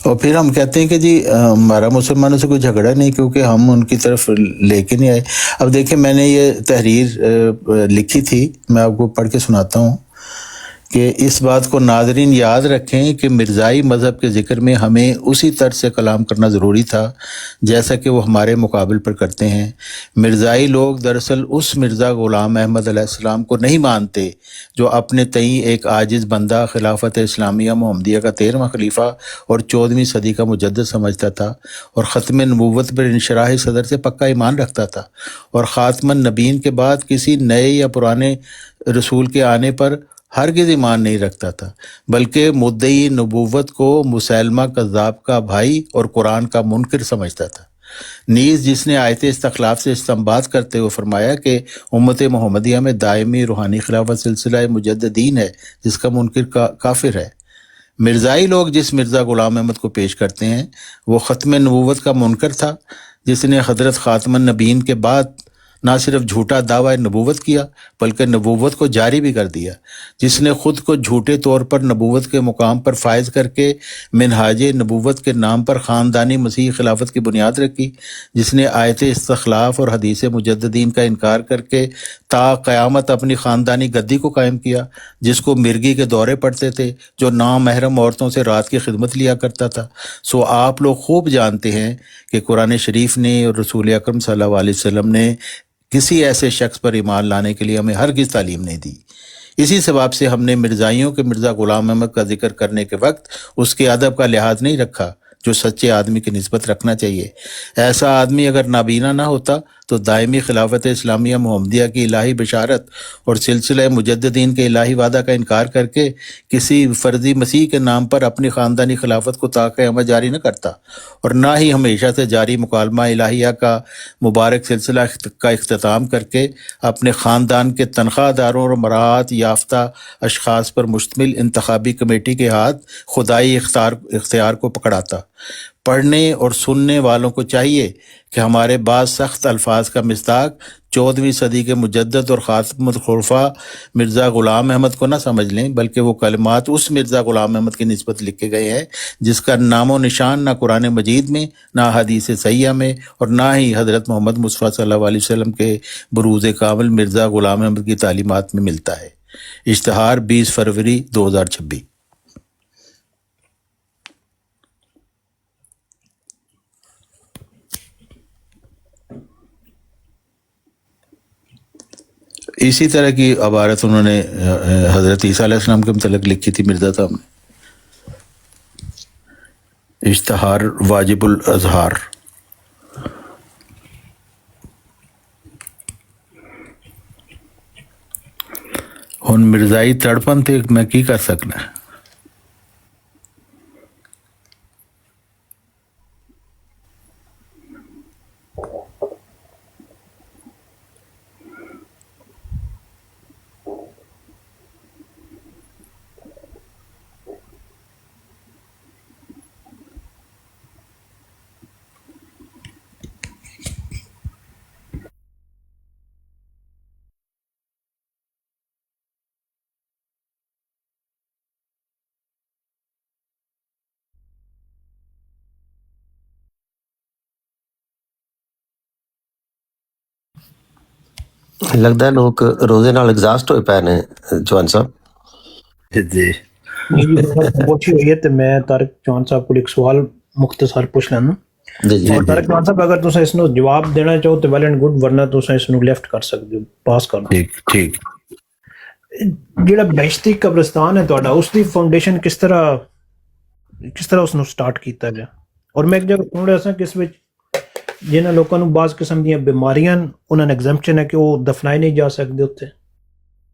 اور پھر ہم کہتے ہیں کہ جی ہمارا مسلمانوں سے کوئی جھگڑا نہیں کیونکہ ہم ان کی طرف لے کے نہیں آئے. اب دیکھیں میں نے یہ تحریر لکھی تھی، میں آپ کو پڑھ کے سناتا ہوں کہ اس بات کو ناظرین یاد رکھیں کہ مرزائی مذہب کے ذکر میں ہمیں اسی طرز سے کلام کرنا ضروری تھا جیسا کہ وہ ہمارے مقابل پر کرتے ہیں. مرزائی لوگ دراصل اس مرزا غلام احمد علیہ السلام کو نہیں مانتے جو اپنے تئیں ایک عاجز بندہ خلافت اسلامیہ محمدیہ کا 13واں خلیفہ اور 14ویں صدی کا مجدد سمجھتا تھا اور ختم نبوت پر انشراح صدر سے پکا ایمان رکھتا تھا اور خاتم النبیین کے بعد کسی نئے یا پرانے رسول کے آنے پر ہرگز ایمان نہیں رکھتا تھا، بلکہ مدعی نبوت کو مسیلمہ کذاب کا بھائی اور قرآن کا منکر سمجھتا تھا. نیز جس نے آیت استخلاف سے استنباط کرتے ہوئے فرمایا کہ امت محمدیہ میں دائمی روحانی خلافت سلسلہ مجددین ہے جس کا منکر کافر ہے. مرزائی لوگ جس مرزا غلام احمد کو پیش کرتے ہیں وہ ختم نبوت کا منکر تھا جس نے حضرت خاتم النبیین کے بعد نہ صرف جھوٹا دعویٰ نبوت کیا بلکہ نبوت کو جاری بھی کر دیا، جس نے خود کو جھوٹے طور پر نبوت کے مقام پر فائز کر کے منہاج نبوت کے نام پر خاندانی مسیح خلافت کی بنیاد رکھی، جس نے آیت استخلاف اور حدیث مجددین کا انکار کر کے تا قیامت اپنی خاندانی گدی کو قائم کیا، جس کو مرغی کے دورے پڑتے تھے، جو نامحرم عورتوں سے رات کی خدمت لیا کرتا تھا. سو آپ لوگ خوب جانتے ہیں کہ قرآن شریف نے اور رسول اکرم صلی اللہ علیہ وسلم نے کسی ایسے شخص پر ایمان لانے کے لیے ہمیں ہرگز تعلیم نہیں دی. اسی سبب سے ہم نے مرزائیوں کے مرزا غلام احمد کا ذکر کرنے کے وقت اس کے ادب کا لحاظ نہیں رکھا جو سچے آدمی کی نسبت رکھنا چاہیے. ایسا آدمی اگر نابینا نہ ہوتا تو دائمی خلافت اسلامیہ محمدیہ کی الہی بشارت اور سلسلہ مجددین کے الہی وعدہ کا انکار کر کے کسی فرضی مسیح کے نام پر اپنی خاندانی خلافت کو تا قیامت جاری نہ کرتا، اور نہ ہی ہمیشہ سے جاری مکالمہ الہیہ کا مبارک سلسلہ کا اختتام کر کے اپنے خاندان کے تنخواہ داروں اور مراعات یافتہ اشخاص پر مشتمل انتخابی کمیٹی کے ہاتھ خدائی اختیار کو پکڑاتا. پڑھنے اور سننے والوں کو چاہیے کہ ہمارے بعض سخت الفاظ کا مصداق 14ویں صدی کے مجدد اور خاتم الخلفاء مرزا غلام احمد کو نہ سمجھ لیں، بلکہ وہ کلمات اس مرزا غلام احمد کی نسبت لکھے گئے ہیں جس کا نام و نشان نہ قرآن مجید میں، نہ حدیث صحیحہ میں، اور نہ ہی حضرت محمد مصطفیٰ صلی اللہ علیہ وسلم کے بروز کامل مرزا غلام احمد کی تعلیمات میں ملتا ہے. اشتہار 20 فروری 2026. اسی طرح کی عبارت انہوں نے حضرت عیسیٰ علیہ السلام کے متعلق لکھی تھی مرزا صاحب نے. اشتہار واجب الاظہار. ہن مرزائی تڑپن تے میں کی کر سکنا. ਲੱਗਦਾ ਲੋਕ ਰੋਜ਼ੇ ਨਾਲ ਐਗਜ਼ਾਸਟ ਹੋਏ ਪਏ ਨੇ ਜਵਾਨ ਸਾਹਿਬ। ਜੀ ਜੀ ਪੁੱਛੀ ਹੋਈ ਹੈ ਤੇ ਮੈਂ ਤਾਰਕ ਚੌਹਾਨ ਸਾਹਿਬ ਕੋਲ ਇੱਕ ਸਵਾਲ ਮੁਖਤਸਰ ਪੁੱਛ ਲੈਣਾ। ਜੀ ਔਰ ਤਾਰਕ ਚੌਹਾਨ ਸਾਹਿਬ ਅਗਰ ਤੁਸੀਂ ਇਸ ਨੂੰ ਜਵਾਬ ਦੇਣਾ ਚਾਹੋ ਤੇ ਵੈਲ ਐਂਡ ਗੁੱਡ, ਵਰਨਾ ਤੁਸੀਂ ਇਸ ਨੂੰ ਲੈਫਟ ਕਰ ਸਕਦੇ ਹੋ, ਪਾਸ ਕਰ ਦਿਓ। ਠੀਕ। ਜਿਹੜਾ ਬਹਿਸ਼ਤੀ ਕਬਰਸਤਾਨ ਹੈ ਤੁਹਾਡਾ, ਉਸ ਦੀ ਫਾਊਂਡੇਸ਼ਨ ਕਿਸ ਤਰ੍ਹਾਂ ਉਸ ਨੂੰ ਸਟਾਰਟ ਕੀਤਾ ਗਿਆ? ਔਰ ਮੈਂ ਇੱਕ ਜਗ੍ਹਾ ਸੁਣ ਰਿਹਾ ਸਾਂ ਕਿ ਇਸ ਵਿੱਚ ਜਿਨ੍ਹਾਂ ਲੋਕਾਂ ਨੂੰ ਬਾਜ਼ ਕਿਸਮ ਦੀਆਂ ਬਿਮਾਰੀਆਂ, ਉਹਨਾਂ ਨੇ ਐਗਜ਼ੈਂਪਸ਼ਨ ਹੈ ਕਿ ਉਹ ਦਫਨਾਏ ਨਹੀਂ ਜਾ ਸਕਦੇ ਉੱਥੇ।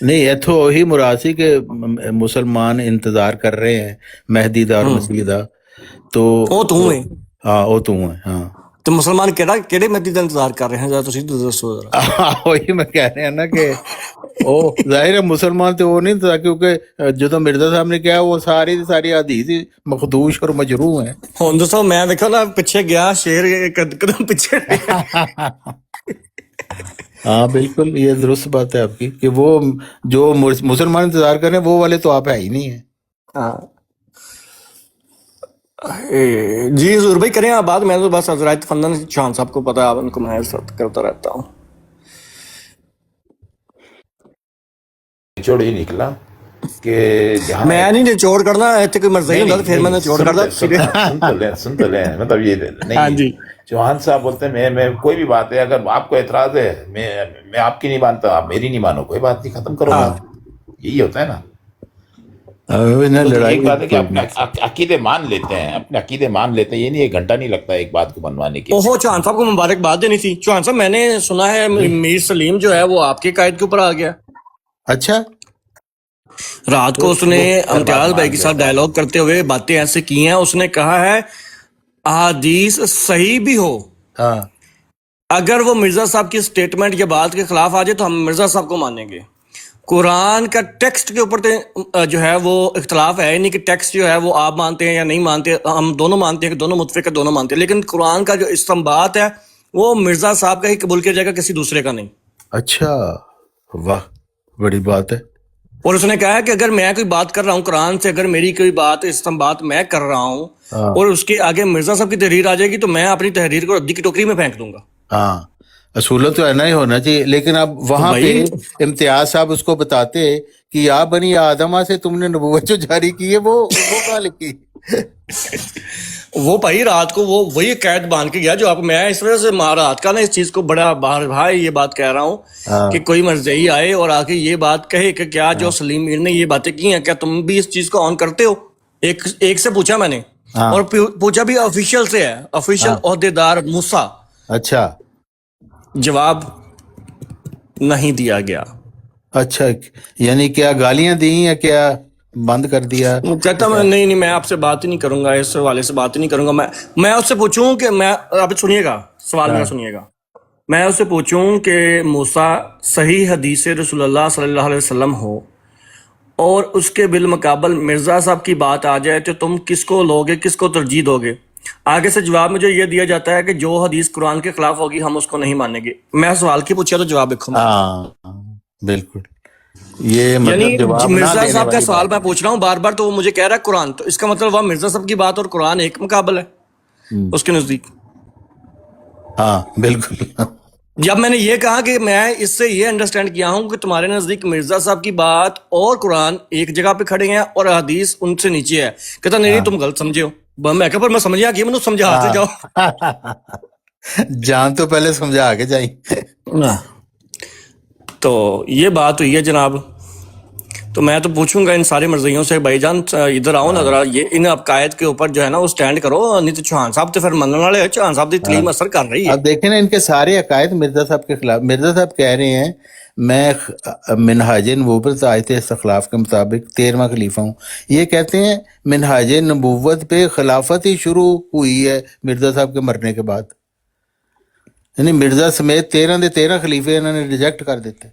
نہیں اتھو وہی مراد سی کہ مسلمان انتظار کر رہے ہیں مہدی دا اور مسیح دا تو وہ تو ہے ہاں وہ تو ہے ہاں تو مسلمان کیڑے مہدی کا انتظار کر رہے ہیں ذرا تسی دسو ذرا وہی میں کہہ رہا نا کہ وہ ظاہر ہے مسلمان تو وہ نہیں تھا کیونکہ جو تو مرزا صاحب نے کہا وہ ساری حدیث مخدوش اور مجروح ہیں. ہوں دسو میں دیکھو نا پیچھے گیا شیر قدم پیچھے ہاں بالکل یہ درست بات ہے آپ کی کہ وہ جو مسلمان انتظار کر رہے ہیں وہ والے تو آپ ہے ہی نہیں ہیں. جی حضور بھائی کریں آپ بات. میں تو بس حضرات فندن چوہان صاحب کو پتا ہے ان کو میں کرتا رہتا ہوں. نچوڑ ہی نکلا کہ جہاں میں نہیں نچوڑ کرنا ایسے کوئی مرضی ہوتا تو پھر میں نچوڑ کرتا. سن تو لیں مطلب یہ نہیں چوہان صاحب بولتے ہیں میں کوئی بھی بات ہے اگر آپ کو اعتراض ہے میں آپ کی نہیں مانتا آپ میری نہیں مانو کوئی بات نہیں ختم کرو بات. یہی ہوتا ہے نا. ایک بات ہے کہ اپنے عقیدے مان لیتے ہیں اپنے عقیدے مان لیتے ہیں یہ نہیں ایک گھنٹہ نہیں لگتا ایک بات کو منوانے کی. اوہو چوہان صاحب کو مبارکباد دینی تھی. چوہان صاحب میں نے سنا ہے میر سلیم جو ہے وہ آپ کے قائد کے اوپر آ گیا. اچھا رات کو اس نے امتیاز بھائی کے ساتھ ڈائلاگ کرتے ہوئے باتیں ایسے کی ہیں. اس نے کہا ہے احادیث صحیح بھی ہو اگر وہ مرزا صاحب کی سٹیٹمنٹ یا بات کے خلاف آ جائے تو ہم مرزا صاحب کو مانیں گے. قرآن کا ٹیکسٹ کے اوپر جو ہے وہ اختلاف ہے نہیں کہ ٹیکسٹ جو ہے وہ آپ مانتے ہیں یا نہیں مانتے. ہم دونوں مانتے ہیں کہ دونوں متفق ہے دونوں مانتے ہیں لیکن قرآن کا جو استنباط ہے وہ مرزا صاحب کا ہی قبول کیا جائے گا کسی دوسرے کا نہیں. اچھا واہ بڑی بات ہے. اور اس نے کہا ہے کہ اگر میں کوئی بات کر رہا ہوں قرآن سے اگر میری کوئی بات استنباط میں کر رہا ہوں اور اس کے آگے مرزا صاحب کی تحریر آ جائے گی تو میں اپنی تحریر کو ردی کی ٹوکری میں پھینک دوں گا. ہاں اصولت تو ایسا ہی ہونا چاہیے. لیکن اب وہاں پہ امتیاز صاحب اس کو بتاتے کہ یا بنی آدمہ سے تم نے نبوت جو جاری کی ہے وہ کہاں لکھی. وہ بھائی رات کو وہ وہی قید باندھ کے گیا جو آپ میں اس وجہ سے رات کا نا اس چیز کو بڑا باہر بھائی یہ بات کہہ رہا ہوں کہ کوئی مرضی آئے اور آ کے یہ بات کہے کہ کیا جو سلیم میر نے یہ باتیں کی ہیں کیا تم بھی اس چیز کو آن کرتے ہو. ایک سے پوچھا میں نے اور پوچھا بھی آفیشیل سے ہے آفیشیل عہدے دار موسیٰ. اچھا جواب نہیں دیا گیا. اچھا یعنی کیا گالیاں دی یا کیا بند کر دیا. کہتا میں نہیں میں آپ سے بات ہی نہیں کروں گا اس حوالے سے بات ہی نہیں کروں گا. میں اس سے پوچھوں کہ میں آپ سنیے گا سوال میرا سنیے گا. میں اس سے پوچھوں کہ موسیٰ صحیح حدیث رسول اللہ صلی اللہ علیہ وسلم ہو اور اس کے بالمقابل مرزا صاحب کی بات آ جائے تو تم کس کو لوگے کس کو ترجیح دو گے. آگے سے جواب مجھے یہ دیا جاتا ہے کہ جو حدیث قرآن کے خلاف ہوگی ہم اس کو نہیں مانیں گے. میں سوال کی پوچھا تو جواب دیکھوں. بالکل یہ یعنی مرزا صاحب کا سوال میں پوچھ رہا ہوں بار بار تو وہ مجھے کہہ رہا ہے قرآن تو اس کا مطلب وہ مرزا صاحب کی بات اور قرآن ایک مقابل ہے اس کے نزدیک. ہاں بالکل. جب میں نے یہ کہا کہ میں اس سے یہ انڈرسٹینڈ کیا ہوں کہ تمہارے نزدیک مرزا صاحب کی بات اور قرآن ایک جگہ پہ کھڑے ہیں اور حدیث ان سے نیچے ہے. کہتا نہیں تم غلط سمجھے ہو. میں کہا پر میں سمجھا کہ میں سمجھا سے جاؤ جان تو پہلے سمجھا کے جائیں. تو یہ بات ہوئی ہے جناب. تو میں تو پوچھوں گا ان سارے مرضیوں سے بھائی جان ادھر آؤ نا ذرا یہ ان عقائد کے اوپر جو ہے نا وہ سٹینڈ کرو. نہیں تو چوہان صاحب تو پھر مننے والے چوہان صاحب کی تعلیم اثر کر رہی ہے. اب دیکھیں نا ان کے سارے عقائد مرزا صاحب کے خلاف. مرزا صاحب کہہ رہے ہیں میں منہاج نبوت آیت استخلاف کے مطابق 13واں خلیفہ ہوں. یہ کہتے ہیں منہاج نبوت پہ خلافت ہی شروع ہوئی ہے مرزا صاحب کے مرنے کے بعد. یعنی مرزا سمیت 13 خلیفے انہوں نے ریجیکٹ کر دیتے.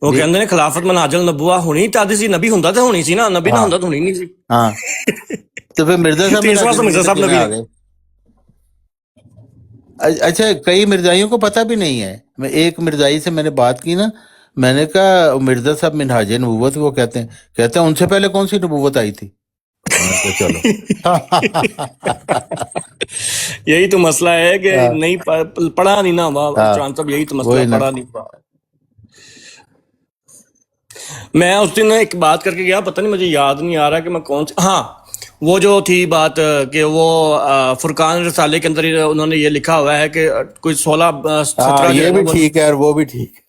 وہ کہندے نے خلافت منہاج النبوہ ہونی چاہتی سی. نبی ہوندا تے ہونی سی نا. نبی نہ ہوندا تے ہونی نہیں سی. ہاں تو پھر مرزا صاحب نبی آ گئے. اچھا کئی مرزائیوں کو پتہ بھی نہیں ہے. میں ایک مرزائی سے میں نے بات کی نا میں نے کہا مرزا صاحب منہاج نبوت وہ کہتے ہیں ان سے پہلے کون سی نبوت آئی تھی. چلو یہی تو مسئلہ ہے کہ نہیں پڑھا نہیں نا چوہان صاحب. یہی تو مسئلہ پڑھا نہیں. میں اس دن ایک بات کر کے گیا پتہ نہیں مجھے یاد نہیں آ رہا کہ میں کون سی. ہاں وہ جو تھی بات کہ وہ فرقان رسالے کے اندر انہوں نے یہ لکھا ہوا ہے کہ کوئی 16-17 یہ بھی ٹھیک ہے اور وہ بھی ٹھیک.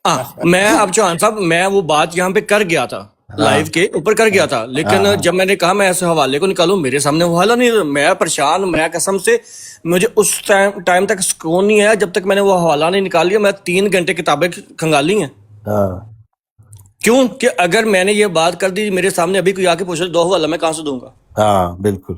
میں اب چوہان صاحب میں وہ بات یہاں پہ کر گیا تھا لائیو کے اوپر کر گیا تھا لیکن جب میں نے کہا میں ایسے حوالے کو نکالوں میرے سامنے حوالہ نہیں. میں پریشان. میں قسم سے مجھے اس ٹائم تک سکون نہیں ہے جب تک میں نے وہ حوالہ نہیں نکال لیا. میں 3 گھنٹے کتابیں کھنگالی ہیں کیوں کہ اگر میں نے یہ بات کر دی میرے سامنے ابھی کوئی آ کے پوچھ 2 حوالہ میں کہاں سے دوں گا؟ ہاں بالکل.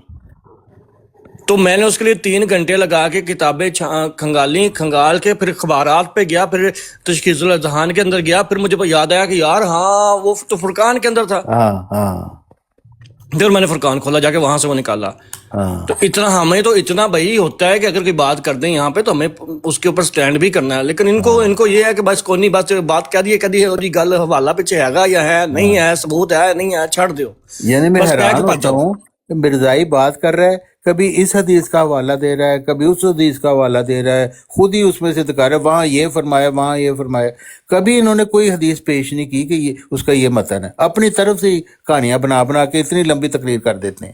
تو میں نے اس کے لیے 3 گھنٹے لگا کے کتابیں کھنگال کے پھر اخبارات پہ گیا، پھر تشخیص الاذہان کے اندر گیا، پھر مجھے یاد آیا کہ یار ہاں وہ تو فرقان کے اندر تھا. پھر میں نے فرقان کھولا جا کے، وہاں سے وہ نکالا. تو اتنا ہمیں تو اتنا بھائی ہوتا ہے کہ اگر کوئی بات کر دیں یہاں پہ تو ہمیں اس کے اوپر سٹینڈ بھی کرنا ہے. لیکن ان کو یہ ہے کہ بس کوئی نہیں، بس بات کہہ دی اور یہ گل حوالہ پیچھے ہے گا یا ہے نہیں ہے، ثبوت ہے نہیں ہے، چھڑ دیو. یعنی میں حیران ہوتا ہوں کہ مرزائی بات کر رہا ہے، کبھی اس حدیث کا حوالہ دے رہا ہے، کبھی اس حدیث کا حوالہ دے رہا ہے، خود ہی اس میں سے دکھا رہا ہے وہاں یہ فرمایا وہاں یہ فرمایا. کبھی انہوں نے کوئی حدیث پیش نہیں کی کہ یہ اس کا یہ متن ہے. اپنی طرف سے ہی کہانیاں بنا کے اتنی لمبی تقریر کر دیتے ہیں.